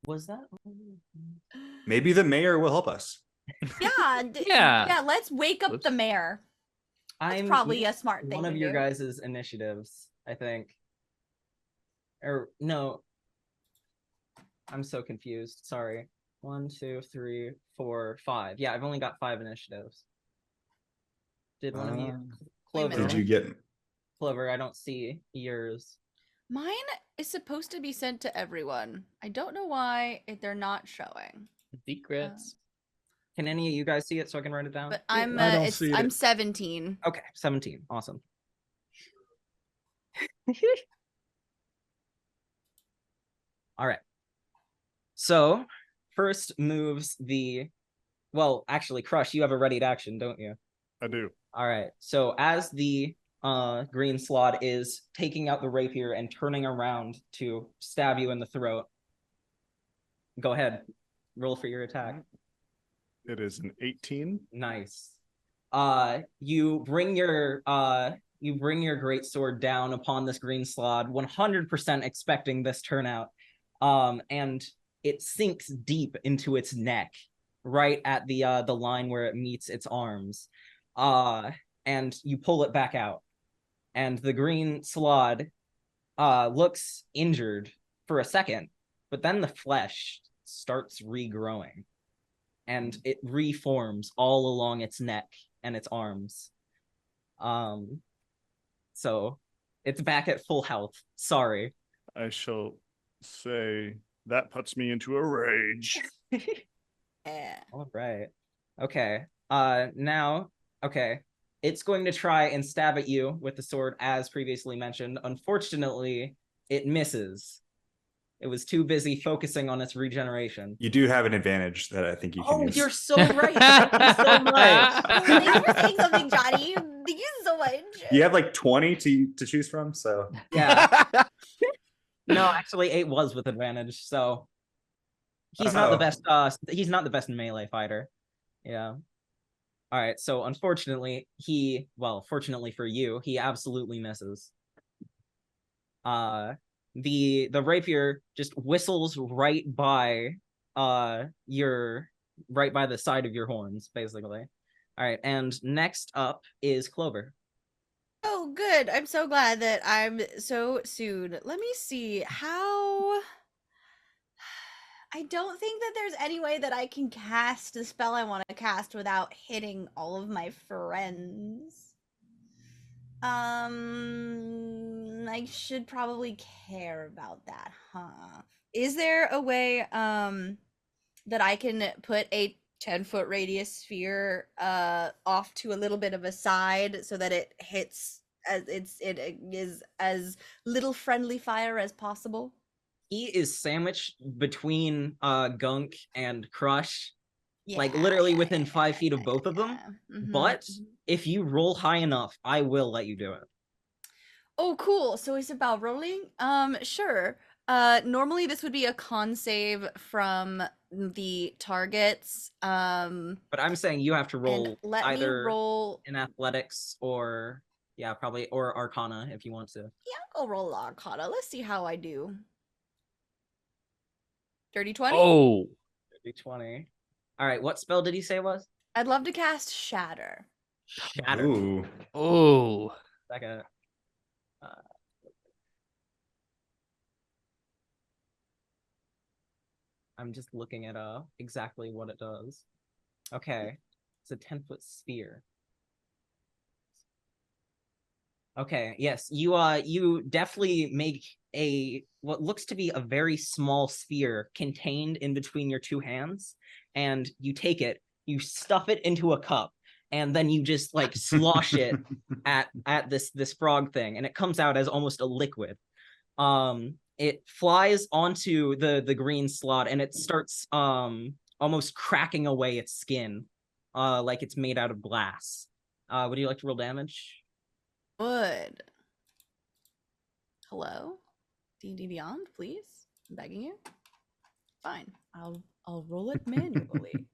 Was that? Maybe the mayor will help us. Yeah. Yeah. Yeah, let's wake up Oops. the mayor. That's probably a smart thing One of to your do. guys' initiatives, I think. Or no. I'm so confused. Sorry. 1, 2, 3, 4, 5. Yeah, I've only got 5 initiatives. Did one of you? Wait a Clover. minute. Did you get? Clover, I don't see yours. Mine is supposed to be sent to everyone. I don't know why they're not showing. Secrets. Can any of you guys see it so I can write it down? But I'm I don't see I'm it. 17. Okay, 17. Awesome. All right. So, first moves well, actually, Crush, you have a readied action, don't you? I do. All right. So, as the green slot is taking out the rapier and turning around to stab you in the throat, go ahead. Roll for your attack. It is an 18. Nice. You bring your great sword down upon this green slot, 100% expecting this turnout. And it sinks deep into its neck, right at the line where it meets its arms. And you pull it back out. And the green slot looks injured for a second, but then the flesh starts regrowing. And it reforms all along its neck and its arms. So it's back at full health. Sorry. I shall say that puts me into a rage. All right. Okay. Now, okay. It's going to try and stab at you with the sword as previously mentioned. Unfortunately, it misses. It was too busy focusing on its regeneration. You do have an advantage that I think you can use. You're so right. Thank you so much. Thank you for saying something, Johnny. Thank you so much. You have like 20 to choose from, so Yeah. No, actually, 8 was with advantage, so he's not the best. He's not the best melee fighter. Yeah. All right. So unfortunately, fortunately for you, he absolutely misses. The rapier just whistles right by the side of your horns, basically. All right. And next up is Clover. Oh, good. I'm so glad that I'm so soon. Let me see how. I don't think that there's any way that I can cast the spell I want to cast without hitting all of my friends. I should probably care about that, huh? Is there a way that I can put a 10-foot radius sphere off to a little bit of a side so that it hits it is as little friendly fire as possible? He is sandwiched between Gunk and Crush, like Yeah, literally yeah, within yeah, 5 feet of both of them. Mhm, But mhm. if you roll high enough, I will let you do it. Oh, cool. So it's about rolling? Sure. Normally this would be a con save from the targets. But I'm saying you have to roll And let me either roll. in athletics or probably or Arcana if you want to. Yeah, I'll roll Arcana. Let's see how I do. Dirty 20? Oh. 20. All right, what spell did he say was? I'd love to cast Shatter. Shatter. Ooh. Oh. Second. I'm just looking at exactly what it does. Okay, it's a 10-foot sphere. Okay, yes, you definitely make what looks to be a very small sphere contained in between your two hands, and you take it, you stuff it into a cup, and then you just like slosh it at this frog thing, and it comes out as almost a liquid. It flies onto the green slot, and it starts almost cracking away its skin, like it's made out of glass. Would you like to roll damage? Would. Hello? D&D Beyond, please? I'm begging you. Fine. I'll roll it manually.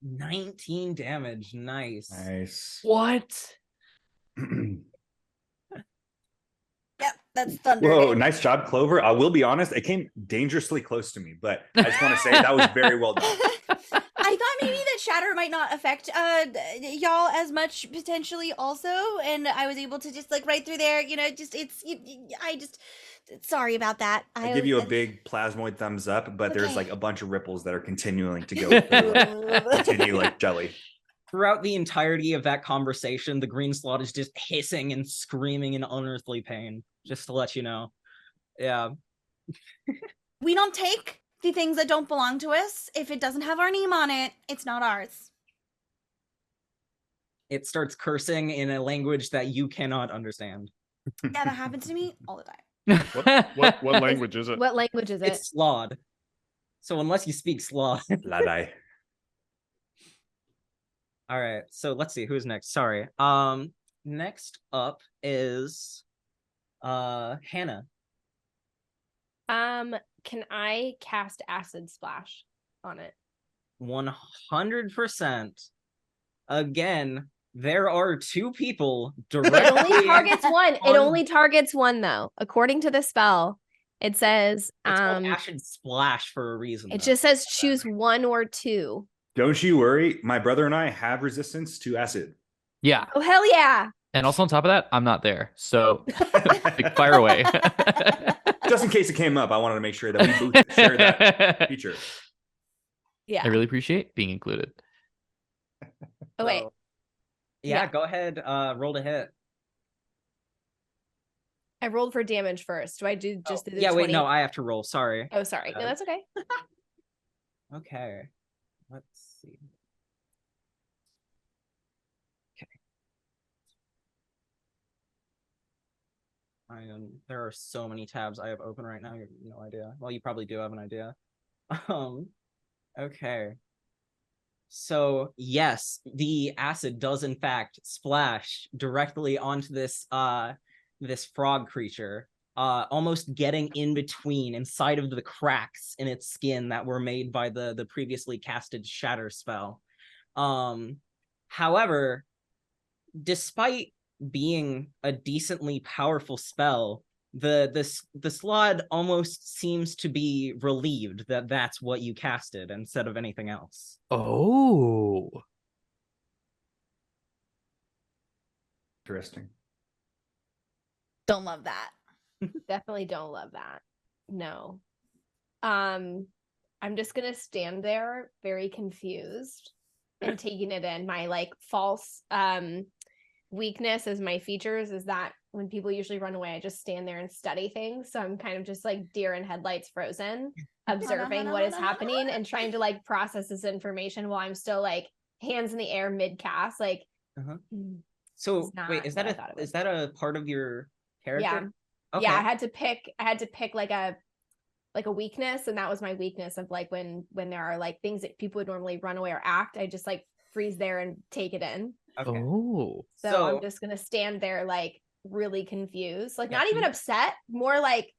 19 damage. Nice. Nice. What? Yep, that's thunder. Whoa, damage. nice job, Clover. I will be honest, it came dangerously close to me, but I just want to say that was very well done. I thought maybe that shatter might not affect y'all as much potentially also, and I was able to just like right through there, sorry about that. I give you a big plasmoid thumbs up, but there's like a bunch of ripples that are continuing to go through, continue like jelly. Throughout the entirety of that conversation, the green slot is just hissing and screaming in unearthly pain, just to let you know. Yeah. We don't take the things that don't belong to us. If it doesn't have our name on it, it's not ours. It starts cursing in a language that you cannot understand. Yeah, that happens to me all the time. What language is it? What language is it? It's Slod. So unless you speak Slod. Ladai. All right, so let's see who's next. Sorry. Next up is Hannah. Can I cast Acid Splash on it? 100%. Again, there are two people It only targets one. It only targets one, though. According to the spell, it says It's called Acid Splash for a reason. It though. just says choose one or two. Don't you worry, my brother and I have resistance to acid. Yeah. Oh, hell yeah. And also on top of that, I'm not there. So like, fire away. Just in case it came up, I wanted to make sure that we both share that feature. Yeah. I really appreciate being included. Oh, wait. So, yeah, Yeah. go ahead. Roll to hit. I rolled for damage first. Do I do just do the Yeah, 20? wait, no, I have to roll. Sorry. Oh, sorry. No, that's okay. Okay. Let's see. There are so many tabs I have open right now. You have no idea. Well, you probably do have an idea. Okay. So yes, the acid does in fact splash directly onto this this frog creature, almost getting in between inside of the cracks in its skin that were made by the previously casted shatter spell. However, despite being a decently powerful spell, the slod almost seems to be relieved that that's what you casted instead of anything else. Oh. Interesting. Don't love that. Definitely don't love that. No. I'm just gonna stand there very confused and taking it in. My like false weakness as my features is that when people usually run away, I just stand there and study things. So I'm kind of just like deer in headlights frozen, observing what is happening and trying to like process this information while I'm still like hands in the air mid cast. Like So wait, is that a part of your character? Yeah. Okay. Yeah, I had to pick like a weakness, and that was my weakness of like when there are like things that people would normally run away or act, I just like freeze there and take it in. Okay. Oh. So I'm just gonna stand there like really confused, like not even upset, more like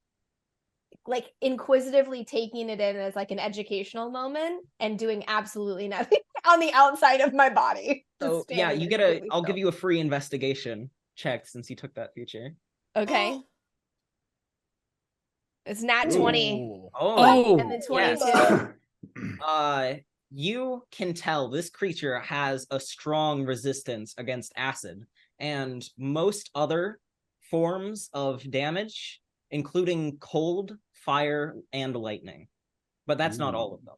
inquisitively taking it in as like an educational moment and doing absolutely nothing on the outside of my body. So yeah, you get I'll give you a free investigation check since you took that feature. Okay. It's nat 20. Oh, And then 22. Yes. You can tell this creature has a strong resistance against acid and most other forms of damage, including cold, fire, and lightning. But that's not all of them.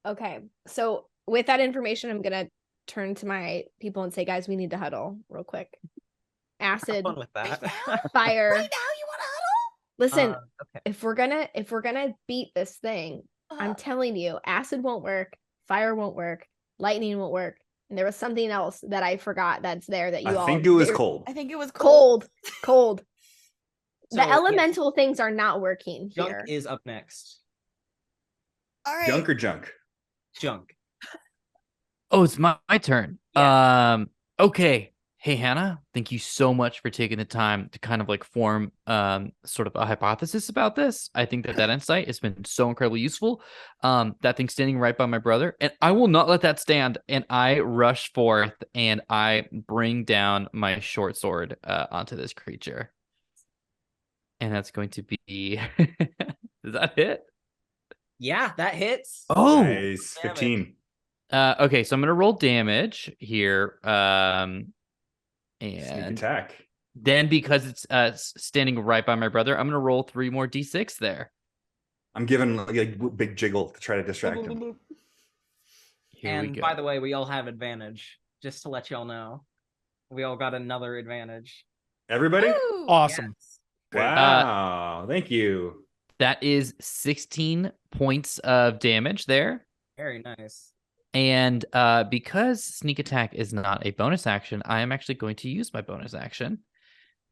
Okay. So with that information, I'm gonna turn to my people and say, guys, we need to huddle real quick. Acid, Have fun with that. fire, Right now, you want to huddle? Listen, Okay. if we're gonna beat this thing, I'm telling you, acid won't work, fire won't work, lightning won't work, and there was something else that I forgot that's there that you I all. think it was cold. I think it was Cold. So, The yeah, elemental things are not working Junk here. is up next. All right. Junk or junk? Junk. Oh, it's my turn. Okay. Hey, Hannah, thank you so much for taking the time to kind of like form sort of a hypothesis about this. I think that insight has been so incredibly useful. That thing standing right by my brother, and I will not let that stand. And I rush forth and I bring down my short sword onto this creature. And that's going to be, does that hit? Yeah, that hits. Oh, nice. 15. Okay, so I'm gonna roll damage here. Sneak And attack. then because it's standing right by my brother, I'm gonna roll 3 more d6 there. I'm giving like a big jiggle to try to distract him. Here we And go. by the way, we all have advantage. Just to let y'all know, we all got another advantage. Everybody? Woo! Awesome. Yes. Wow. Thank you. That is 16 points of damage there. Very nice. And because sneak attack is not a bonus action, I am actually going to use my bonus action.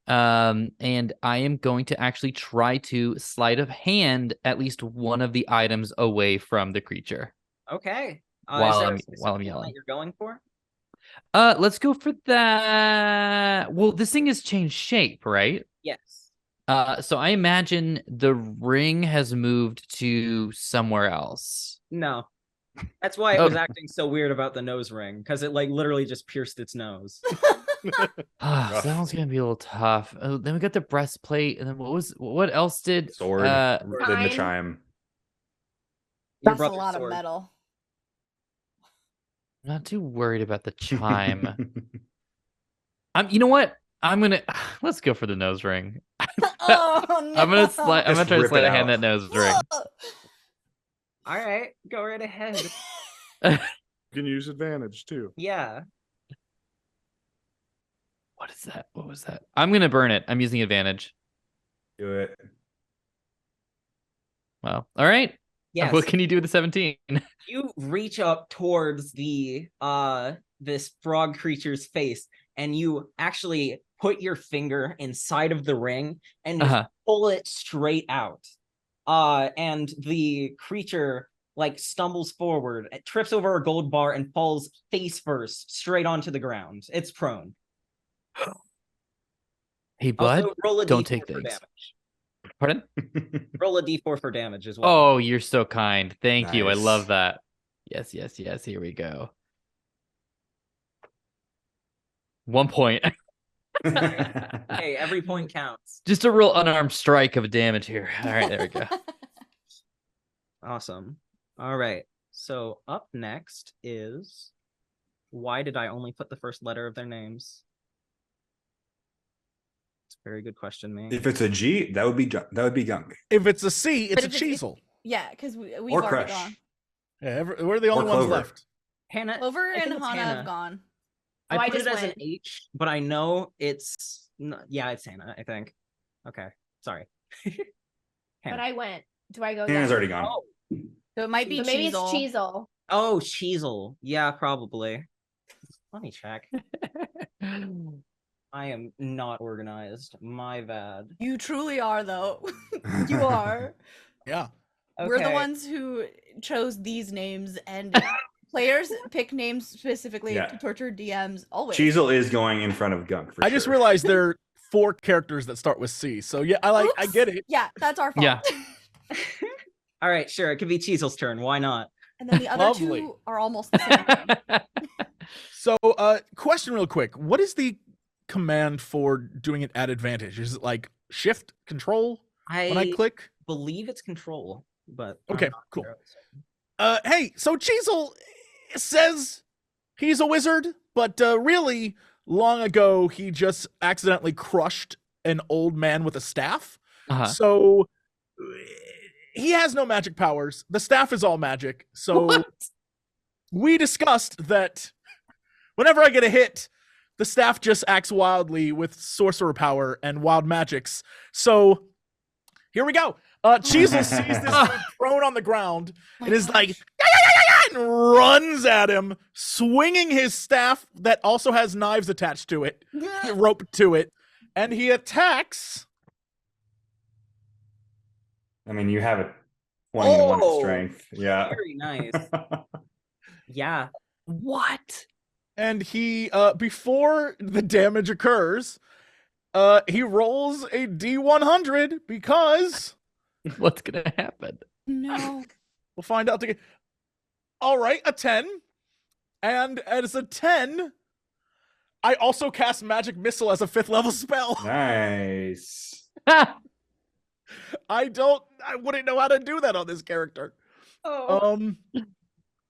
And I am going to actually try to sleight of hand at least one of the items away from the creature. Okay. While is there a I'm specific one yelling. that you're going for? Let's go for that. Well, this thing has changed shape, right? Yes. So I imagine the ring has moved to somewhere else. No. That's why it was acting so weird about the nose ring, because it like literally just pierced its nose. So that one's gonna be a little tough. Then we got the breastplate, and then what else did Sword. Then the Chime. chime. Your That's a brother's lot of sword. metal. I'm not too worried about the chime. You know what? Let's go for the nose ring. Oh no! I'm gonna try to rip sleight it of hand out. that nose ring. All right, go right ahead. You can use advantage too. Yeah. What is that? What was that? I'm gonna burn it. I'm using advantage. Do it. Well, all right. Yes. What can you do with the 17? You reach up towards the this frog creature's face, and you actually put your finger inside of the ring and just pull it straight out. And the creature like stumbles forward, it trips over a gold bar and falls face first straight onto the ground. It's prone. Hey, bud, Also, roll a don't D4 take for things. damage. Pardon? Roll a D4 for damage as well. Oh, you're so kind. Thank you. I Nice. love that. Yes. Here we go. 1 point. Hey, every point counts. Just a real unarmed strike of damage here. All right, there we go. Awesome. All right. So up next is, why did I only put the first letter of their names? It's a very good question, man. If it's a G, that would be gunk. If it's a C, it's But a if it's- cheesel. Yeah, because we've Or already crush. gone. Yeah, we're the only ones Clover. left. Hannah, Clover I think and it's Hannah Hannah. have gone. I Oh, I put it just as an went. H, but I know it's yeah, it's Hannah, I think. Okay, sorry. But Hannah. I went. Do I go? Hannah's down? already gone. Oh, So it might be So maybe Cheezel. it's Cheezel. oh, Cheezel. Yeah, probably. Let me check. I am not organized. My bad. You truly are, though. You are. Yeah. We're the Okay. ones who chose these names, and players pick names specifically Yeah. to torture DMs always. Cheezel is going in front of gunk for I just sure. realized there are 4 characters that start with C. So yeah, I Oops. get it. Yeah, that's our fault. Yeah. All right, sure. It could be Cheezel's turn. Why not? And then the other Lovely. two are almost the same thing. So question real quick. What is the command for doing it at advantage? Is it like shift control when I click? believe it's control, but I'm Okay, not cool. entirely certain. Hey, so Cheezel says he's a wizard, but really long ago he just accidentally crushed an old man with a staff. So he has no magic powers. The staff is all magic. So we discussed that whenever I get a hit, the staff just acts wildly with sorcerer power and wild magics. So Here we go. Cheezel sees this dude prone on the ground and is like, and runs at him, swinging his staff that also has knives attached to it, rope to it, and he attacks. I mean, you have a 21 strength. Yeah. Very nice. Yeah. What? And he, before the damage occurs, he rolls a D100 because what's gonna happen? No. We'll find out. All right, a 10, and as a 10, I also cast Magic Missile as a 5th level spell. Nice. I wouldn't know how to do that on this character. Oh.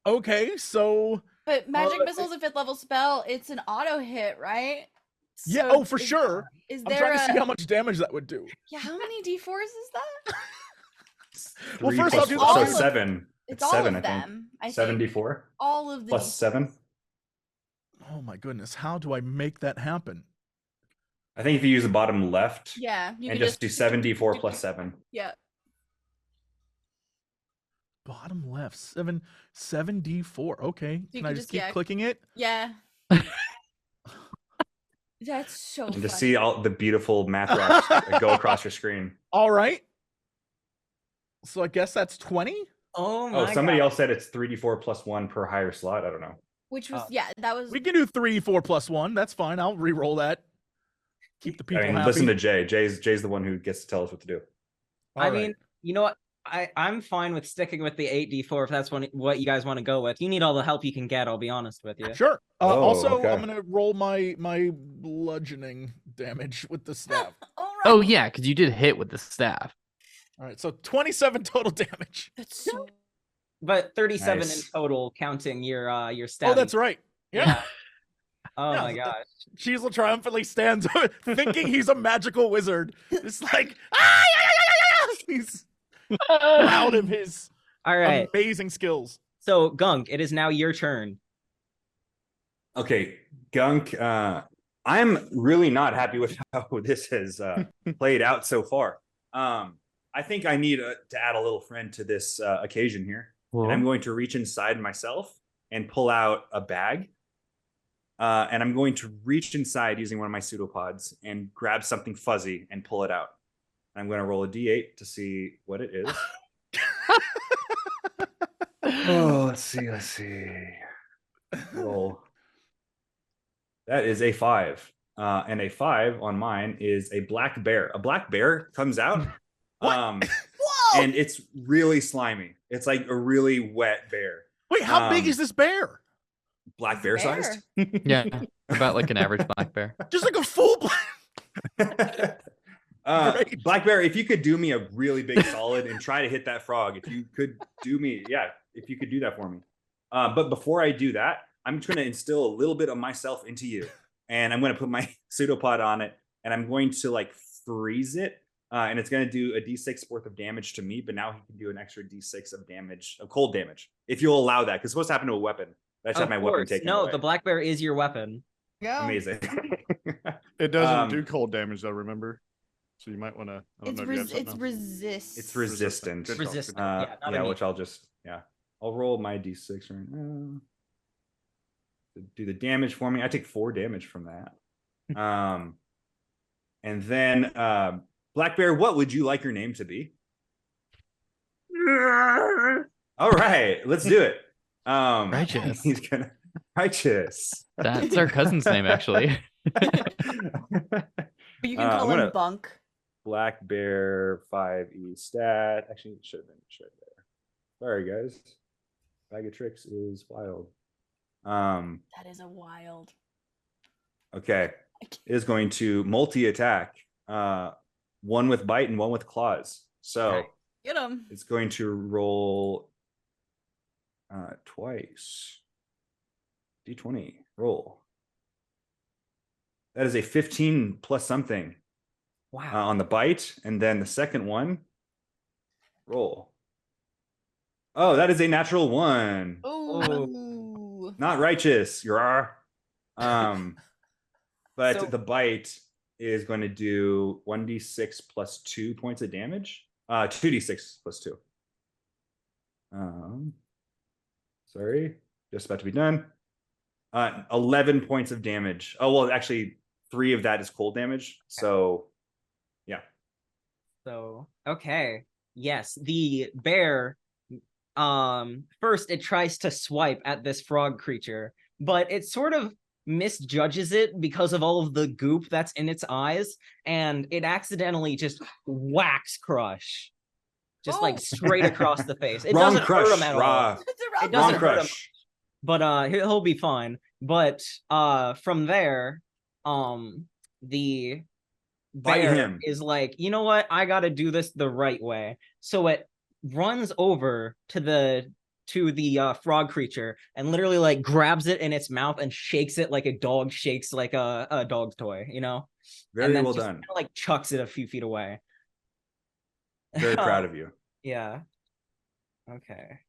Okay, so. But Magic Missile is a 5th level spell. It's an auto hit, right? Yeah. So For sure. Is I'm there trying to see how much damage that would do. Yeah. How many D4s is that? Well, 3 first plus I'll do four, the so all 7. It's all 7, of I think. them. I think. 74 All of the plus 7. Oh my goodness! How do I make that happen? I think if you use the bottom left, Yeah, you and can just do 74 plus 7. Yeah. Bottom left, 7D4. Okay, You can I can just just- keep yeah. clicking it? Yeah. That's so And funny. just see all the beautiful math rocks go across your screen. All right. So I guess that's 20. Oh my Oh, somebody God. else said it's 3d4 plus 1 per higher slot. I don't know. Which was that was We can do 3, 4 plus 1. That's fine. I'll re-roll that. Keep the people I mean, happy. listen to Jay. Jay's the one who gets to tell us what to do. All I right. mean, you know what? I'm fine with sticking with the 8d4 if that's what you guys want to go with. You need all the help you can get, I'll be honest with you. Sure. Oh, Also, okay. I'm gonna roll my bludgeoning damage with the staff. Oh yeah, because you did hit with the staff. All right, so 27 total damage. That's so But 37 Nice. in total, counting your stat. Oh, that's right. Yeah. Oh Yeah. my gosh. Cheezel triumphantly stands up, thinking he's a magical wizard. It's like, he's proud of his All right. amazing skills. So, Gunk, it is now your turn. Okay, Gunk, I'm really not happy with how this has played out so far. I think I need to add a little friend to this occasion here. And I'm going to reach inside myself and pull out a bag. And I'm going to reach inside using one of my pseudopods and grab something fuzzy and pull it out. I'm going to roll a d8 to see what it is. Oh, let's see. Roll. That is a 5. And a 5 on mine is a black bear. A black bear comes out. Whoa! And it's really slimy. It's like a really wet bear. Wait, how big is this bear? Black bear sized? Yeah, about like an average black bear. Just like a full black. Black bear, if you could do me a really big solid and try to hit that frog, if you could do that for me. But before I do that, I'm just going to instill a little bit of myself into you. And I'm going to put my pseudopod on it, and I'm going to like freeze it. And it's going to do a d6 worth of damage to me, but now he can do an extra d6 of damage, of cold damage, if you'll allow that, because it's supposed to happen to a weapon. I just had my weapon taken No, away. the black bear is your weapon. Yeah. Amazing. It doesn't do cold damage though, remember? So you might want to. It's resist. It's resistant. Good call. Resistant. Good call. Yeah, not Which I'll just I'll roll my d6 right now to do the damage for me. I take 4 damage from that. And then Black Bear, what would you like your name to be? All right, let's do it. Righteous. He's gonna righteous. That's our cousin's name, actually. You can call him Bunk. Black Bear 5e stat. Actually, it should have been right there. Sorry, guys. Bag of Tricks is wild. That is a wild. Okay. It is going to multi-attack. One with bite and one with claws. So get him. It's going to roll twice. D20. Roll. That is a 15 plus something. Wow. On the bite, and then the second one, roll. Oh, that is a natural 1. Oh, not righteous. But So- the bite is going to do 1d6 plus 2 points of damage. 2d6 plus 2. Sorry, just about to be done. 11 points of damage. Oh, well, actually, 3 of that is cold damage. So, yeah. So, okay. Yes, the bear, first it tries to swipe at this frog creature, but it sort of misjudges it because of all of the goop that's in its eyes, and it accidentally just whacks Crush. Just like straight across the face. It Wrong doesn't Crush, hurt him at all. It doesn't hurt him, Crush. but he'll be fine. But from there, the Fight bear him. is like, you know what? I got to do this the right way. So it runs over to the frog creature and literally like grabs it in its mouth and shakes it like a dog shakes like a dog's toy, you know? Very and then well just done. Kinda, like chucks it a few feet away. Very proud of you. Yeah. Okay.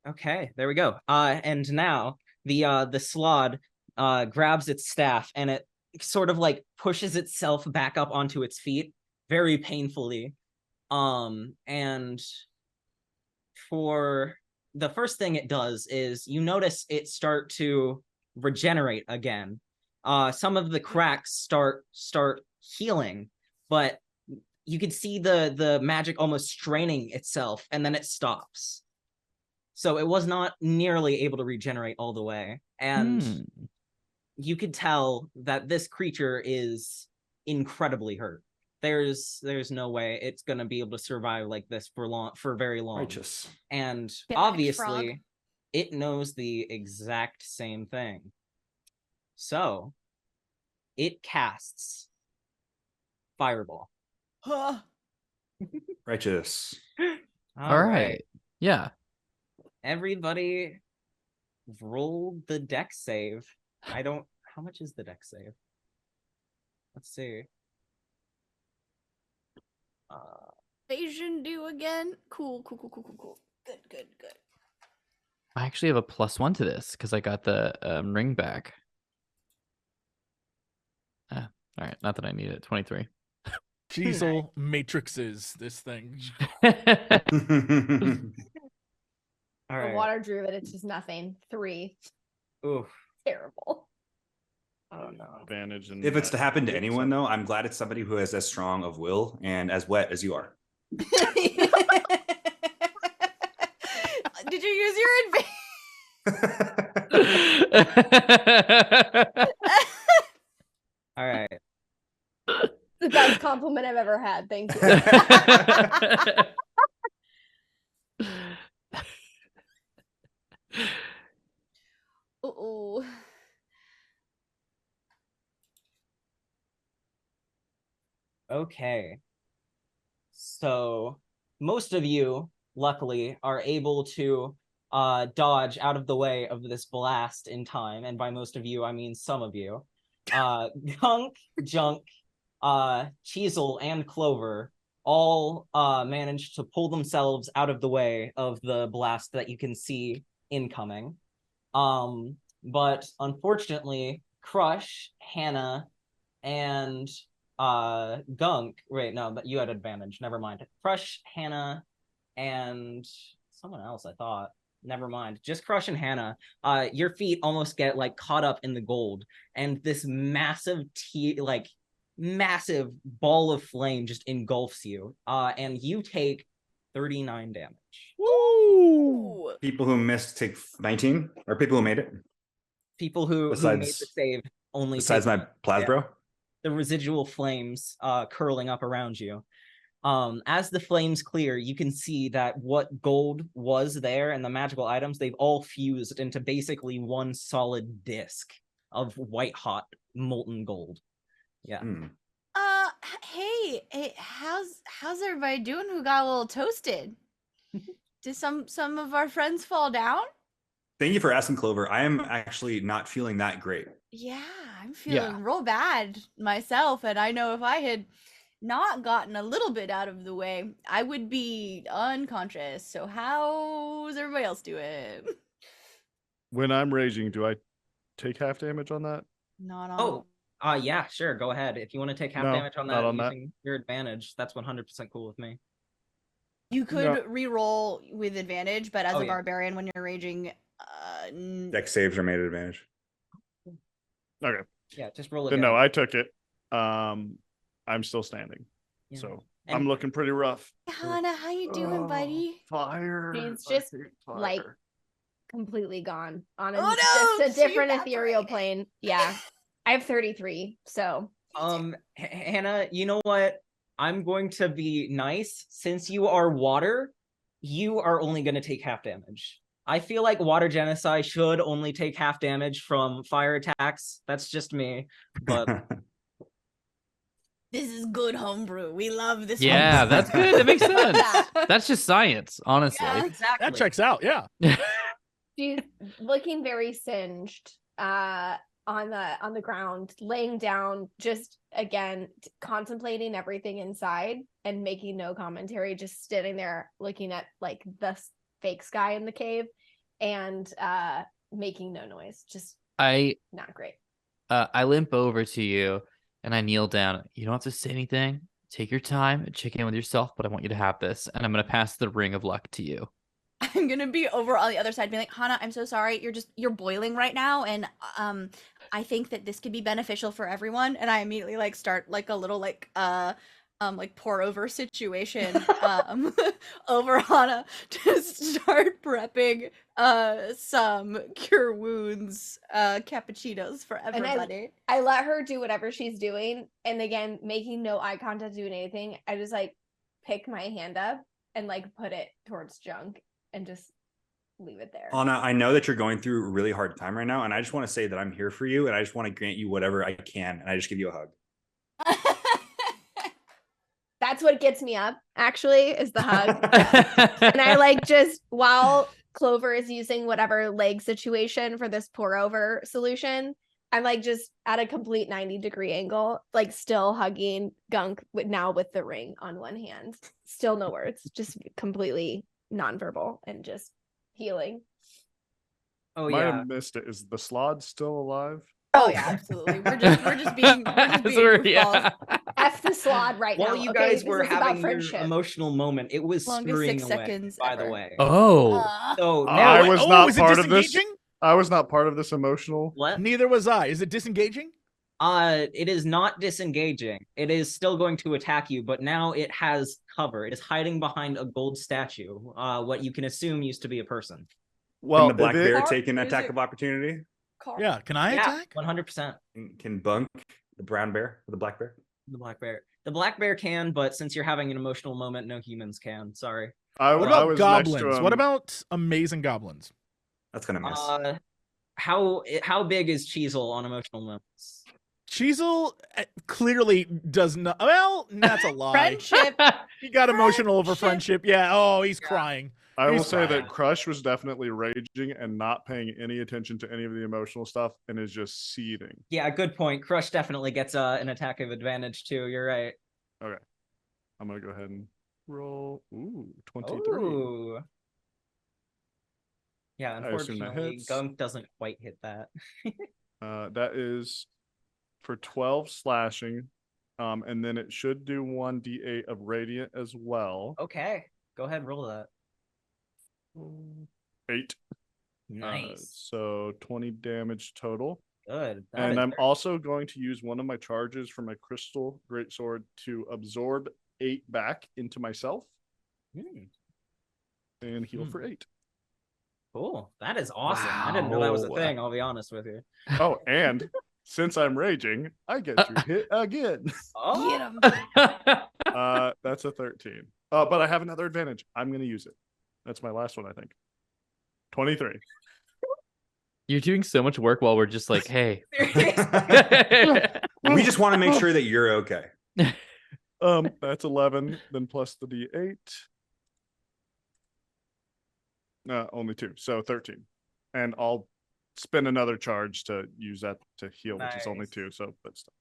Okay, there we go. And now the slod grabs its staff and it sort of like pushes itself back up onto its feet very painfully. And for the first thing it does is you notice it start to regenerate again. Some of the cracks start healing, but you could see the magic almost straining itself, and then it stops. So it was not nearly able to regenerate all the way. And you could tell that this creature is incredibly hurt. There's no way it's going to be able to survive like this for very long. Righteous. And Get back, obviously, frog. it knows the exact same thing. So it casts Fireball. Righteous. All right. Yeah. Everybody roll the dex save. How much is the dex save? Let's see. Asian do again. Cool. Good. I actually have a +1 to this because I got the ring back. All right. Not that I need it. 23. Chisel matrixes this thing. All A right. water druid, it's just nothing. 3. Oof. Terrible. Oh no. Advantage. If it's to happen to anyone, though, I'm glad it's somebody who is as strong of will and as wet as you are. Did you use your All right. The best compliment I've ever had. Thank you. Uh-oh. Okay. So most of you, luckily, are able to dodge out of the way of this blast in time. And by most of you, I mean some of you. Gunk, Junk, Chisel, and Clover all managed to pull themselves out of the way of the blast that you can see incoming. But unfortunately, Crush, Hannah, and Gunk. Wait, no, but you had advantage. Never mind. Crush, Hannah, and someone else, I thought. Never mind. Just Crush and Hannah. Your feet almost get like caught up in the gold, and this massive massive ball of flame just engulfs you. And you take 39 damage. Woo! People who missed take 19, or people who made it. People who made the save only besides take, my Plasbro. the residual flames curling up around you. As the flames clear, you can see that what gold was there and the magical items, they've all fused into basically one solid disc of white hot molten gold. Yeah. Hey, how's everybody doing who got a little toasted? Did some of our friends fall down? Thank you for asking, Clover. I am actually not feeling that great. Yeah, I'm feeling real bad myself, and I know if I had not gotten a little bit out of the way, I would be unconscious. So how's everybody else doing? When I'm raging, do I take half damage on that? Not on. Oh, Yeah, sure. Go ahead. If you want to take half No, damage on not that on that. using your advantage, that's 100% cool with me. You could re-roll with advantage, but as Oh, a yeah. barbarian, when you're raging, Dex saves are made at advantage. Okay. Yeah, just roll it Then down. no, I took it. I'm still standing. Yeah. So And- I'm looking pretty rough. Hannah, how you doing, buddy? Fire. She's I just hate like fire. completely gone on Oh, no, just a she different ethereal evaporated. plane. Yeah. I have 33, so Hannah, you know what? I'm going to be nice. Since you are water, you are only going to take half damage. I feel like water genocide should only take half damage from fire attacks. That's just me. But This is good homebrew. We love this. Yeah, homebrew. that's good. That makes sense. Yeah. That's just science, honestly. Yeah. exactly. That checks out. Yeah. she's looking very singed on the ground, laying down, just again contemplating everything inside and making no commentary, just sitting there looking at like the fake sky in the cave and making no noise. Just not great. I limp over to you and I kneel down. You don't have to say anything. Take your time and check in with yourself, but I want you to have this. And I'm going to pass the ring of luck to you. I'm gonna be over on the other side, being like, Hannah, I'm so sorry. You're boiling right now, and I think that this could be beneficial for everyone. And I immediately like start like a little like pour over situation over Hannah to start prepping some cure wounds cappuccinos for everybody. I let her do whatever she's doing, and again making no eye contact, doing anything. I just like pick my hand up and like put it towards Junk and just leave it there. Anna, I know that you're going through a really hard time right now, and I just want to say that I'm here for you, and I just want to grant you whatever I can, and I just give you a hug. That's what gets me up, actually, is the hug. And I like just while Clover is using whatever leg situation for this pour over solution, I'm like just at a complete 90-degree angle, like still hugging Gunk now with the ring on one hand. Still no words, just completely nonverbal and just healing. Oh Might yeah. have missed it. Is the Slod still alive? Oh yeah, absolutely. We're just being Yeah. F the Slod right While now. you Okay, guys this were is about having your friendship. emotional moment, it was Longest scurrying 6 away, seconds by the ever. way. Oh. So I now was oh, not is it part of this. disengaging? I was not part of this emotional. what? Neither was I. Is it disengaging? It is not disengaging. It is still going to attack you, but now it has cover. It is hiding behind a gold statue. What you can assume used to be a person. Well, Can the black if it- bear take an Is attack it- of opportunity? Yeah. Can I attack? 100%. Can Bunk, the brown bear, or the black bear? The black bear. The black bear can, but since you're having an emotional moment, no humans can. Sorry. What I about was next to goblins? him. What about amazing goblins? That's gonna miss. How big is Cheezel on emotional moments? Cheezel clearly does not. Well, that's a lie. Friendship. He got emotional over friendship. Yeah. Oh, he's crying. I will He's say fine. that Crush was definitely raging and not paying any attention to any of the emotional stuff and is just seething. Yeah, good point. Crush definitely gets an attack of advantage too. You're right. Okay. I'm gonna go ahead and roll. Ooh, 23. Ooh. Yeah, I assume that unfortunately, hits. Gunk doesn't quite hit that. That is for 12 slashing. And then it should do 1d8 of radiant as well. Okay, go ahead, roll that. 8. Nice. So 20 damage total. Good. That And is I'm very- also going to use one of my charges from my crystal greatsword to absorb 8 back into myself Hmm, and heal for 8. cool. That is awesome. I didn't know that was a Wow. thing. I'll be honest with you. Oh, and since I'm raging, I get to hit again. Oh, Get 'em. That's a 13. But I have another advantage. I'm going to use it. That's my last one, I think. 23. You're doing so much work while we're just like, hey. We just want to make sure that you're okay. That's 11, then plus the d8. Only 2, so 13. And I'll spend another charge to use that to heal, which is only Nice. 2. So, but still.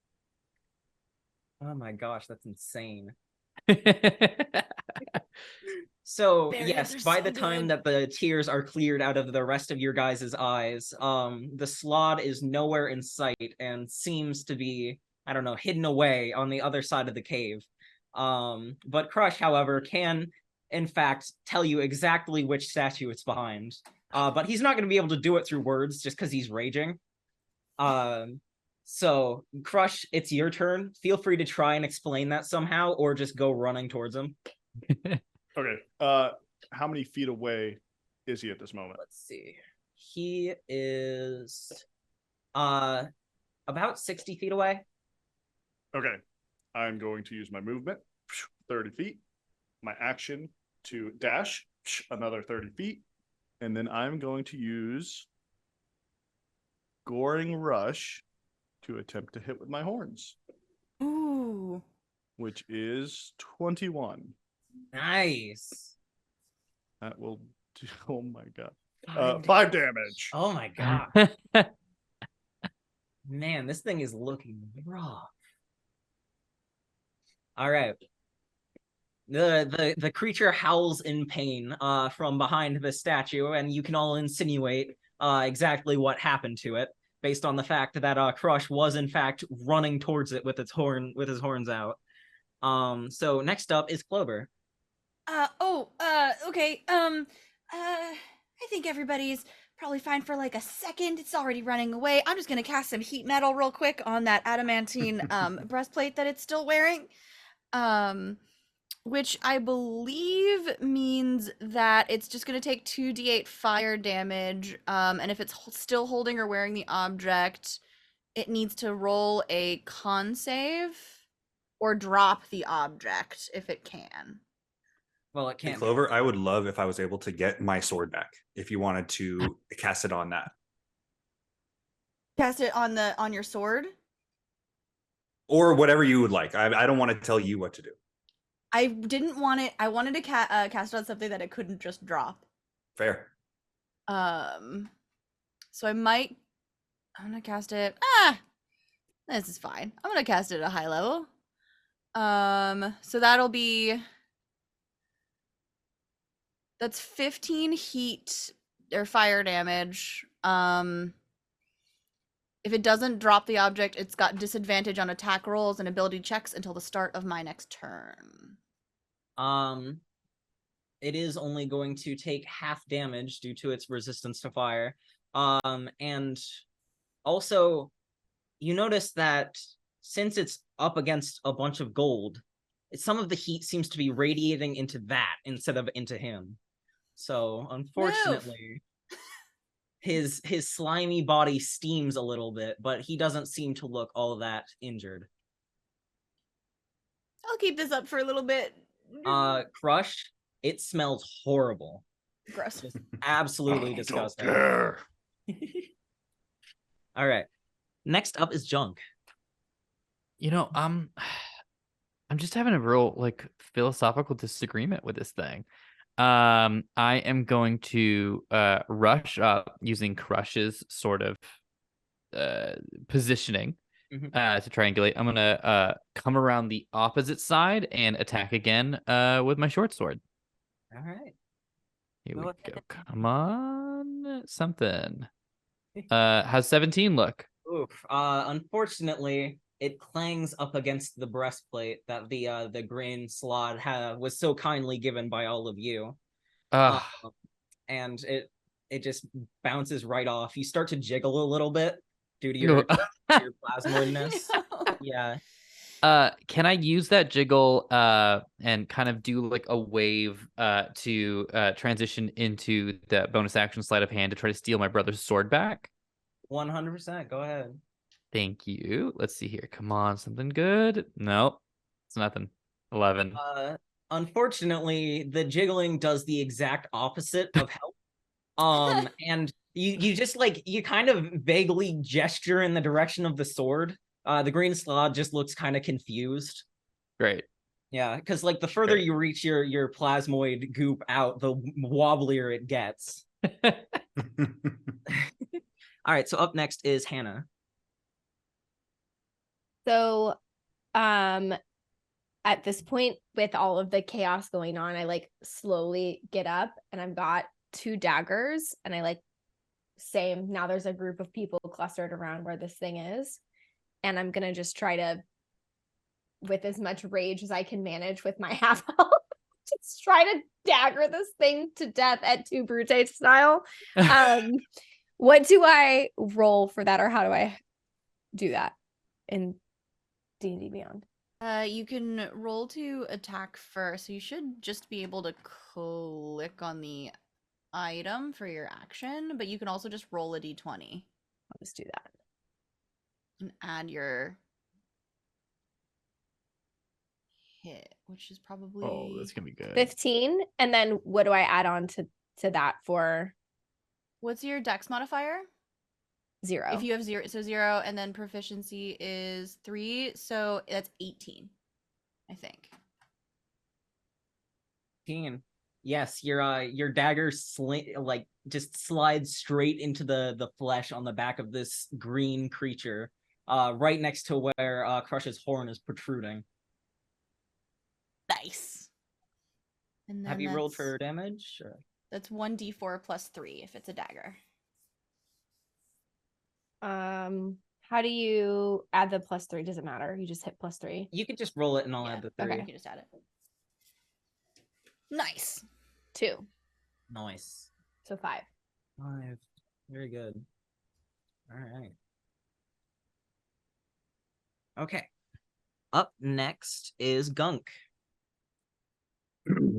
Oh my gosh, that's insane. So Berries yes, are by so the time good. that the tears are cleared out of the rest of your guys' eyes, the slod is nowhere in sight and seems to be, I don't know, hidden away on the other side of the cave. But Crush, however, can in fact tell you exactly which statue it's behind. But he's not going to be able to do it through words just because he's raging. So Crush, it's your turn. Feel free to try and explain that somehow, or just go running towards him. Okay. How many feet away is he at this moment? Let's see. He is about 60 feet away. Okay. I'm going to use my movement, 30 feet, my action to dash, another 30 feet, and then I'm going to use Goring Rush to attempt to hit with my horns, Ooh. which is 21. Nice. That will do, oh my god. 5 damage. Oh my god. Man, this thing is looking rough. All right. The creature howls in pain from behind the statue, and you can all insinuate exactly what happened to it, based on the fact that Crush was in fact running towards it with his horns out. So next up is Clover. Okay. I think everybody's probably fine for like a second. It's already running away. I'm just gonna cast some heat metal real quick on that adamantine breastplate that it's still wearing. Which I believe means that it's just gonna take 2d8 fire damage. And if it's still holding or wearing the object, it needs to roll a con save or drop the object if it can. Well, it can't. Clover, I would love if I was able to get my sword back. If you wanted to cast it on that, Cast it on your sword. or whatever you would like. I don't want to tell you what to do. I didn't want it. I wanted to cast it on something that it couldn't just drop. Fair. So I'm gonna cast it. This is fine. I'm gonna cast it at a high level. So that's 15 heat or fire damage. If it doesn't drop the object, it's got disadvantage on attack rolls and ability checks until the start of my next turn. It is only going to take half damage due to its resistance to fire. And also, you notice that since it's up against a bunch of gold, some of the heat seems to be radiating into that instead of into him. So, unfortunately, his slimy body steams a little bit, but he doesn't seem to look all that injured. I'll keep this up for a little bit. Crush, it smells horrible. Gross. Just absolutely disgusting. All right. Next up is Junk. You know, I'm just having a real philosophical disagreement with this thing. I am going to rush up using Crush's sort of positioning to triangulate. I'm gonna come around the opposite side and attack again with my short sword. All right. Here we go. Come on, something. How's 17 look? Oof. Unfortunately, it clangs up against the breastplate that the green slot was so kindly given by all of you. And it just bounces right off. You start to jiggle a little bit due to your plasmoidness. Yeah. Can I use that jiggle and kind of do like a wave to transition into the bonus action sleight of hand to try to steal my brother's sword back? 100%. Go ahead. Thank you. Let's see here. Come on, something good. Nope, it's nothing. 11. Unfortunately, the jiggling does the exact opposite of help. And you just you kind of vaguely gesture in the direction of the sword. The green slot just looks kind of confused. Great. Yeah, because the further you reach your plasmoid goop out, the wobblier it gets. All right, so up next is Hannah. So, as at this point, with all of the chaos going on, I like slowly get up and I've got 2 daggers and I like same. Now there's a group of people clustered around where this thing is. And I'm going to just try to, with as much rage as I can manage with my half health, just try to dagger this thing to death at 2 Brute style. What do I roll for that, or how do I do that in D&D Beyond? You can roll to attack first. So you should just be able to click on the item for your action, but you can also just roll a d20. I'll just do that. And add your hit, which is probably... Oh, that's going to be good. 15. And then what do I add on to that for? What's your dex modifier? 0. If you have 0, so 0, and then proficiency is 3, so that's 18, I think. 18. Yes, your dagger just slides straight into the flesh on the back of this green creature, right next to where Crush's horn is protruding. Nice. And then have you rolled for damage? Or? That's 1d4 plus 3 if it's a dagger. How do you add the +3? Does it matter? You just hit +3. You could just roll it and I'll add the 3. Okay. You can just add it. Nice. 2. Nice. So 5. 5. Very good. All right. Okay. Up next is Gunk.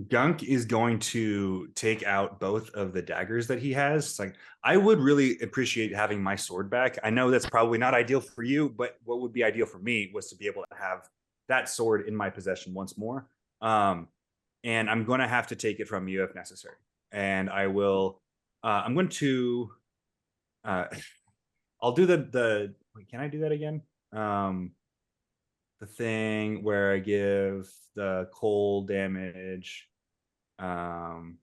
Gunk is going to take out both of the daggers that he has. It's like, I would really appreciate having my sword back. I know that's probably not ideal for you, but what would be ideal for me was to be able to have that sword in my possession once more. And I'm going to have to take it from you if necessary. And I will, I'm going to, I'll do the wait, can I do that again? The thing where I give the cold damage. The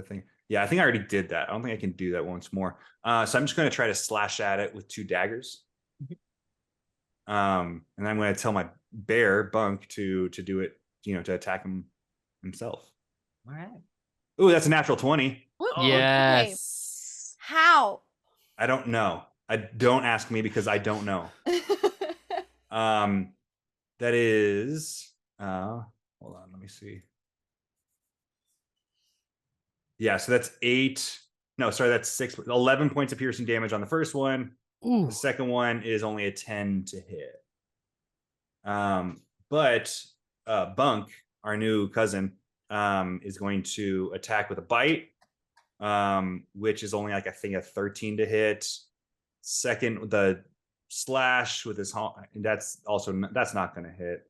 thing. Yeah, I think I already did that. I don't think I can do that once more. So I'm just going to try to slash at it with 2 daggers. And I'm going to tell my bear Bunk to do it, to attack him himself. All right. Ooh, that's a natural 20. Yes. Okay. How? I don't know. Don't ask me because I don't know. That is hold on, let me see. Yeah, so that's 8. No, sorry, that's 6. 11 points of piercing damage on the first one. Ooh. The second one is only a 10 to hit. But Bunk, our new cousin, is going to attack with a bite, which is only like I think a 13 to hit. Second, the slash with his that's not going to hit.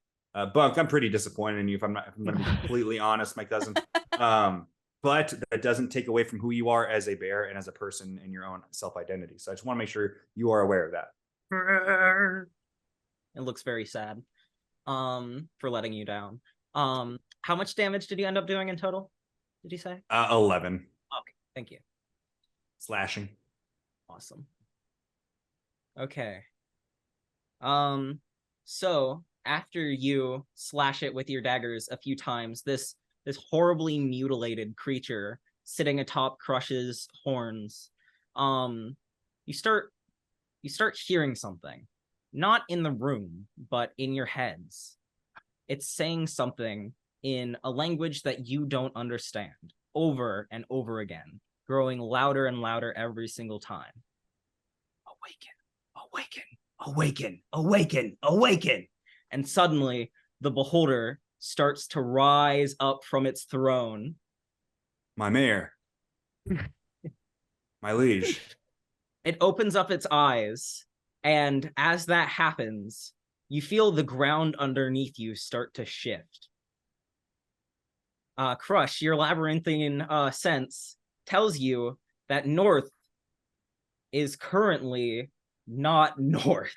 Bunk, I'm pretty disappointed in you if I'm going to be completely honest, my cousin. But that doesn't take away from who you are as a bear and as a person in your own self-identity. So I just want to make sure you are aware of that. It looks very sad for letting you down. How much damage did you end up doing in total? Did you say? 11. Okay, thank you. Slashing. Awesome. Okay. So after you slash it with your daggers a few times, this horribly mutilated creature sitting atop Crush's horns, you start hearing something, not in the room, but in your heads. It's saying something in a language that you don't understand over and over again, growing louder and louder every single time. Awaken, awaken, awaken, awaken, awaken. And suddenly the beholder starts to rise up from its throne. My mayor. My liege. It opens up its eyes, and as that happens, you feel the ground underneath you start to shift. Crush, your labyrinthine sense tells you that north is currently not north.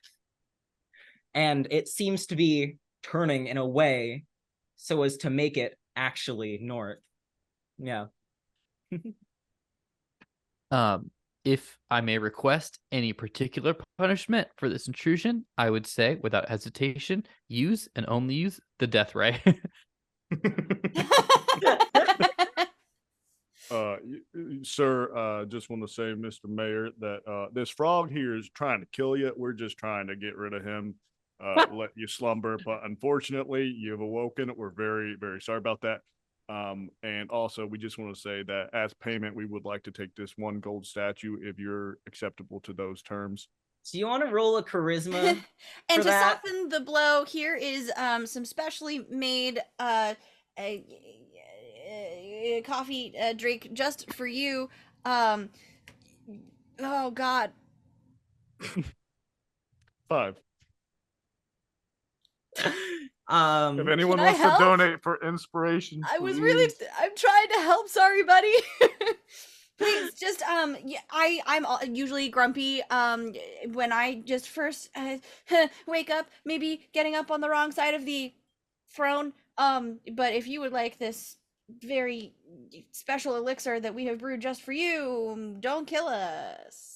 And it seems to be turning in a way so as to make it actually north. Yeah. If I may request any particular punishment for this intrusion, I would say, without hesitation, use and only use the death ray. Sir, just want to say, Mr. Mayor, that this frog here is trying to kill you. We're just trying to get rid of him, let you slumber. But unfortunately, you've awoken. We're very, very sorry about that. And also, we just want to say that as payment, we would like to take this 1 gold statue if you're acceptable to those terms. So you want to roll a charisma? And for to that? soften the blow, here is some specially made coffee drink just for you. Oh God. 5. If If anyone Can I wants to help? donate for inspiration, I'm trying to help. Sorry, buddy. Please, just yeah, I'm usually grumpy when I just first wake up, maybe getting up on the wrong side of the throne. But if you would like this very special elixir that we have brewed just for you, don't kill us.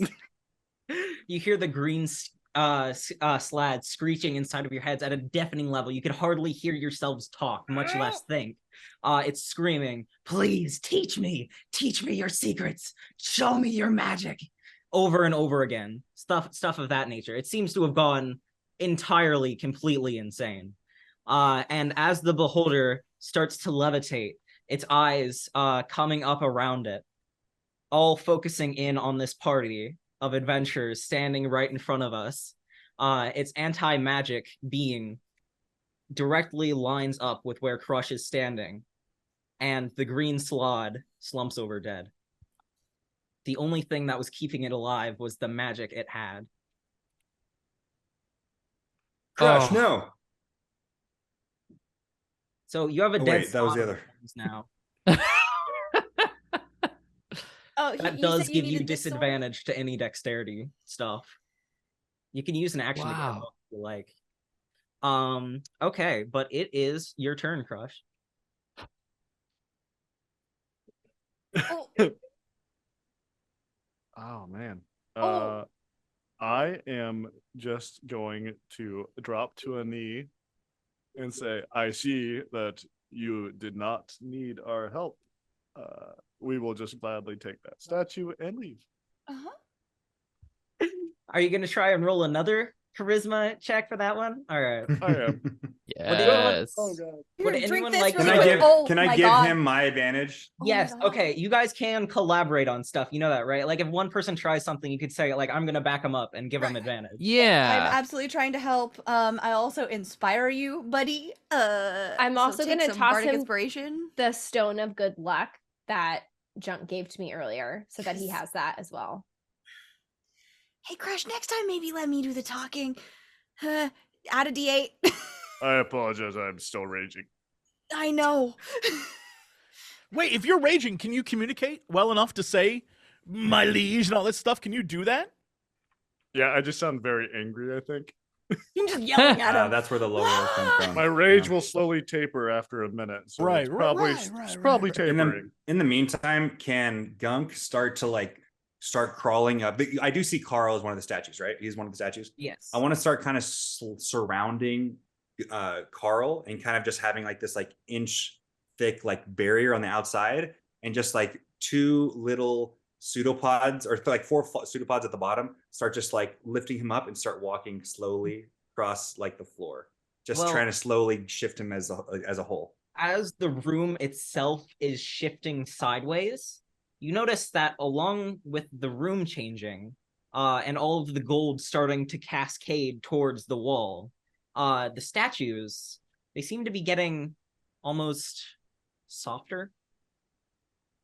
You hear the green slad screeching inside of your heads at a deafening level. You could hardly hear yourselves talk, much less think. It's screaming, "Please teach me your secrets, show me your magic," over and over again. Stuff of that nature. It seems to have gone entirely, completely insane. And as the beholder starts to levitate, its eyes coming up around it, all focusing in on this party of adventurers standing right in front of us. Its anti-magic being directly lines up with where Crush is standing, and the green slod slumps over dead. The only thing that was keeping it alive was the magic it had. Crush, Oh. no. So you have a Oh, dead wait, that was the slot other. now. Oh, That you does said give you needed this sword? disadvantage to any dexterity stuff. You can use an action to get Wow. it off if you like. Okay, but it is your turn, Crush. Oh, oh man. Oh. I am just going to drop to a knee and say, I see that you did not need our help. We will just gladly take that statue and leave. uh-huh. Are you going to try and roll another charisma check for that one? All right. I am. Yes. Oh god. Would Here, drink anyone this like really Can I quick. give Oh can I my give God. him my advantage? Oh my Yes. God. Okay. You guys can collaborate on stuff. You know that, right? Like if one person tries something, you could say like, "I'm going to back them up and give them advantage." I'm Yeah. absolutely trying to help. I also inspire you, buddy. I'm so also take gonna some toss bardic him inspiration. the stone of good luck that Junk gave to me earlier, so that he has that as well. Hey, Crush, next time maybe let me do the talking. Add a D8. I apologize. I'm still raging. I know. Wait, if you're raging, can you communicate well enough to say "my liege" and all this stuff? Can you do that? Yeah, I just sound very angry, I think. You're just yelling at him. That's where the low roll comes from. My rage Yeah. will slowly taper after a minute. So Right, it's right, probably, right, right, it's right, probably right. tapering. In the meantime, can Gunk start crawling up? I do see Carl as one of the statues, right? He's one of the statues. Yes. I want to start kind of surrounding Carl and kind of just having like this like inch thick like barrier on the outside, and just like 2 little pseudopods or like 4 pseudopods at the bottom start just like lifting him up and start walking slowly across like the floor, just Well- trying to slowly shift him as a whole. As the room itself is shifting sideways, you notice that along with the room changing, and all of the gold starting to cascade towards the wall, the statues, they seem to be getting almost softer,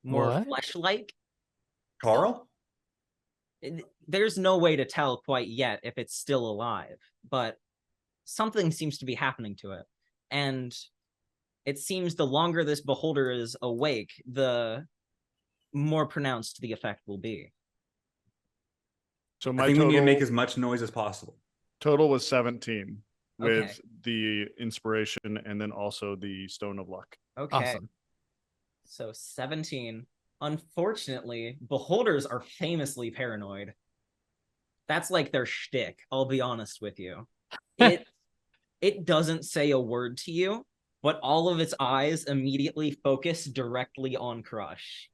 more What? flesh-like. Carl? There's no way to tell quite yet if it's still alive, but something seems to be happening to it. And it seems the longer this beholder is awake, the more pronounced the effect will be. So I my think we need to total, make as much noise as possible. total was 17 with Okay. the inspiration and then also the stone of luck. Okay. Awesome. So 17. Unfortunately, beholders are famously paranoid. That's like their shtick, I'll be honest with you. It doesn't say a word to you, but all of its eyes immediately focus directly on Crush.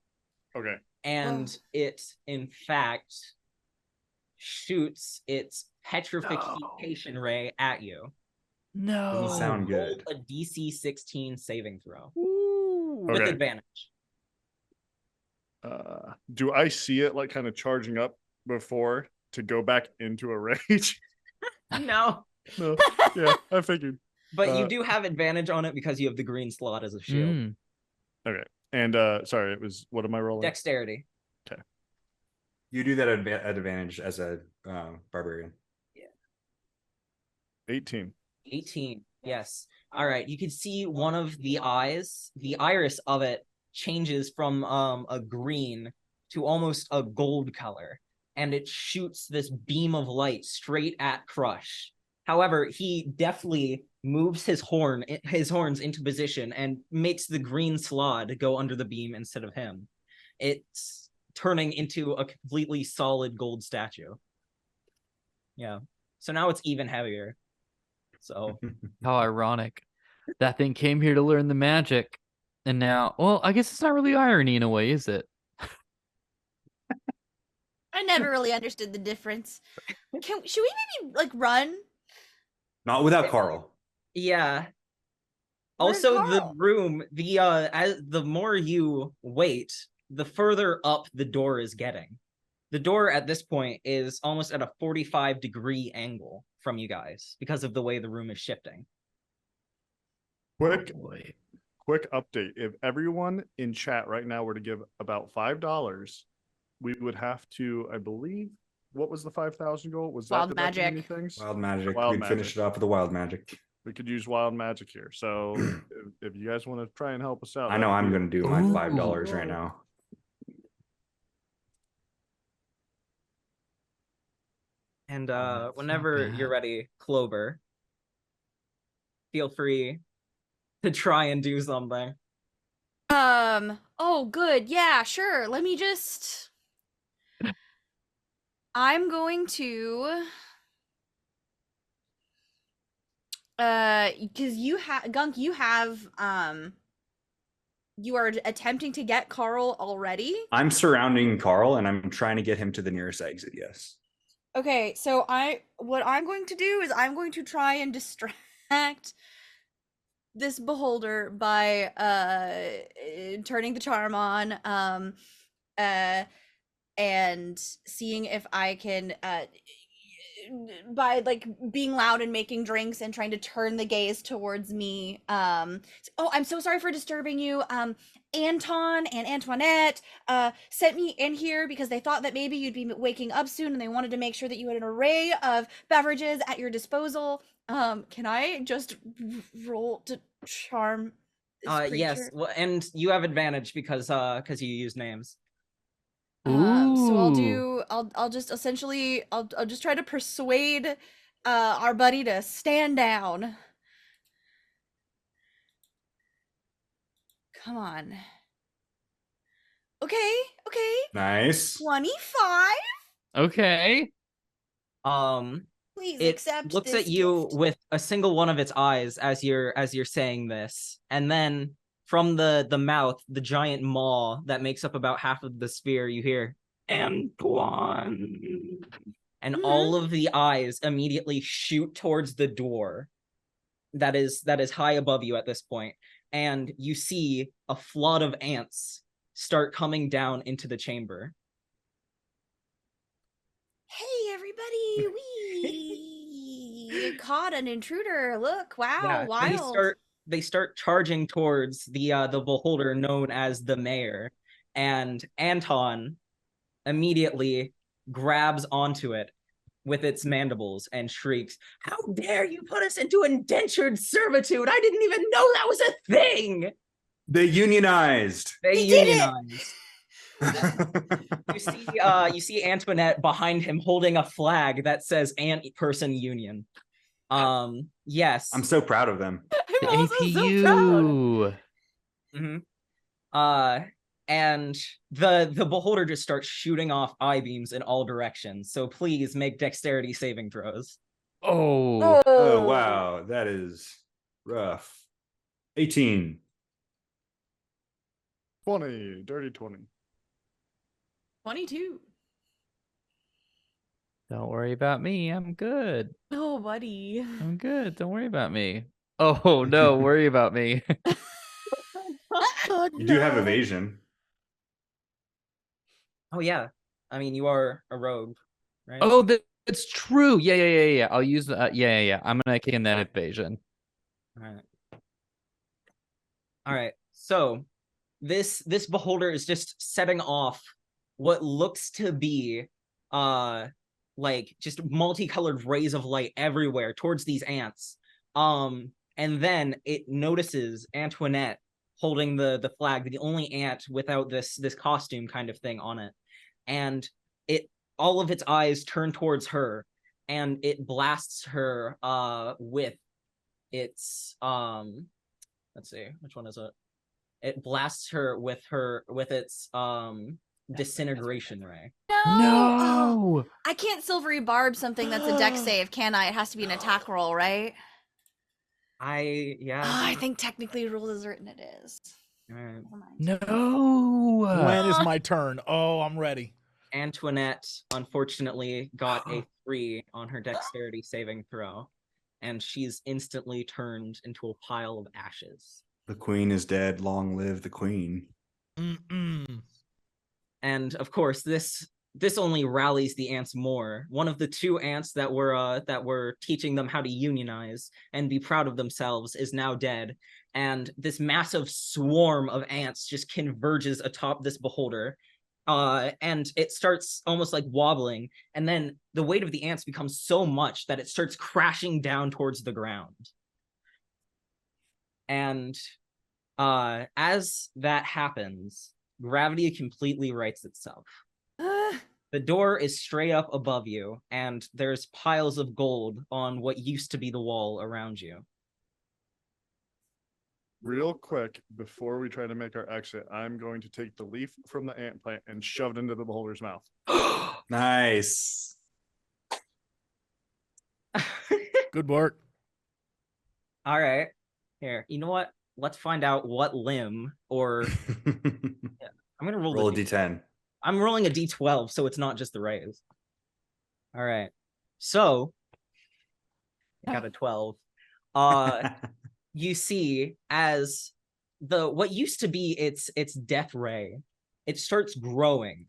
Okay. And it, in fact, shoots its petrification ray at you. No. Doesn't sound Roll good. a DC 16 saving throw. Ooh. With Okay. advantage. Do I see it like kind of charging up before to go back into a rage? No. No. Yeah, I figured. But you do have advantage on it because you have the green slot as a shield. Okay. And sorry, it was, what am I rolling? Dexterity. Okay. You do that at advantage as a barbarian. 18. 18. Yes. All right. You can see one of the eyes, the iris of it changes from a green to almost a gold color, and it shoots this beam of light straight at Crush. However, he deftly moves his horns into position and makes the green slod go under the beam instead of him. It's turning into a completely solid gold statue. Yeah. So now it's even heavier. So How ironic. That thing came here to learn the magic. And now, well, I guess it's not really irony in a way, is it? I never really understood the difference. Should we maybe like run? Not without Carl. yeah. Where's Also, the Carl? room, the more you wait, the further up the door is getting. The door at this point is almost at a 45-degree angle from you guys because of the way the room is shifting. Quick update. If everyone in chat right now were to give about $5, we would have to, I believe, what was the 5,000 goal? Was Wild that the magic. things? Wild magic. Wild We'd magic. finish it off with a wild magic. We could use wild magic here. So if you guys want to try and help us out, I know that'd I'm be- going to do my $5 right now. And that's not whenever bad. you're ready, Clover, feel free to try and do something. Oh, good. Yeah, sure. Let me just. I'm going to. Because you have Gunk, you have you are attempting to get Carl already. I'm surrounding Carl and I'm trying to get him to the nearest exit. Yes. Okay, so what I'm going to do is I'm going to try and distract this beholder by turning the charm on and seeing if I can by like being loud and making drinks and trying to turn the gaze towards me. Oh, I'm so sorry for disturbing you. Anton and Antoinette sent me in here because they thought that maybe you'd be waking up soon and they wanted to make sure that you had an array of beverages at your disposal. Can I just roll to charm this Yes, creature? well, and you have advantage because you use names. So I'll just essentially I'll just try to persuade our buddy to stand down. Come on. Okay. Nice. 25. Okay. Please It accept looks this at you gift. with a single one of its eyes as you're saying this, and then from the mouth, the giant maw that makes up about half of the sphere, you hear Antoine, and all of the eyes immediately shoot towards the door that is high above you at this point, and you see a flood of ants start coming down into the chamber. Hey everybody, we caught an intruder. Look, wow, Yeah, wild. they start charging towards the beholder known as the mayor, and Anton immediately grabs onto it with its mandibles and shrieks, "How dare you put us into indentured servitude? I didn't even know that was a thing!" They unionized. They He did it! unionized. You see Antoinette behind him holding a flag that says Ant Person Union. Yes. I'm so proud of them. The I'm also so proud. APU. Mm-hmm. and the beholder just starts shooting off eye beams in all directions. So please make dexterity saving throws. Oh wow, that is rough. 18. 20, dirty 20. 22. Don't worry about me. I'm good. Oh, buddy. I'm good. Don't worry about me. Oh no, worry about me. You do have evasion. Oh yeah, I mean you are a rogue, right? Oh, that's true. Yeah. I'll use the yeah. I'm gonna kick in that evasion. All right. So this beholder is just setting off what looks to be like just multicolored rays of light everywhere towards these ants. And then it notices Antoinette holding the flag, the only ant without this costume kind of thing on it. And all of its eyes turn towards her, and it blasts her with its let's see, which one is it? It blasts her with its disintegration ray. No! I can't silvery barb something that's a dex save, can I? It has to be an attack roll, right? I think technically rule as written it is. No. When is my turn? Oh, I'm ready. Antoinette unfortunately got a 3 on her dexterity saving throw, and she's instantly turned into a pile of ashes. The queen is dead. Long live the queen. And of course, this only rallies the ants more. One of the 2 ants that were teaching them how to unionize and be proud of themselves is now dead, and this massive swarm of ants just converges atop this beholder. And it starts almost like wobbling, and then the weight of the ants becomes so much that it starts crashing down towards the ground. And as that happens, gravity completely rights itself. The door is straight up above you, and there's piles of gold on what used to be the wall around you. Real quick, before we try to make our exit, I'm going to take the leaf from the ant plant and shove it into the beholder's mouth. Nice. Good work. All right. Here, you know what? Let's find out what limb or... Yeah, I'm going to roll a D10. I'm rolling a D12, so it's not just the rays. All right. So, I got a 12. You see, as what used to be its death ray, it starts growing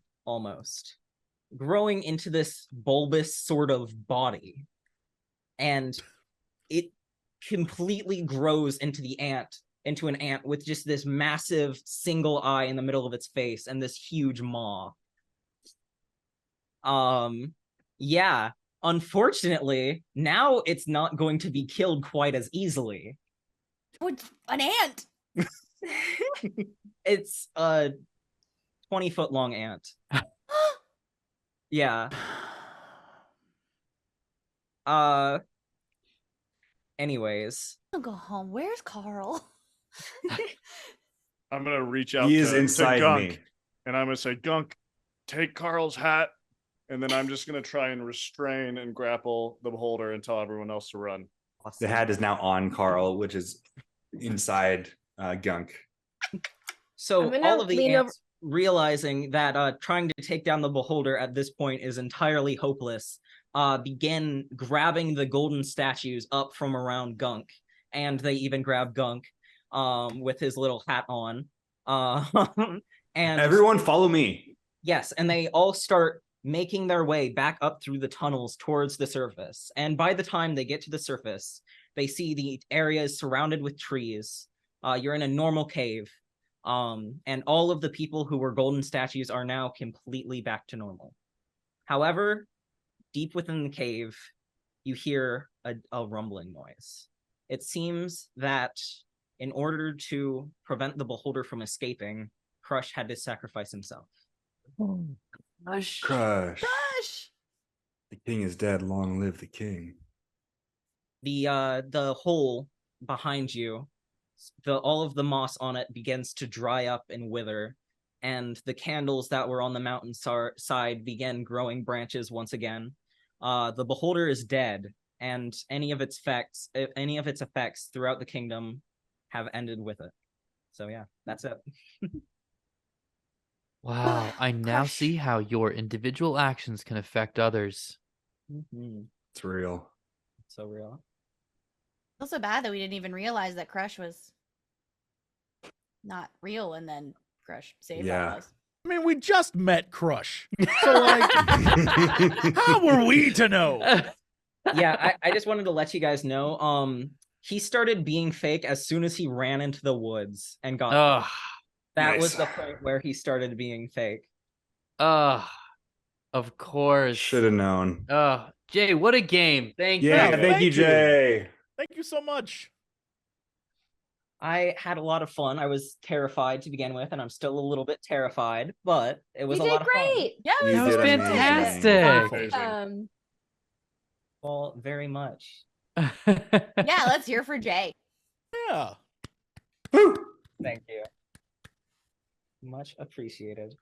into this bulbous sort of body, and it completely grows into an ant with just this massive single eye in the middle of its face and this huge maw. Yeah, unfortunately, now it's not going to be killed quite as easily. What's an ant? It's a 20-foot long ant. Yeah. Anyways. I'll go home. Where's Carl? I'm gonna reach out He is to inside Gunk, me. and I'm gonna say, Gunk, take Carl's hat, and then I'm just gonna try and restrain and grapple the beholder and tell everyone else to run. The hat is now on Carl, which is inside Gunk. So all of the ants, realizing that trying to take down the beholder at this point is entirely hopeless, begin grabbing the golden statues up from around Gunk, and they even grab Gunk with his little hat on. And everyone follow me. Yes, and they all start making their way back up through the tunnels towards the surface. And by the time they get to the surface, they see the area is surrounded with trees. You're in a normal cave. And all of the people who were golden statues are now completely back to normal. However, deep within the cave, you hear a rumbling noise. It seems that in order to prevent the beholder from escaping, Crush had to sacrifice himself. Crush. Crush. The king is dead. Long live the king. The hole behind you, all of the moss on it begins to dry up and wither, and the candles that were on the mountain side began growing branches once again. The beholder is dead, and any of its effects throughout the kingdom have ended with it. So yeah, that's it. Wow, I now see how your individual actions can affect others. It's real. So real. Feels so bad that we didn't even realize that Crush was not real, and then Crush saved all of us. I mean, we just met Crush. So, like, how were we to know? Yeah, I just wanted to let you guys know. He started being fake as soon as he ran into the woods and got. That was the point where he started being fake. Of course. Should have known. Jay, what a game. Thank you. Yeah, thank you, Jay. Thank you so much. I had a lot of fun. I was terrified to begin with, and I'm still a little bit terrified, but it was a lot of fun. Yeah, That was fantastic. Well, very much. Yeah, let's hear for Jay. Yeah. Thank you. Much appreciated.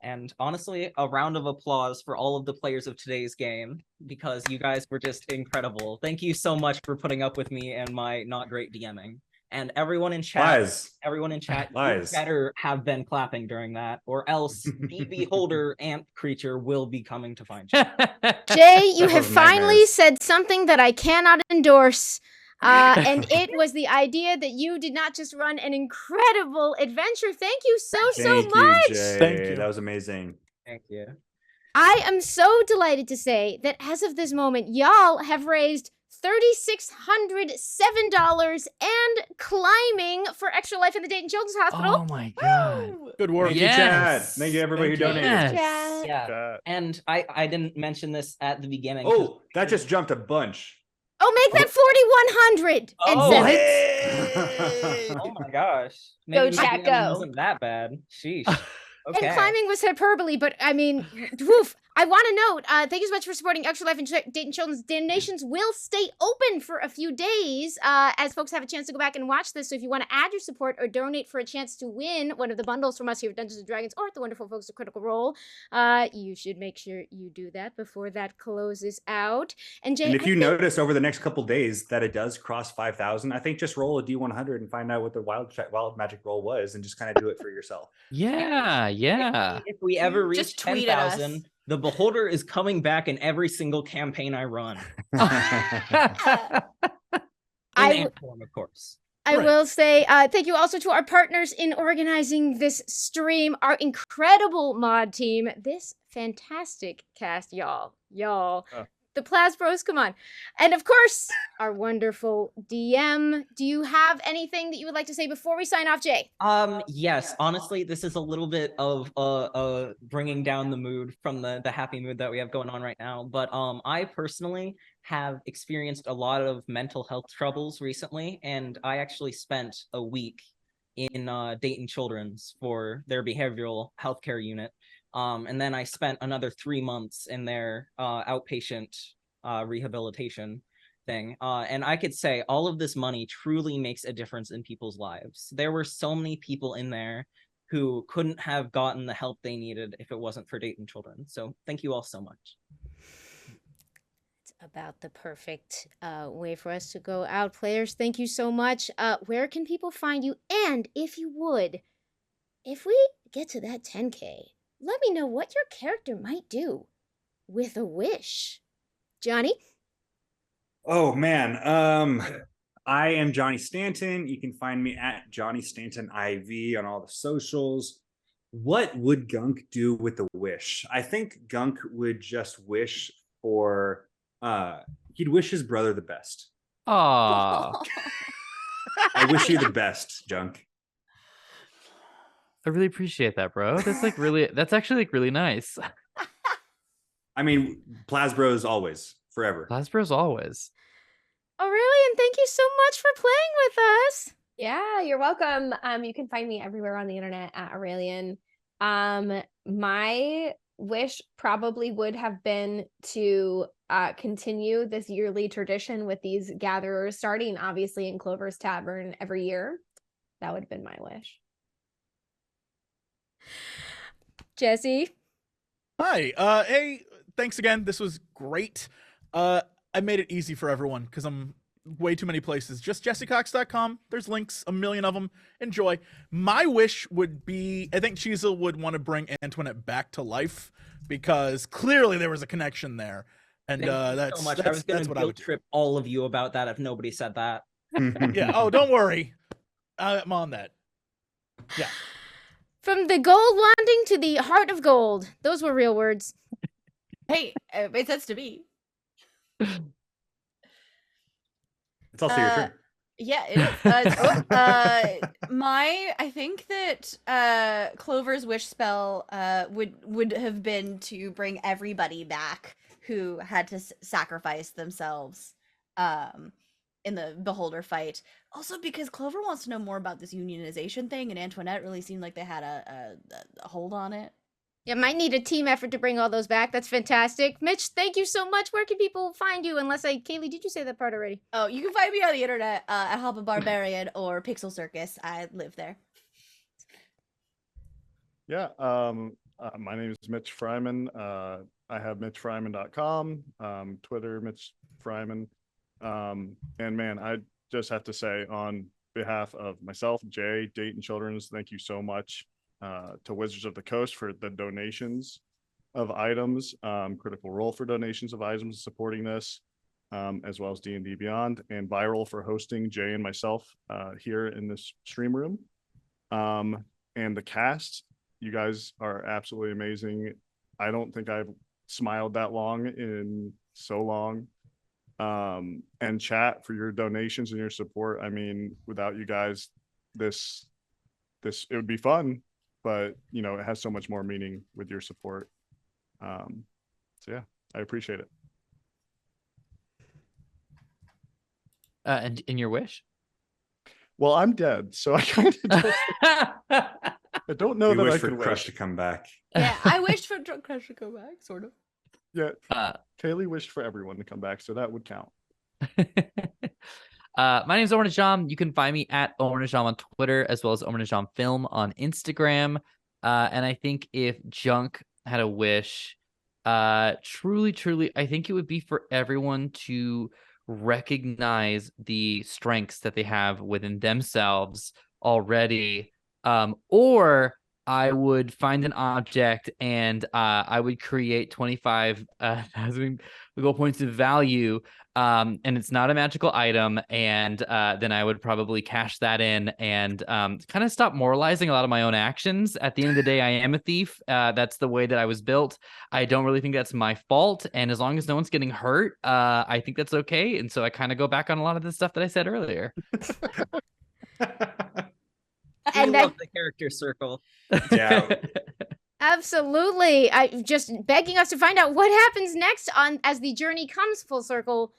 And honestly, a round of applause for all of the players of today's game, because you guys were just incredible. Thank you so much for putting up with me and my not great DMing. And everyone in chat, you better have been clapping during that, or else the beholder ant creature will be coming to find you. Jay, you have finally said something that I cannot endorse. And it was the idea that you did not just run an incredible adventure. Thank you so much. Jay. Thank you. That was amazing. Thank you. I am so delighted to say that as of this moment, y'all have raised $3,607 and climbing for Extra Life in the Dayton Children's Hospital. Oh my God. Good work. Thank you, Chad. Thank you, everybody who donated. Yeah. And I didn't mention this at the beginning. Oh, that just jumped a bunch. Oh, make that 4,100. Oh my gosh. Go, Maybe chat, my DM go. wasn't that bad. Sheesh. Okay. And climbing was hyperbole, but I mean, woof. I want to note, thank you so much for supporting Extra Life and Dayton Children's. Donations will stay open for a few days as folks have a chance to go back and watch this. So if you want to add your support or donate for a chance to win one of the bundles from us here at Dungeons & Dragons or at the wonderful folks at Critical Role, you should make sure you do that before that closes out. And Jay, and if you notice over the next couple days that it does cross 5,000, I think just roll a D100 and find out what the wild magic roll was and just kind of do it for yourself. Yeah. If we ever reach Just tweet at us. 10,000, the beholder is coming back in every single campaign I run. In ant form, of course. I will say thank you also to our partners in organizing this stream, our incredible mod team, this fantastic cast, y'all. The Plasbros, come on. And of course, our wonderful DM. Do you have anything that you would like to say before we sign off, Jay? Yes, honestly, this is a little bit of bringing down the mood from the happy mood that we have going on right now. But I personally have experienced a lot of mental health troubles recently, and I actually spent a week in Dayton Children's for their behavioral healthcare unit. And then I spent another 3 months in their outpatient rehabilitation thing. And I could say all of this money truly makes a difference in people's lives. There were so many people in there who couldn't have gotten the help they needed if it wasn't for Dayton Children. So thank you all so much. It's about the perfect way for us to go out. Players, thank you so much. Where can people find you? And if you would, if we get to that 10K, let me know what your character might do with a wish. Johnny? Oh, man. I am Johnny Stanton. You can find me at Johnny Stanton IV on all the socials. What would Gunk do with a wish? I think Gunk would just wish for, he'd wish his brother the best. Aww. I wish you the best, Junk. I really appreciate that, bro. That's actually like really nice. I mean, Plasbros always, forever. Plasbros always. Aureylian, thank you so much for playing with us. Yeah, you're welcome. You can find me everywhere on the internet at Aureylian. My wish probably would have been to continue this yearly tradition with these gatherers, starting obviously in Clover's Tavern every year. That would have been my wish. Jesse. Hi. Hey, thanks again. This was great. I made it easy for everyone because I'm way too many places. Just jessecox.com. There's links, a million of them. Enjoy. My wish would be, I think Cheezel would want to bring Antoinette back to life because clearly there was a connection there. And Thank you that's so much. that's, I was going that's to what I would guilt trip all of you about that if nobody said that. Yeah. Oh, don't worry. I'm on that. Yeah. From the gold wanding to the heart of gold. Those were real words. Hey, it made sense to me. It's also your turn. Yeah, it is. I think that Clover's wish spell would have been to bring everybody back who had to sacrifice themselves in the Beholder fight. Also because Clover wants to know more about this unionization thing, and Antoinette really seemed like they had a hold on it. Yeah, might need a team effort to bring all those back. That's fantastic. Mitch, thank you so much. Where can people find you? Kaylee, did you say that part already? Oh, you can find me on the internet at Hop a Barbarian or Pixel Circus. I live there. Yeah, my name is Mitch Fryman. I have mitchfryman.com, Twitter, Mitch Fryman. And man, I just have to say on behalf of myself, Jay, Dayton Children's, thank you so much to Wizards of the Coast for the donations of items, Critical Role for donations of items supporting this, as well as D&D Beyond, and Viral for hosting Jay and myself here in this stream room. And the cast, you guys are absolutely amazing. I don't think I've smiled that long in so long. And chat for your donations and your support. I mean, without you guys, this it would be fun, but you know, it has so much more meaning with your support. So yeah, I appreciate it. And your wish? Well, I'm dead, so I kind of I don't know We that wish I for can Crush wish. to come back. Yeah, I wished for Crush to go back, sort of. Yeah, Kailey wished for everyone to come back, so that would count. My name is Omar Najam. You can find me at Omar Najam on Twitter, as well as Omar Najam Film on Instagram. And I think if Junk had a wish, truly, I think it would be for everyone to recognize the strengths that they have within themselves already. Or I would find an object and I would create 25,000 gold points of value. And it's not a magical item. And then I would probably cash that in and kind of stop moralizing a lot of my own actions. At the end of the day, I am a thief. That's the way that I was built. I don't really think that's my fault. And as long as no one's getting hurt, I think that's okay. And so I kind of go back on a lot of the stuff that I said earlier. I love the character circle. Yeah. Absolutely. I just begging us to find out what happens next on as the journey comes full circle.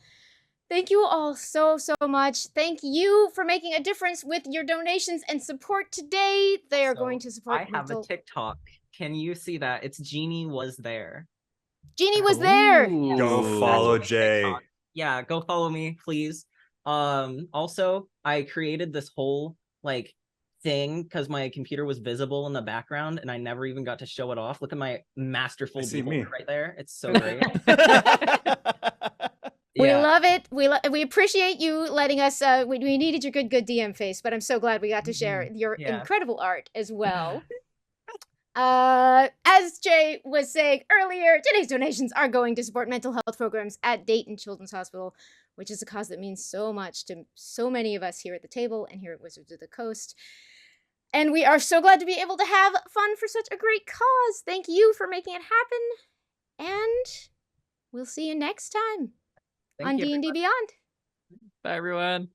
Thank you all so much. Thank you for making a difference with your donations and support today. They are going to support. I have a TikTok. Can you see that? It's Jeannie was there. Jeannie was there. Go follow Jay. Yeah, go follow me, please. Also, I created this whole like thing because my computer was visible in the background and I never even got to show it off. Look at my masterful beholder right there. It's so great. We love it. We appreciate you letting us. We needed your good DM face, but I'm so glad we got to share your incredible art as well. As Jay was saying earlier, today's donations are going to support mental health programs at Dayton Children's Hospital, which is a cause that means so much to so many of us here at the table and here at Wizards of the Coast. And we are so glad to be able to have fun for such a great cause. Thank you for making it happen. And we'll see you next time on D&D Beyond. Bye, everyone.